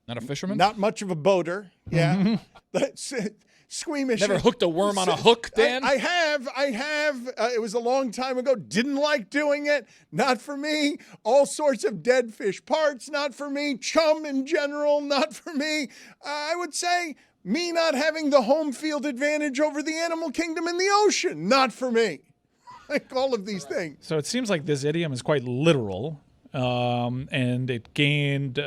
Not a fisherman? Not much of a boater. Yeah. That's squeamish. Never hooked a worm on a hook, Dan? I have. It was a long time ago. Didn't like doing it. Not for me. All sorts of dead fish parts. Not for me. Chum in general. Not for me. I would say me not having the home field advantage over the animal kingdom in the ocean. Not for me. Like all of these things. So it seems like this idiom is quite literal. And it gained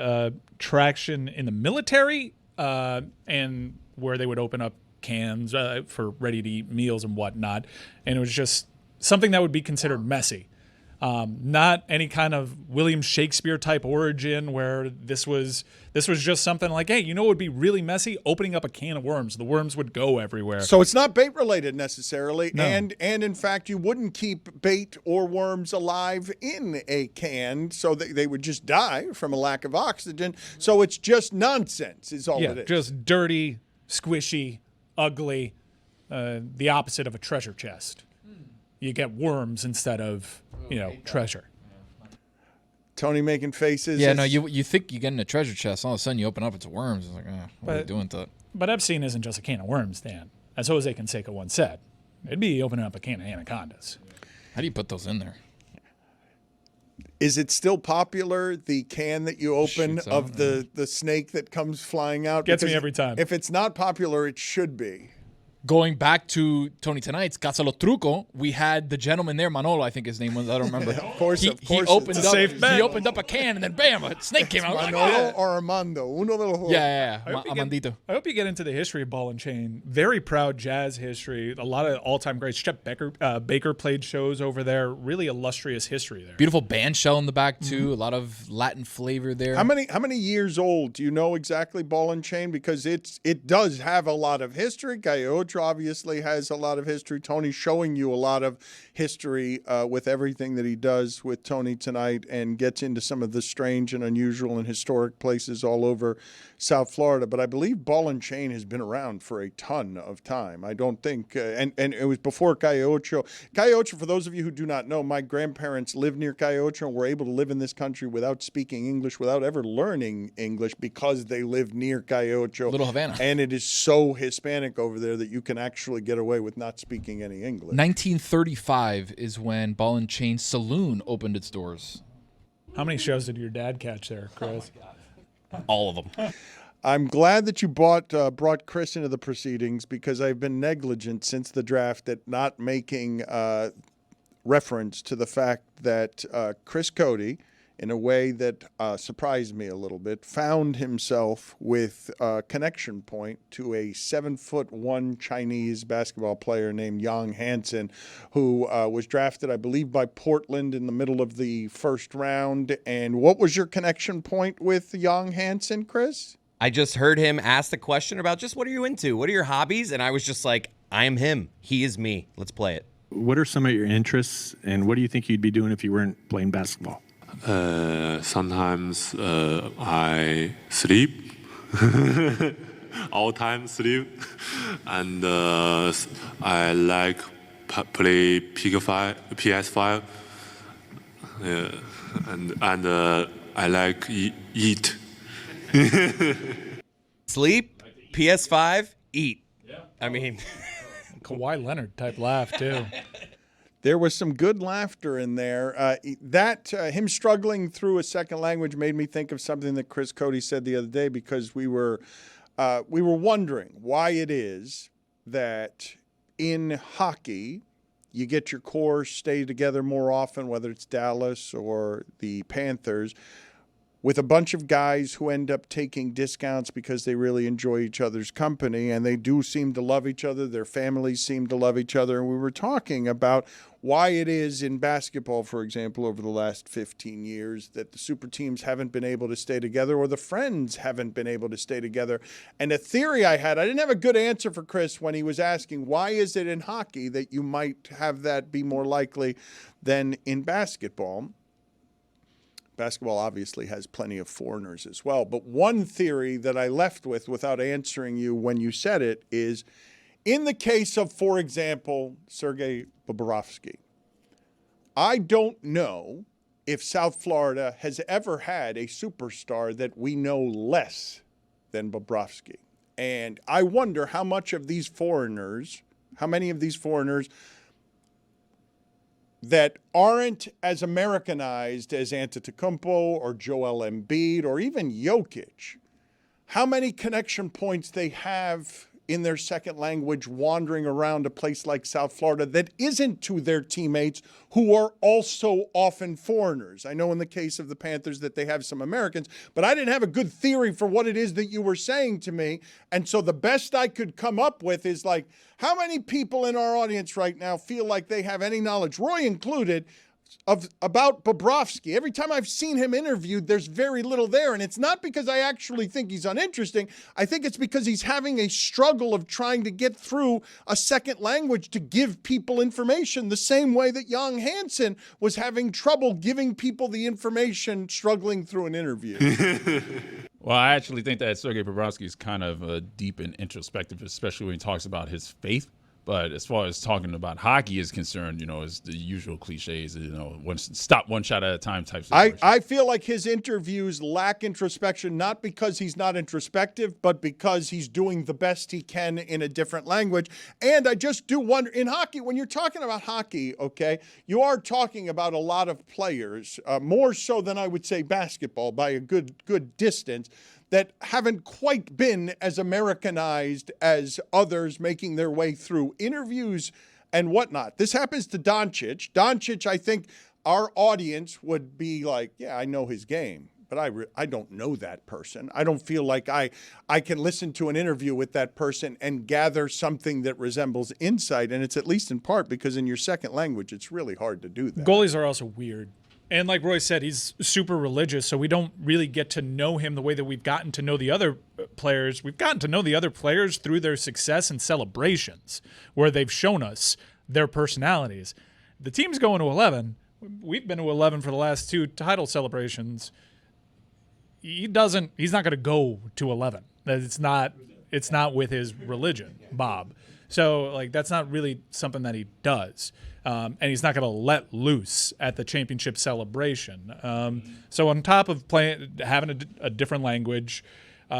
traction in the military and where they would open up cans for ready-to-eat meals and whatnot. And it was just something that would be considered messy. Not any kind of William Shakespeare type origin where this was just something like, hey, you know what would be really messy? Opening up a can of worms. The worms would go everywhere. So it's not bait related necessarily. No. And in fact, you wouldn't keep bait or worms alive in a can, so they would just die from a lack of oxygen. So it's just nonsense is all it is. Just dirty, squishy, ugly, the opposite of a treasure chest. You get worms instead of, treasure. Tony making faces. Yeah, no, you think you're getting a treasure chest. All of a sudden you open up, it's worms. It's like, what are you doing to it? But Epstein isn't just a can of worms, Dan. As Jose Canseco once said, it'd be opening up a can of anacondas. How do you put those in there? Is it still popular, the can that you open of the snake that comes flying out? Gets me Because every time. If it's not popular, it should be. Going back to Tony Tonight's Cazalo Truco, we had the gentleman there, Manolo, I think his name was. I don't remember. Of course, he opened it's a up. safe bet. He opened up a can and then bam, a snake came out. Manolo or Armando, uno de los dos. Yeah. I Amandito. I hope you get into the history of ball and chain. Very proud jazz history. A lot of all-time greats. Chet Baker played shows over there. Really illustrious history there. Beautiful band shell in the back too. A lot of Latin flavor there. How many years old? Do you know exactly ball and chain? Because it does have a lot of history. Gaiocho obviously has a lot of history. Tony's showing you a lot of history with everything that he does with Tony tonight, and gets into some of the strange and unusual and historic places all over South Florida. But I believe ball and chain has been around for a ton of time. I don't think, and it was before Gaiocho. Gaiocho, for those of you who do not know, my grandparents lived near Gaiocho and were able to live in this country without speaking English, without ever learning English, because they lived near Gaiocho. Little Havana. And it is so Hispanic over there that you can actually get away with not speaking any English. 1935 is when Ball and Chain Saloon opened its doors. How many shows did your dad catch there, Chris? All of them. I'm glad that you brought Chris into the proceedings because I've been negligent since the draft at not making reference to the fact that Chris Cody, in a way that surprised me a little bit, found himself with a connection point to a 7'1" Chinese basketball player named Yang Hansen, who was drafted, I believe, by Portland in the middle of the first round. And what was your connection point with Yang Hansen, Chris? I just heard him ask the question about just what are you into? What are your hobbies? And I was just like, I am him. He is me. Let's play it. What are some of your interests, and what do you think you'd be doing if you weren't playing basketball? Sometimes I sleep, all time sleep, and I like play PS5, and I like eat. Sleep, PS5, eat. I mean, Kawhi Leonard type laugh too. There was some good laughter in there. Him struggling through a second language made me think of something that Chris Cody said the other day, because we were wondering why it is that in hockey you get your core stay together more often, whether it's Dallas or the Panthers, with a bunch of guys who end up taking discounts because they really enjoy each other's company, and they do seem to love each other. Their families seem to love each other. And we were talking about why it is in basketball, for example, over the last 15 years that the super teams haven't been able to stay together, or the friends haven't been able to stay together. And a theory I didn't have a good answer for Chris when he was asking, why is it in hockey that you might have that be more likely than in basketball? Basketball obviously has plenty of foreigners as well. But one theory that I left with without answering you when you said it is, in the case of, for example, Sergei Bobrovsky, I don't know if South Florida has ever had a superstar that we know less than Bobrovsky. And I wonder how many of these foreigners that aren't as Americanized as Antetokounmpo or Joel Embiid or even Jokic, how many connection points they have in their second language wandering around a place like South Florida that isn't to their teammates who are also often foreigners. I know in the case of the Panthers that they have some Americans, but I didn't have a good theory for what it is that you were saying to me. And so the best I could come up with is like, how many people in our audience right now feel like they have any knowledge, Roy included, about Bobrovsky? Every time I've seen him interviewed, there's very little there. And it's not because I actually think he's uninteresting. I think it's because he's having a struggle of trying to get through a second language to give people information, the same way that Yang Hansen was having trouble giving people the information struggling through an interview. Well, I actually think that Sergei Bobrovsky is kind of deep and introspective, especially when he talks about his faith. But as far as talking about hockey is concerned, it's the usual cliches, stop one shot at a time type situation. I feel like his interviews lack introspection, not because he's not introspective, but because he's doing the best he can in a different language. And I just do wonder, in hockey, when you're talking about hockey, okay, you are talking about a lot of players, more so than I would say basketball by a good distance, that haven't quite been as Americanized as others making their way through interviews and whatnot. This happens to Doncic. Doncic, I think our audience would be like, yeah, I know his game, but I don't know that person. I don't feel like I can listen to an interview with that person and gather something that resembles insight, and it's at least in part because in your second language, it's really hard to do that. Goalies are also weird. And like Roy said, he's super religious, so we don't really get to know him the way that we've gotten to know the other players. We've gotten to know the other players through their success and celebrations, where they've shown us their personalities. The team's going to 11. We've been to 11 for the last 2 title celebrations. He's not going to go to 11. It's not with his religion, Bob. So like that's not really something that he does. And he's not going to let loose at the championship celebration. So on top of having a different language,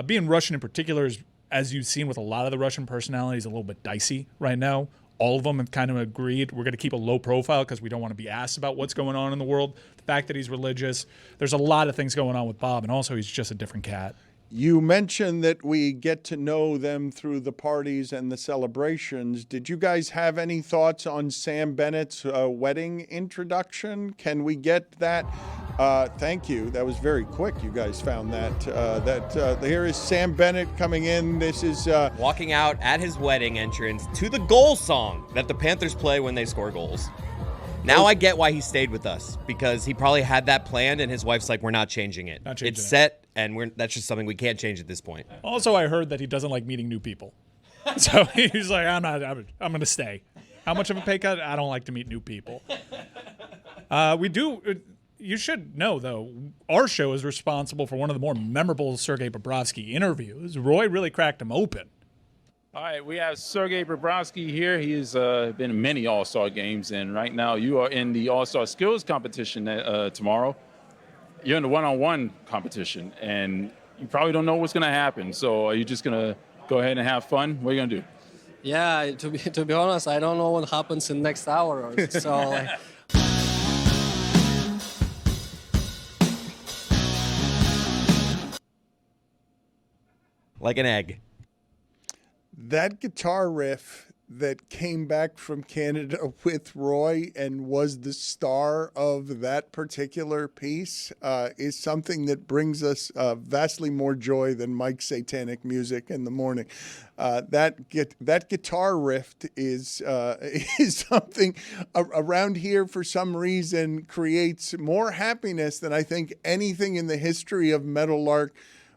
being Russian in particular is as you've seen with a lot of the Russian personalities, a little bit dicey right now. All of them have kind of agreed we're going to keep a low profile because we don't want to be asked about what's going on in the world. The fact that he's religious. There's a lot of things going on with Bob, and also he's just a different cat. You mentioned that we get to know them through the parties and the celebrations. Did you guys have any thoughts on Sam Bennett's wedding introduction? Can we get that? Thank you. That was very quick. You guys found that. Here is Sam Bennett coming in. This is walking out at his wedding entrance to the goal song that the Panthers play when they score goals. Now I get why he stayed with us, because he probably had that planned, and his wife's like, we're not changing it. It's set, and that's just something we can't change at this point. Also, I heard that he doesn't like meeting new people. So he's like, I'm going to stay. How much of a pay cut? I don't like to meet new people. You should know, though, our show is responsible for one of the more memorable Sergei Bobrovsky interviews. Roy really cracked him open. All right, we have Sergei Bobrovsky here. He's been in many All-Star games, and right now you are in the All-Star Skills competition tomorrow. You're in the one-on-one competition, and you probably don't know what's going to happen. So are you just going to go ahead and have fun? What are you going to do? Yeah, to be honest, I don't know what happens in the next hour. So like an egg. That guitar riff that came back from Canada with Roy and was the star of that particular piece is something that brings us vastly more joy than Mike's satanic music in the morning. That guitar riff is something around here for some reason creates more happiness than I think anything in the history of Meadowlark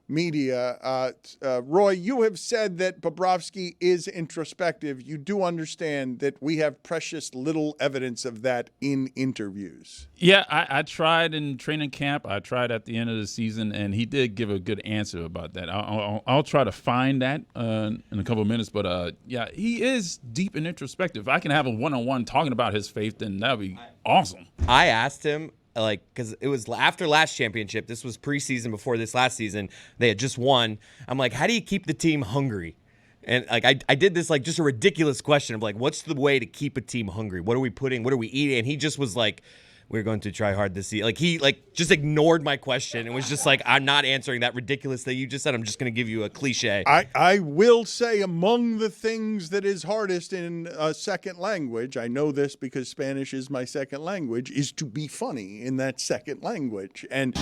media. Roy, you have said that Bobrovsky is introspective. You do understand that we have precious little evidence of that in interviews. Yeah, I tried in training camp. I tried at the end of the season, and he did give a good answer about that. I'll try to find that in a couple of minutes. But, yeah, he is deep and introspective. If I can have a one-on-one talking about his faith, then that would be awesome. I asked him, because it was after last championship. This was preseason before this last season. They had just won. I'm like, how do you keep the team hungry? And I did this just a ridiculous question of what's the way to keep a team hungry? What are we putting? What are we eating? And he just was like, we're going to try hard this season. He just ignored my question and was just like, I'm not answering that ridiculous thing you just said. I'm just going to give you a cliche. I will say among the things that is hardest in a second language, I know this because Spanish is my second language, is to be funny in that second language. And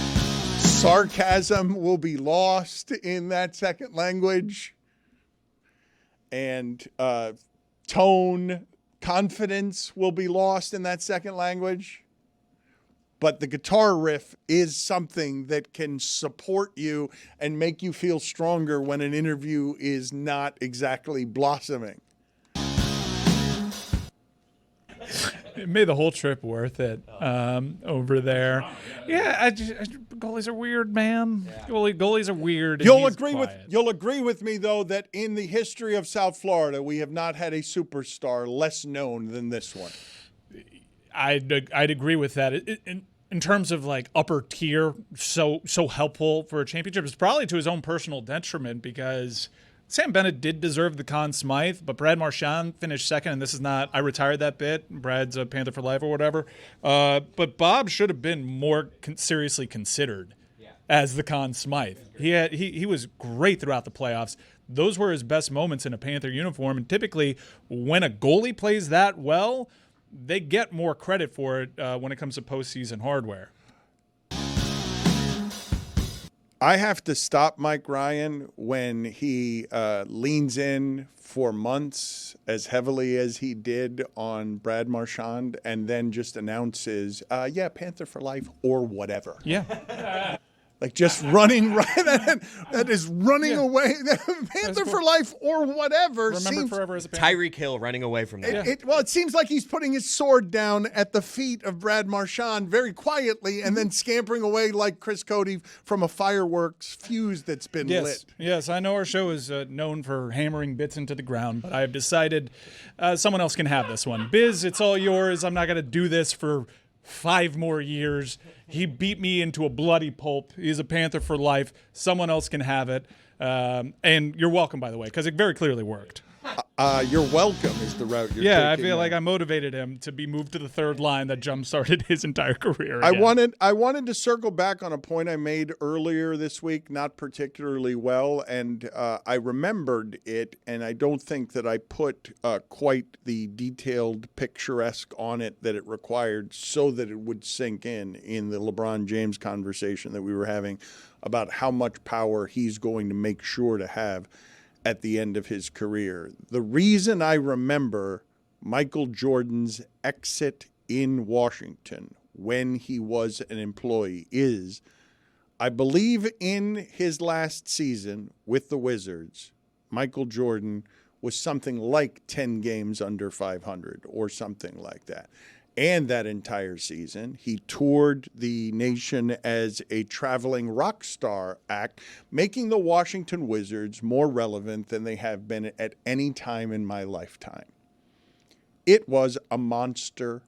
sarcasm will be lost in that second language. And tone, confidence will be lost in that second language. But the guitar riff is something that can support you and make you feel stronger when an interview is not exactly blossoming. It made the whole trip worth it over there. Yeah, goalies are weird, man. Yeah. Goalies are weird. You'll agree with me though that in the history of South Florida, we have not had a superstar less known than this one. I'd agree with that. In terms of upper tier, so helpful for a championship, it's probably to his own personal detriment because Sam Bennett did deserve the Conn Smythe, but Brad Marchand finished second, and this is not, I retired that bit, Brad's a Panther for life or whatever. But Bob should have been more seriously considered as the Conn Smythe. He was great throughout the playoffs. Those were his best moments in a Panther uniform, and typically when a goalie plays that well, they get more credit for it when it comes to postseason hardware. I have to stop Mike Ryan when he leans in for months as heavily as he did on Brad Marchand and then just announces, Panther for life or whatever. Yeah. Just running right. That is running away. Panther for life or whatever. Remember forever as a Panther. Tyreek Hill running away from that. It seems like he's putting his sword down at the feet of Brad Marchand very quietly and then scampering away like Chris Cody from a fireworks fuse that's been lit. Yes, I know our show is known for hammering bits into the ground, but I have decided someone else can have this one. Biz, it's all yours. I'm not going to do this for 5 more years. He beat me into a bloody pulp. He's a Panther for life. Someone else can have it. And you're welcome, by the way, because it very clearly worked. You're welcome is the route you're taking. Yeah, I feel like I motivated him to be moved to the third line that jump-started his entire career I again. wanted to circle back on a point I made earlier this week, not particularly well, and I remembered it, and I don't think that I put quite the detailed picturesque on it that it required so that it would sink in the LeBron James conversation that we were having about how much power he's going to make sure to have at the end of his career. The reason I remember Michael Jordan's exit in Washington when he was an employee is, I believe in his last season with the Wizards, Michael Jordan was something like 10 games under 500 or something like that. And that entire season, he toured the nation as a traveling rock star act, making the Washington Wizards more relevant than they have been at any time in my lifetime. It was a monster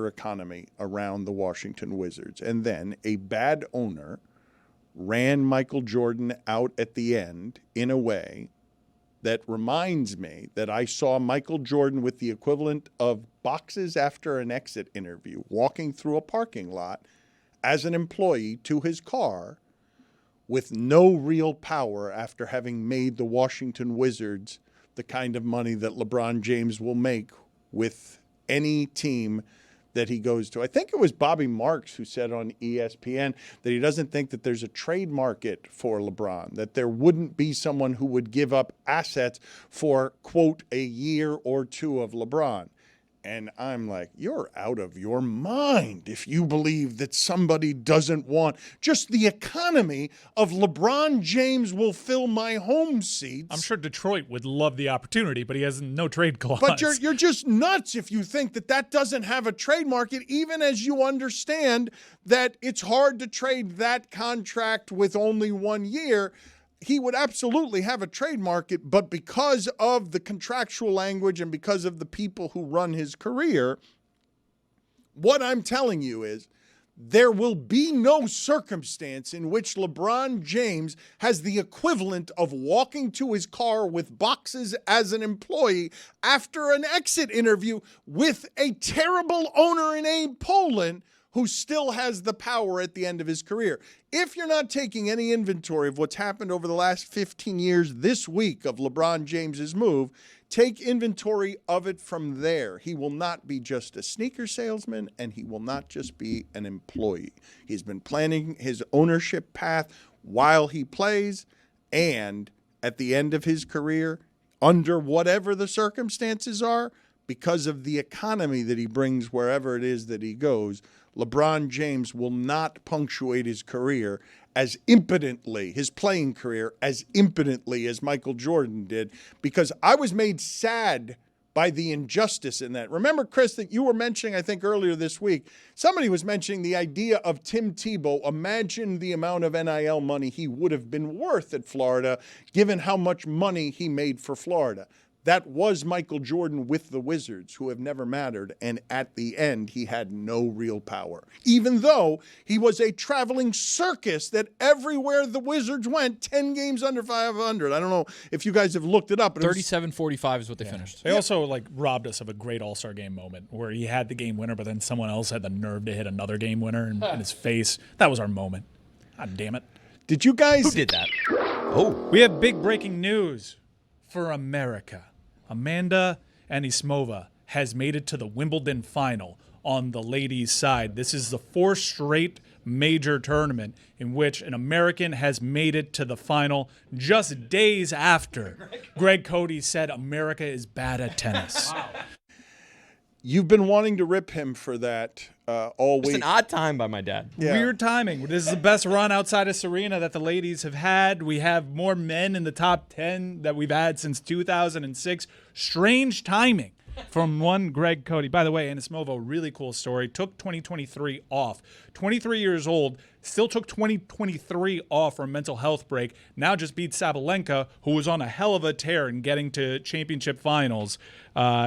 economy around the Washington Wizards. And then a bad owner ran Michael Jordan out at the end in a way that reminds me that I saw Michael Jordan with the equivalent of boxes after an exit interview, walking through a parking lot as an employee to his car with no real power after having made the Washington Wizards the kind of money that LeBron James will make with any team that he goes to. I think it was Bobby Marks who said on ESPN that he doesn't think that there's a trade market for LeBron, that there wouldn't be someone who would give up assets for, quote, a year or two of LeBron. And I'm like, you're out of your mind if you believe that somebody doesn't want just the economy of LeBron James will fill my home seats. I'm sure Detroit would love the opportunity, but he has no trade clause. But you're just nuts if you think that that doesn't have a trade market, even as you understand that it's hard to trade that contract with only 1 year. He would absolutely have a trade market, but because of the contractual language and because of the people who run his career, what I'm telling you is there will be no circumstance in which LeBron James has the equivalent of walking to his car with boxes as an employee after an exit interview with a terrible owner in Abe Pollin who still has the power at the end of his career. If you're not taking any inventory of what's happened over the last 15 years this week of LeBron James's move, take inventory of it from there. He will not be just a sneaker salesman, and he will not just be an employee. He's been planning his ownership path while he plays, and at the end of his career, under whatever the circumstances are, because of the economy that he brings wherever it is that he goes, LeBron James will not punctuate his career as impotently, his playing career as impotently as Michael Jordan did, because I was made sad by the injustice in that. Remember, Chris, that you were mentioning, I think earlier this week, somebody was mentioning the idea of Tim Tebow. Imagine the amount of NIL money he would have been worth at Florida, given how much money he made for Florida. That was Michael Jordan with the Wizards, who have never mattered, and at the end, he had no real power. Even though he was a traveling circus that everywhere the Wizards went, 10 games under 500. I don't know if you guys have looked it up. 37-45 is what they finished. They also robbed us of a great All-Star game moment where he had the game winner, but then someone else had the nerve to hit another game winner in his face. That was our moment. God damn it. Did you guys... Who did that? Oh. We have big breaking news for America. Amanda Anisimova has made it to the Wimbledon final on the ladies' side. This is the 4th straight major tournament in which an American has made it to the final just days after Greg Cody said America is bad at tennis. Wow. You've been wanting to rip him for that all week. It's an odd time by my dad. Yeah. Weird timing. This is the best run outside of Serena that the ladies have had. We have more men in the top 10 that we've had since 2006. Strange timing from one Greg Cody. By the way, Anisimova, really cool story. Took 2023 off. 23 years old, still took 2023 off for a mental health break. Now just beat Sabalenka, who was on a hell of a tear in getting to championship finals.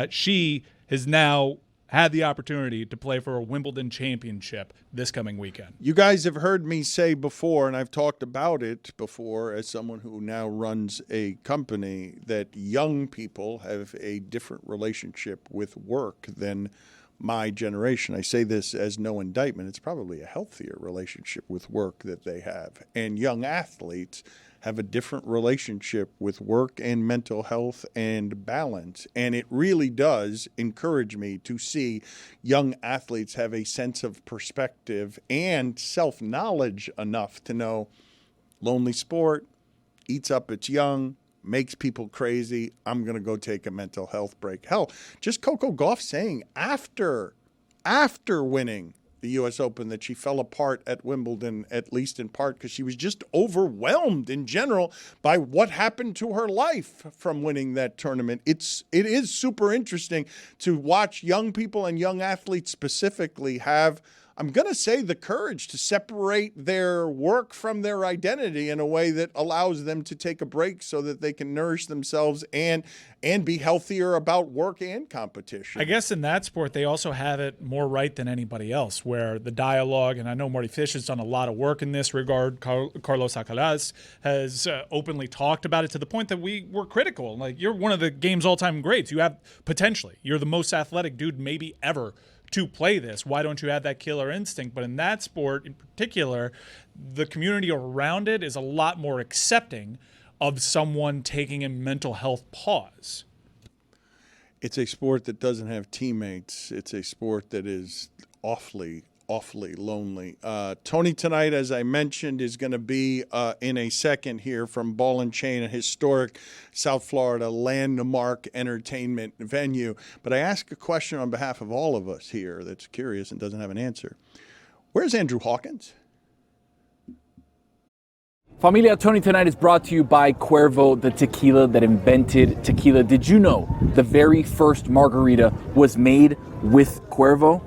She has now had the opportunity to play for a Wimbledon championship this coming weekend. You guys have heard me say before, and I've talked about it before as someone who now runs a company, that young people have a different relationship with work than my generation. I say this as no indictment. It's probably a healthier relationship with work that they have. And young athletes have a different relationship with work and mental health and balance. And it really does encourage me to see young athletes have a sense of perspective and self-knowledge enough to know lonely sport, eats up its young, makes people crazy. I'm going to go take a mental health break. Hell, just Coco Gauff saying after winning the U.S. Open that she fell apart at Wimbledon, at least in part because she was just overwhelmed in general by what happened to her life from winning that tournament. It is super interesting to watch young people and young athletes specifically have, I'm going to say, the courage to separate their work from their identity in a way that allows them to take a break so that they can nourish themselves and be healthier about work and competition. I guess in that sport, they also have it more right than anybody else, where the dialogue, and I know Marty Fish has done a lot of work in this regard. Carlos Alcaraz has openly talked about it to the point that we were critical. Like, you're one of the game's all-time greats. You have potentially, you're the most athletic dude maybe ever to play this. Why don't you have that killer instinct? But in that sport in particular, the community around it is a lot more accepting of someone taking a mental health pause. It's a sport that doesn't have teammates. It's a sport that is awfully lonely. Tony Tunite, as I mentioned, is going to be in a second here from Ball and Chain, a historic South Florida landmark entertainment venue. But I ask a question on behalf of all of us here that's curious and doesn't have an answer. Where's Andrew Hawkins? Familia, Tony Tunite is brought to you by Cuervo, the tequila that invented tequila. Did you know the very first margarita was made with Cuervo?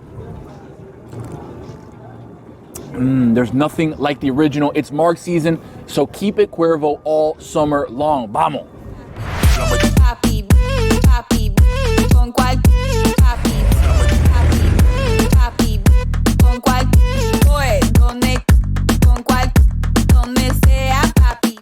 There's nothing like the original. It's marg season, so keep it Cuervo all summer long. Vamos.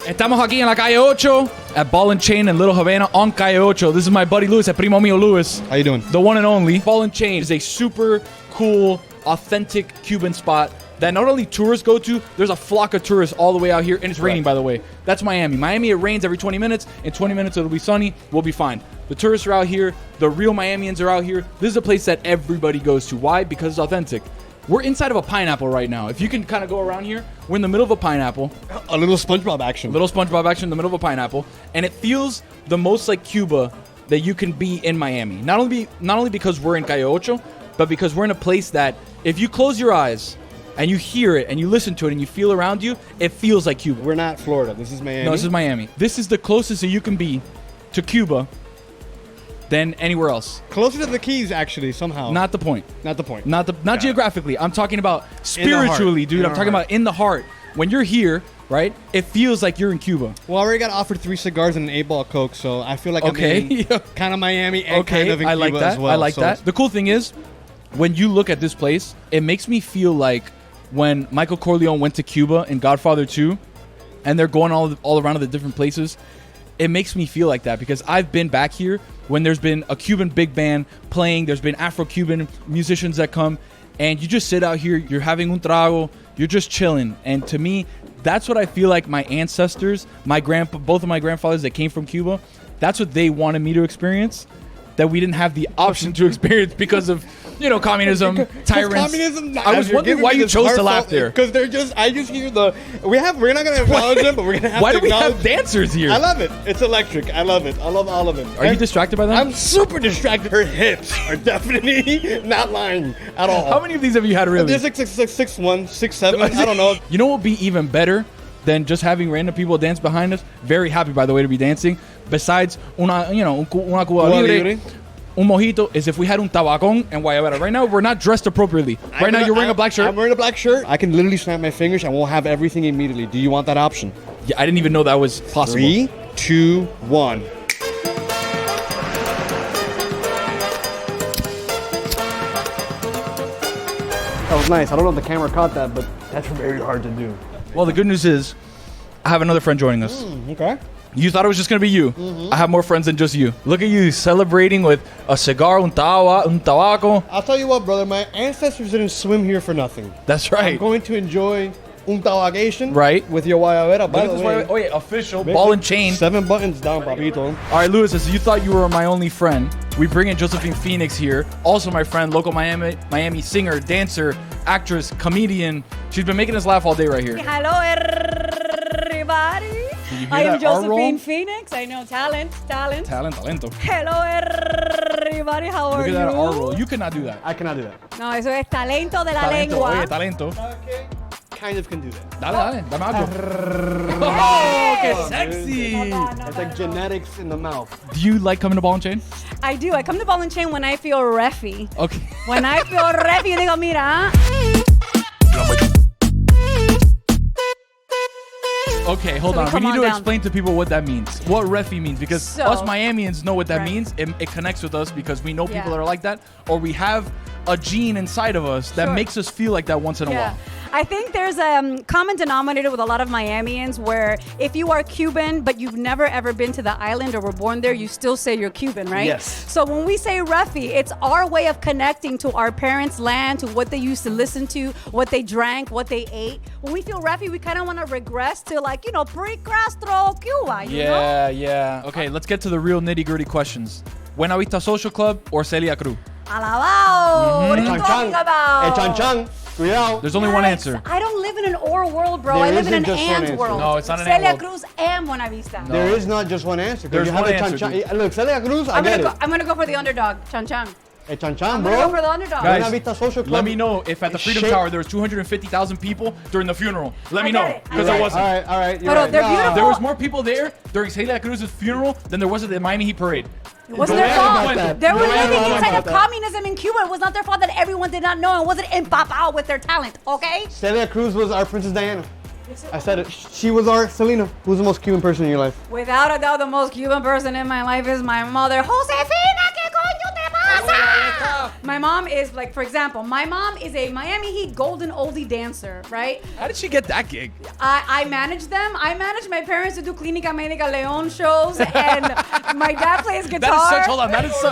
Estamos aquí en la calle 8 at Ball and Chain in Little Havana on calle 8. This is my buddy Luis, el primo mío Luis. How you doing? The one and only. Ball and Chain is a super cool, authentic Cuban spot that not only tourists go to, there's a flock of tourists all the way out here, and it's raining, by the way. That's Miami. Miami, it rains every 20 minutes. In 20 minutes, it'll be sunny. We'll be fine. The tourists are out here. The real Miamians are out here. This is a place that everybody goes to. Why? Because it's authentic. We're inside of a pineapple right now. If you can kind of go around here, we're in the middle of a pineapple. A little SpongeBob action. A little SpongeBob action in the middle of a pineapple. And it feels the most like Cuba that you can be in Miami. Not only because we're in Calle Ocho, but because we're in a place that if you close your eyes and you hear it and you listen to it and you feel around you, it feels like Cuba. We're not Florida. This is Miami. No, this is Miami. This is the closest that you can be to Cuba than anywhere else. Closer to the Keys, actually, somehow. Not the point. Not the point. Not geographically. I'm talking about spiritually, dude. I'm talking about in the heart. When you're here, right, it feels like you're in Cuba. Well, I already got offered 3 cigars and an 8-ball Coke, so I feel like I'm in kind of Miami and kind of in I like Cuba that. as well. I like that. The cool thing is, when you look at this place, it makes me feel like when Michael Corleone went to Cuba in Godfather 2, and they're going all around to the different places. It makes me feel like that because I've been back here when there's been a Cuban big band playing, there's been Afro-Cuban musicians that come, and you just sit out here, you're having un trago, you're just chilling. And to me, that's what I feel like my ancestors, both of my grandfathers that came from Cuba, that's what they wanted me to experience, that we didn't have the option to experience because of, communism, tyrants. Communism. I was wondering why you chose to laugh there. Because I just hear we're not going to acknowledge them, but we're going to have why to do we have dancers here? I love it. It's electric. I love it. I love all of it. Are you distracted by that? I'm super distracted. Her hips are definitely not lying at all. How many of these have you had really? There's 6'1", 6'7", I don't know. You know what would be even better than just having random people dance behind us? Very happy, by the way, to be dancing. Besides una Cuba Libre, un mojito is if we had un tabacón and guayabera. Right now, we're not dressed appropriately. Right now, you're wearing a black shirt. I'm wearing a black shirt. I can literally snap my fingers and we'll have everything immediately. Do you want that option? Yeah, I didn't even know that was possible. 3, 2, 1. That was nice. I don't know if the camera caught that, but that's very hard to do. Well, the good news is, I have another friend joining us. Okay. You thought it was just going to be you. I have more friends than just you. Look at you celebrating with a cigar, un tabaco. I'll tell you what, brother. My ancestors didn't swim here for nothing. That's right. I'm going to enjoy un tabagation. Right. With your guayabera, by the way. Oh, yeah, official. Ball and chain. 7 buttons down, papito. All right, Lewis, as you thought you were my only friend, we bring in Josephine Phoenix here. Also my friend, local Miami singer, dancer, actress, comedian. She's been making us laugh all day right here. Hello, everybody. I am Josephine Phoenix. I know talento. Hello, everybody. How are you? Look at that R roll. You cannot do that. I cannot do that. No, eso es talento de la Talento. lengua. Oye, talento. Kind of can do that. Dale, dame algo. Oh, qué sexy. It's like genetics in the mouth. Do you like coming to Ball and Chain? I do. I come to Ball and Chain when I feel refy. Okay. When I feel refy, yo digo, mira. Okay, hold on. We need to explain to people what that means. What refy means. Because us Miamians know what that means. It connects with us because we know people that are like that. Or we have a gene inside of us that makes us feel like that once in a while. I think there's a common denominator with a lot of Miamians where if you are Cuban, but you've never ever been to the island or were born there, you still say you're Cuban, right? Yes. So when we say refy, it's our way of connecting to our parents' land, to what they used to listen to, what they drank, what they ate. When we feel refy, we kind of want to regress to pre-Castro Cuba, you know? Yeah. Okay, let's get to the real nitty-gritty questions. Buena Vista Social Club or Celia Cruz? Alabao! What are you talking about? Chan-chan. Cuidado. There's only one answer. I don't live in an or world, bro. I live in an and world. No, it's not an and Celia world. Cruz and Buena Vista. No. There is not just one answer. There's you have one a answer, chan-chan. Look, Celia Cruz, I get it. I'm going to go for the underdog, Chan Chan. Hey, Chan-chan, I'm bro. going to go for the underdog. Guys, Buena Vista Social Club. let me know if at the Freedom Tower there was 250,000 people during the funeral. Let me know, because there wasn't. All right. But they're beautiful. There was more people there during Celia Cruz's funeral than there was at the Miami Heat parade. It wasn't their fault. They were living inside of communism in Cuba. It was not their fault that everyone did not know and wasn't empapado with their talent, okay? Celia Cruz was our Princess Diana. I said it. She was our Selena. Who's the most Cuban person in your life? Without a doubt, the most Cuban person in my life is my mother. Josefina, ¿qué coño te pasa? My mom is, like, for example, my mom is a Miami Heat golden oldie dancer, right? How did she get that gig? I manage them. I manage my parents to do Clínica Médica León shows, and my dad plays guitar. That is such, hold on, that is so,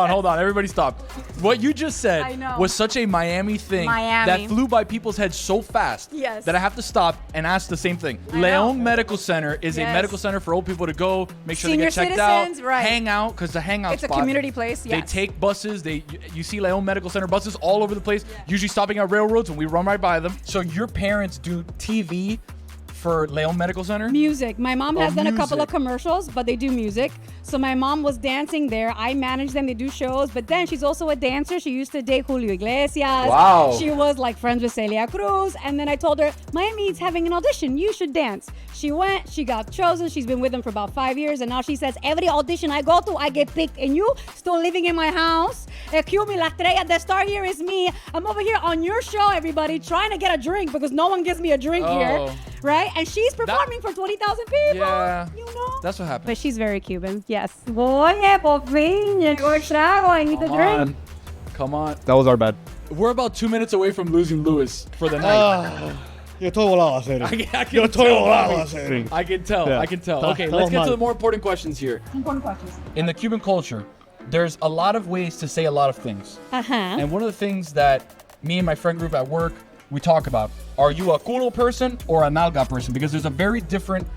hold on, everybody stop. What you just said was such a Miami thing that flew by people's heads so fast that I have to stop and ask the same thing. León Medical Center is a medical center for old people to go, make sure Senior they get checked citizens, out, right. hang out, because the hangout It's spot. a community place, They take buses, you see León Medical Center buses all over the place, usually stopping at railroads, and we run right by them. So your parents do TV for León Medical Center? Music. My mom has done a couple of commercials, but they do music. So my mom was dancing there. I manage them. They do shows. But then she's also a dancer. She used to date Julio Iglesias. Wow. She was like friends with Celia Cruz. And then I told her, Miami's having an audition. You should dance. She went. She got chosen. She's been with them for about 5 years. And now she says, every audition I go to, I get picked. And you still living in my house. Excuse me, la estrella, the star here is me. I'm over here on your show, everybody, trying to get a drink because no one gives me a drink here. Right? And she's performing for 20,000 people. Yeah. You know? That's what happened. But she's very Cuban. Yes. Oye, por fin, llegó el trago. I need to drink. Come on. That was our bad. We're about 2 minutes away from losing Lewis for the night. Yo estoy volado, serio. Yo estoy volado, serio. I can tell. Yeah. I can tell. Tell- Okay, tell let's us get to mine. the more important questions here. Important questions. In the Cuban culture, there's a lot of ways to say a lot of things. Uh-huh. And one of the things that me and my friend group at work, we talk about, are you a culo person or a nalga person? Because there's a very different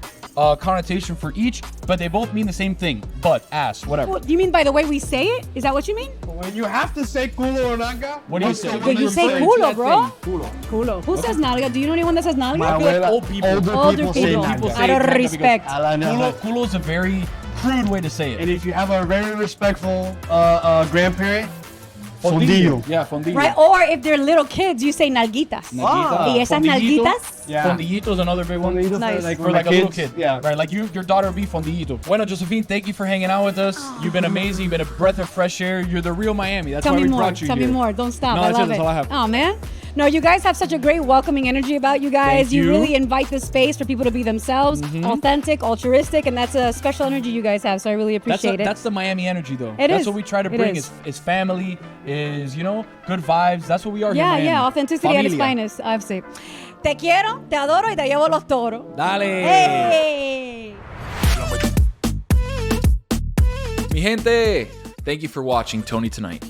connotation for each, but they both mean the same thing. Butt, ass, whatever. Do you mean by the way we say it? Is that what you mean? When you have to say culo or nalga, What do you say? Did you say culo, bro? Culo. Culo. Who says nalga? Do you know anyone that says nalga? My I feel like abuela- old people. older people say nalga. Out of nalga respect. because Culo is a very crude way to say it. And if you have a very respectful grandparent, Fondillo. Yeah, fondillo. Right? Or if they're little kids, you say nalguitas. Y esas Fondillito. nalguitas? Yeah. Fondillito is another big one. Fondillito Nice. Like for for like my a little kids. kid. Yeah. Right, like your daughter would be Fondillito. Bueno, Josephine, thank you for hanging out with us. You've been amazing. You've been a breath of fresh air. You're the real Miami. That's Tell why me we more. brought you Tell here. me more. Don't stop. No, I that's it. love That's it. all I have. Oh, man. No, you guys have such a great welcoming energy about you guys. Thank you. really invite the space for people to be themselves, authentic, altruistic, and that's a special energy you guys have. So I really appreciate it. That's the Miami energy, though. It That's is. what we try to It bring is. is family, is, good vibes. That's what we are here, Yeah, man. yeah, authenticity at its Familia. finest, I've said. Te quiero, te adoro y te llevo los toros. Dale. Hey. Mi gente, thank you for watching Tony Tonight.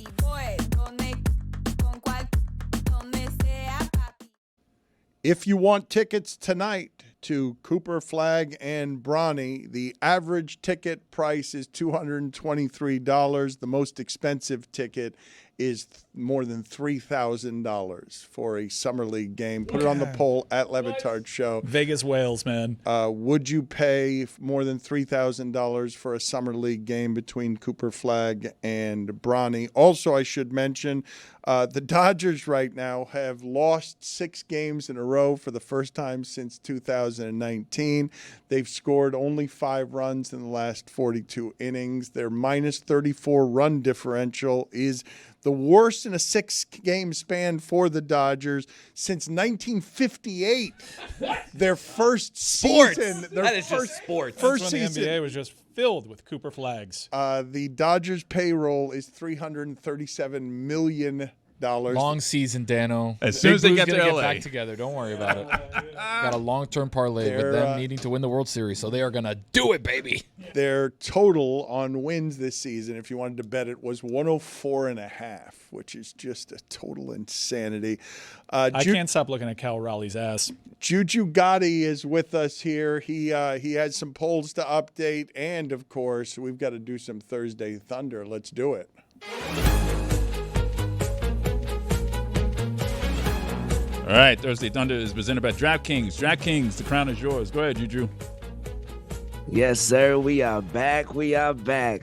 If you want tickets tonight to Cooper Flag and Bronny, the average ticket price is $223. The most expensive ticket is more than $3,000 for a Summer League game. Put it on the poll at Le Batard Show. Vegas Whales, man. Would you pay more than $3,000 for a Summer League game between Cooper Flag and Bronny? Also, I should mention the Dodgers right now have lost 6 games in a row for the first time since 2019. They've scored only 5 runs in the last 42 innings. Their minus 34 run differential is the worst in a 6-game span for the Dodgers since 1958. Their first season. That is just sports. First That's when season. the NBA was just filled with Cooper Flags. The Dodgers payroll is $337 million. Long season, Dano. As soon as they get to get LA. back together, don't worry about it. Got a long-term parlay with them needing to win the World Series, so they are gonna do it, baby. Their total on wins this season, if you wanted to bet it, was 104.5, which is just a total insanity. I can't stop looking at Cal Raleigh's ass. Juju Gotti is with us here. He has some polls to update, and of course, we've got to do some Thursday Thunder. Let's do it. All right, Thursday Thunder is presented by DraftKings. DraftKings, the crown is yours. Go ahead, Juju. Yes, sir. We are back. We are back.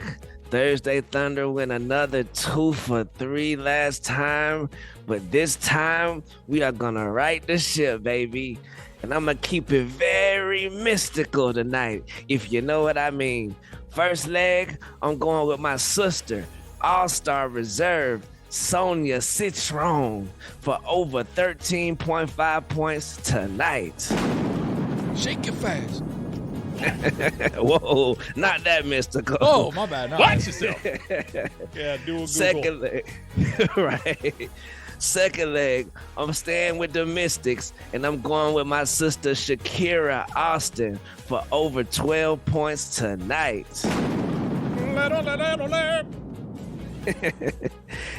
Thursday Thunder went another 2 for 3 last time, but this time we are gonna right the ship, baby. And I'm gonna keep it very mystical tonight, if you know what I mean. First leg, I'm going with my sister, All-Star Reserve, Sonia Citron, for over 13.5 points tonight. Shake it fast. Whoa, not that mystical. Oh, my bad. No, Watch yourself. Yeah, do a Google. Second leg. Right. Second leg, I'm staying with the Mystics, and I'm going with my sister Shakira Austin for over 12 points tonight.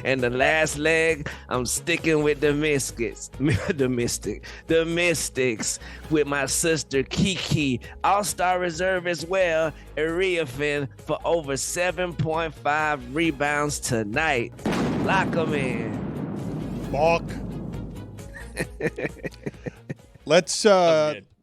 And the last leg, I'm sticking with the Mystics. The Mystics with my sister Kiki, All-Star Reserve as well, Ariafin for over 7.5 rebounds tonight. Lock 'em in. Balk. Let's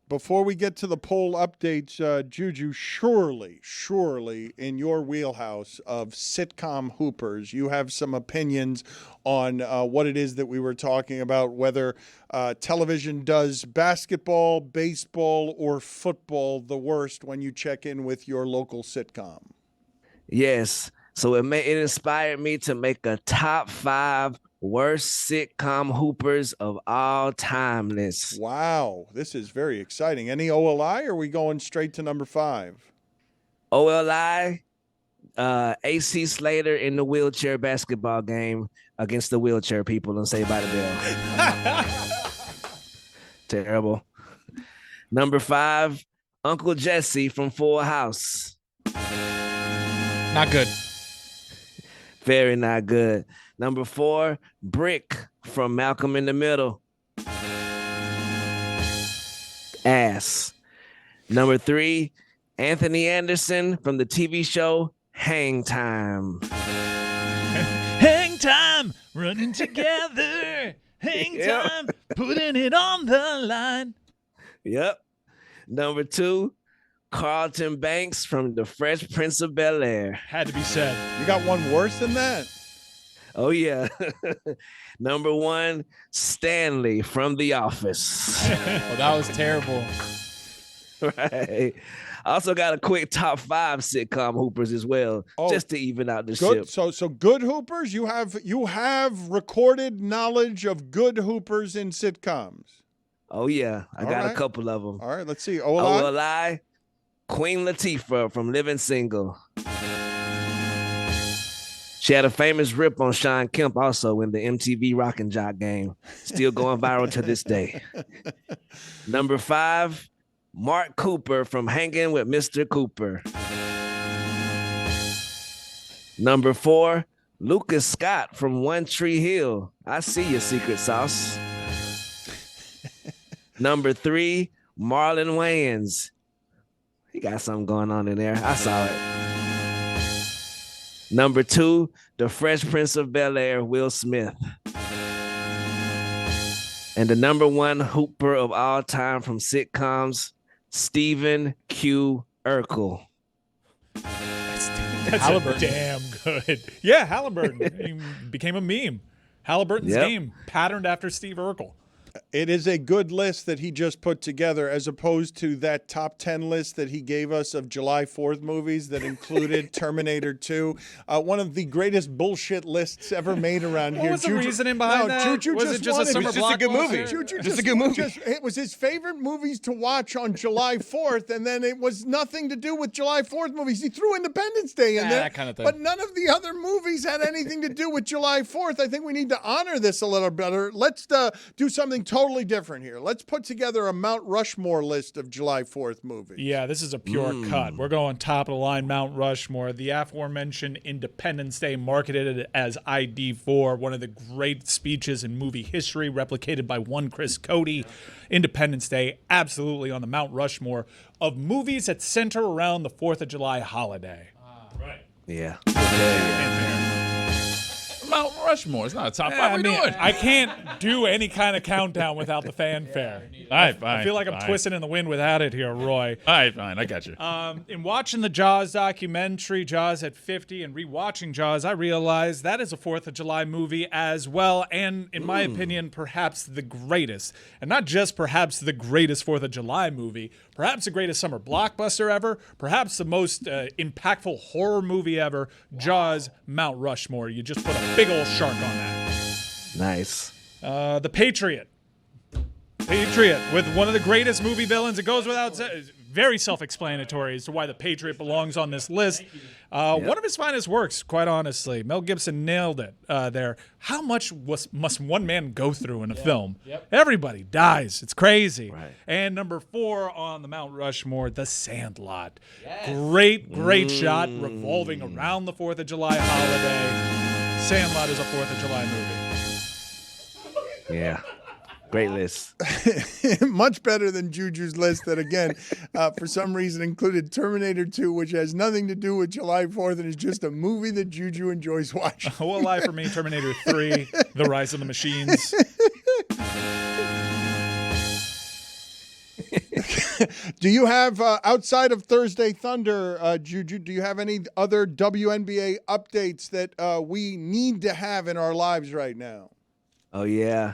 before we get to the poll updates, Juju, surely in your wheelhouse of sitcom hoopers, you have some opinions on what it is that we were talking about, whether television does basketball, baseball, or football the worst when you check in with your local sitcom. Yes. So it inspired me to make a top 5 worst sitcom hoopers of all time list. Wow, this is very exciting. Any OLI, or are we going straight to number 5? OLI, AC Slater in the wheelchair basketball game against the wheelchair people and Saved by the Bell. Terrible. Number 5, Uncle Jesse from Full House. Not good. Very not good. Number 4, Brick from Malcolm in the Middle. Ass. Number 3, Anthony Anderson from the TV show Hang Time. Hang time, running together. Hang time, putting it on the line. Yep. Number 2, Carlton Banks from The Fresh Prince of Bel-Air. Had to be said. You got one worse than that? Oh, yeah. Number 1, Stanley from The Office. Oh, that was terrible. Right. I also got a quick top 5 sitcom hoopers as well, just to even out the Good. ship. So good hoopers. You have recorded knowledge of good hoopers in sitcoms. Oh, yeah. I All got right. a couple of them. All right, let's see. OLI? Queen Latifah from Living Single. She had a famous rip on Sean Kemp also in the MTV Rock and Jock game. Still going viral to this day. Number 5, Mark Cooper from Hanging with Mr. Cooper. Number 4, Lucas Scott from One Tree Hill. I see your secret sauce. Number 3, Marlon Wayans. He got something going on in there. I saw it. Number 2, the Fresh Prince of Bel-Air, Will Smith. And the number 1 hooper of all time from sitcoms, Stephen Q. Urkel. That's damn good. Yeah, Halliburton. He became a meme. Halliburton's game, patterned after Steve Urkel. It is a good list that he just put together, as opposed to that top 10 list that he gave us of July 4th movies that included Terminator 2. One of the greatest bullshit lists ever made around here. What was the reasoning behind that? Juju was it just a summer just a good movie. Just a good movie. It was his favorite movies to watch on July 4th, and then it was nothing to do with July 4th movies. He threw Independence Day in there, that kind of thing. but none of the other movies had anything to do with July 4th. I think we need to honor this a little better. Let's do something totally different here. Let's put together a Mount Rushmore list of July 4th movies. Yeah, this is a pure cut. We're going top of the line Mount Rushmore. The aforementioned Independence Day, marketed as ID4, one of the great speeches in movie history, replicated by one Chris Cody. Independence Day, absolutely on the Mount Rushmore of movies that center around the 4th of July holiday. Right. Yeah. Mount Rushmore. It's not a top 5. What are we doing? I can't do any kind of countdown without the fanfare. All right, fine. I feel like I'm twisting in the wind without it here, Roy. All right, fine. I got you. In watching the Jaws documentary, Jaws at 50, and rewatching Jaws, I realized that is a 4th of July movie as well, and in my opinion, perhaps the greatest. And not just perhaps the greatest 4th of July movie, perhaps the greatest summer blockbuster ever, perhaps the most impactful horror movie ever, Jaws, Mount Rushmore. You just put a big old shark on that. Nice. The Patriot. Patriot, with one of the greatest movie villains. It goes without saying, very self-explanatory as to why the Patriot belongs on this list. One of his finest works, quite honestly. Mel Gibson nailed it there. How much must one man go through in a film? Yep. Everybody dies. It's crazy. Right. And number 4 on the Mount Rushmore, The Sandlot. Yes. Great shot revolving around the 4th of July holiday. Sandlot is a 4th of July movie. Yeah. Great list. Much better than Juju's list that, again, for some reason included Terminator 2, which has nothing to do with July 4th and is just a movie that Juju enjoys watching. What lie for me, Terminator 3, The Rise of the Machines. Do you have, outside of Thursday Thunder, Juju, do you have any other WNBA updates that we need to have in our lives right now? Oh, yeah.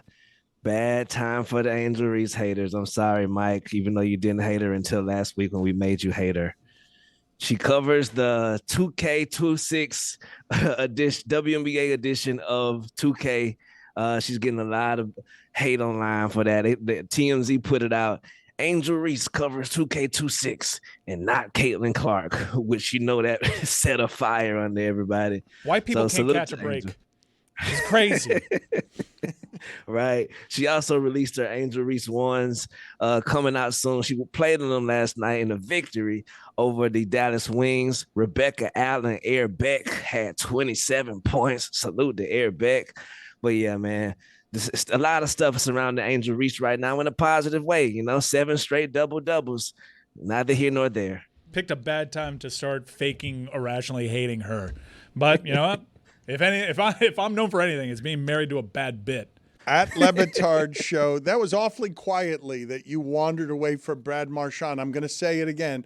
Bad time for the Angel Reese haters. I'm sorry, Mike, even though you didn't hate her until last week when we made you hate her. She covers the 2K26 WNBA edition of 2K. She's getting a lot of hate online for that. The TMZ put it out. Angel Reese covers 2K26 and not Caitlin Clark, which you know that set a fire under everybody. White people can't catch a break. It's crazy. Right. She also released her Angel Reese ones coming out soon. She played in them last night in a victory over the Dallas Wings. Rebecca Allen, Air Beck had 27 points. Salute to Air Beck. But yeah, man, this, a lot of stuff surrounding Angel Reese right now in a positive way. 7 straight doubles. Neither here nor there. Picked a bad time to start faking irrationally hating her. But you know what? If I'm known for anything, it's being married to a bad bit. At Le Batard Show, that was awfully quietly that you wandered away from Brad Marchand. I'm going to say it again.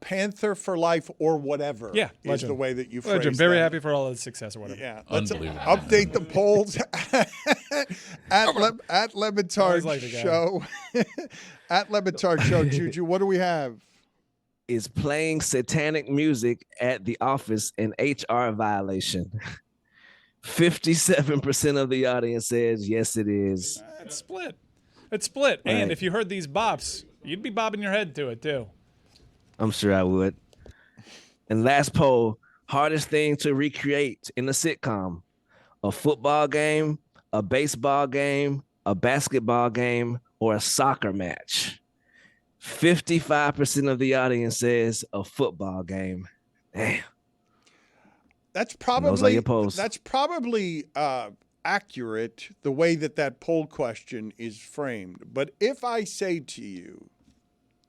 Panther for life or whattever is the way that you phrased Legend. Very that. happy for all of the success or whatever. Yeah, let's update the polls at Le Batard Show. At Le Batard Show, Juju, what do we have? Is playing satanic music at the office an HR violation? 57% of the audience says yes, it is. It's split. Right. And if you heard these bops, you'd be bobbing your head to it too. I'm sure I would. And last poll, hardest thing to recreate in the sitcom? A football game, a baseball game, a basketball game, or a soccer match? 55% of the audience says a football game. Damn. That's Those are your probably accurate the way that poll question is framed. But if I say to you,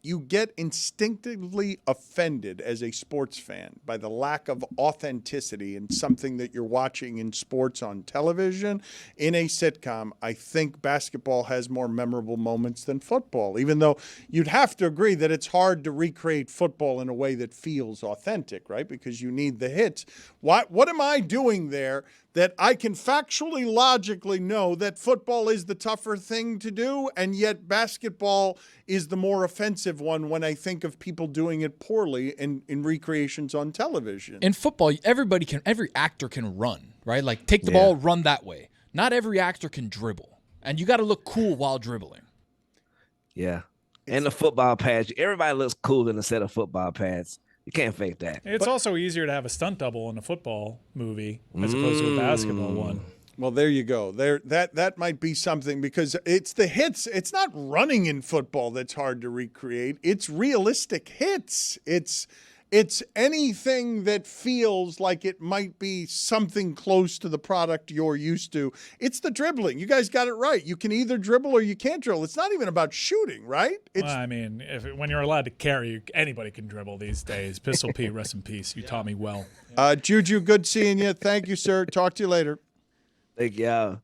you get instinctively offended as a sports fan by the lack of authenticity in something that you're watching in sports on television, in a sitcom, I think basketball has more memorable moments than football, even though you'd have to agree that it's hard to recreate football in a way that feels authentic, right? Because you need the hits. What am I doing there that I can factually, logically know that football is the tougher thing to do, and yet basketball is the more offensive one when I think of people doing it poorly in recreations on television? In football, every actor can run, right? Like take the ball, run that way. Not every actor can dribble, and you got to look cool while dribbling. Yeah. And the football pads. Everybody looks cool in a set of football pads. You can't fake that. It's also easier to have a stunt double in a football movie as opposed to a basketball one. Well, there you go. That might be something, because it's the hits. It's not running in football that's hard to recreate. It's realistic hits. It's anything that feels like it might be something close to the product you're used to. It's the dribbling. You guys got it right. You can either dribble or you can't dribble. It's not even about shooting, right? Well, I mean, when you're allowed to carry, anybody can dribble these days. Pistol Pete, rest in peace. You taught me well. Juju, good seeing you. Thank you, sir. Talk to you later. Thank y'all.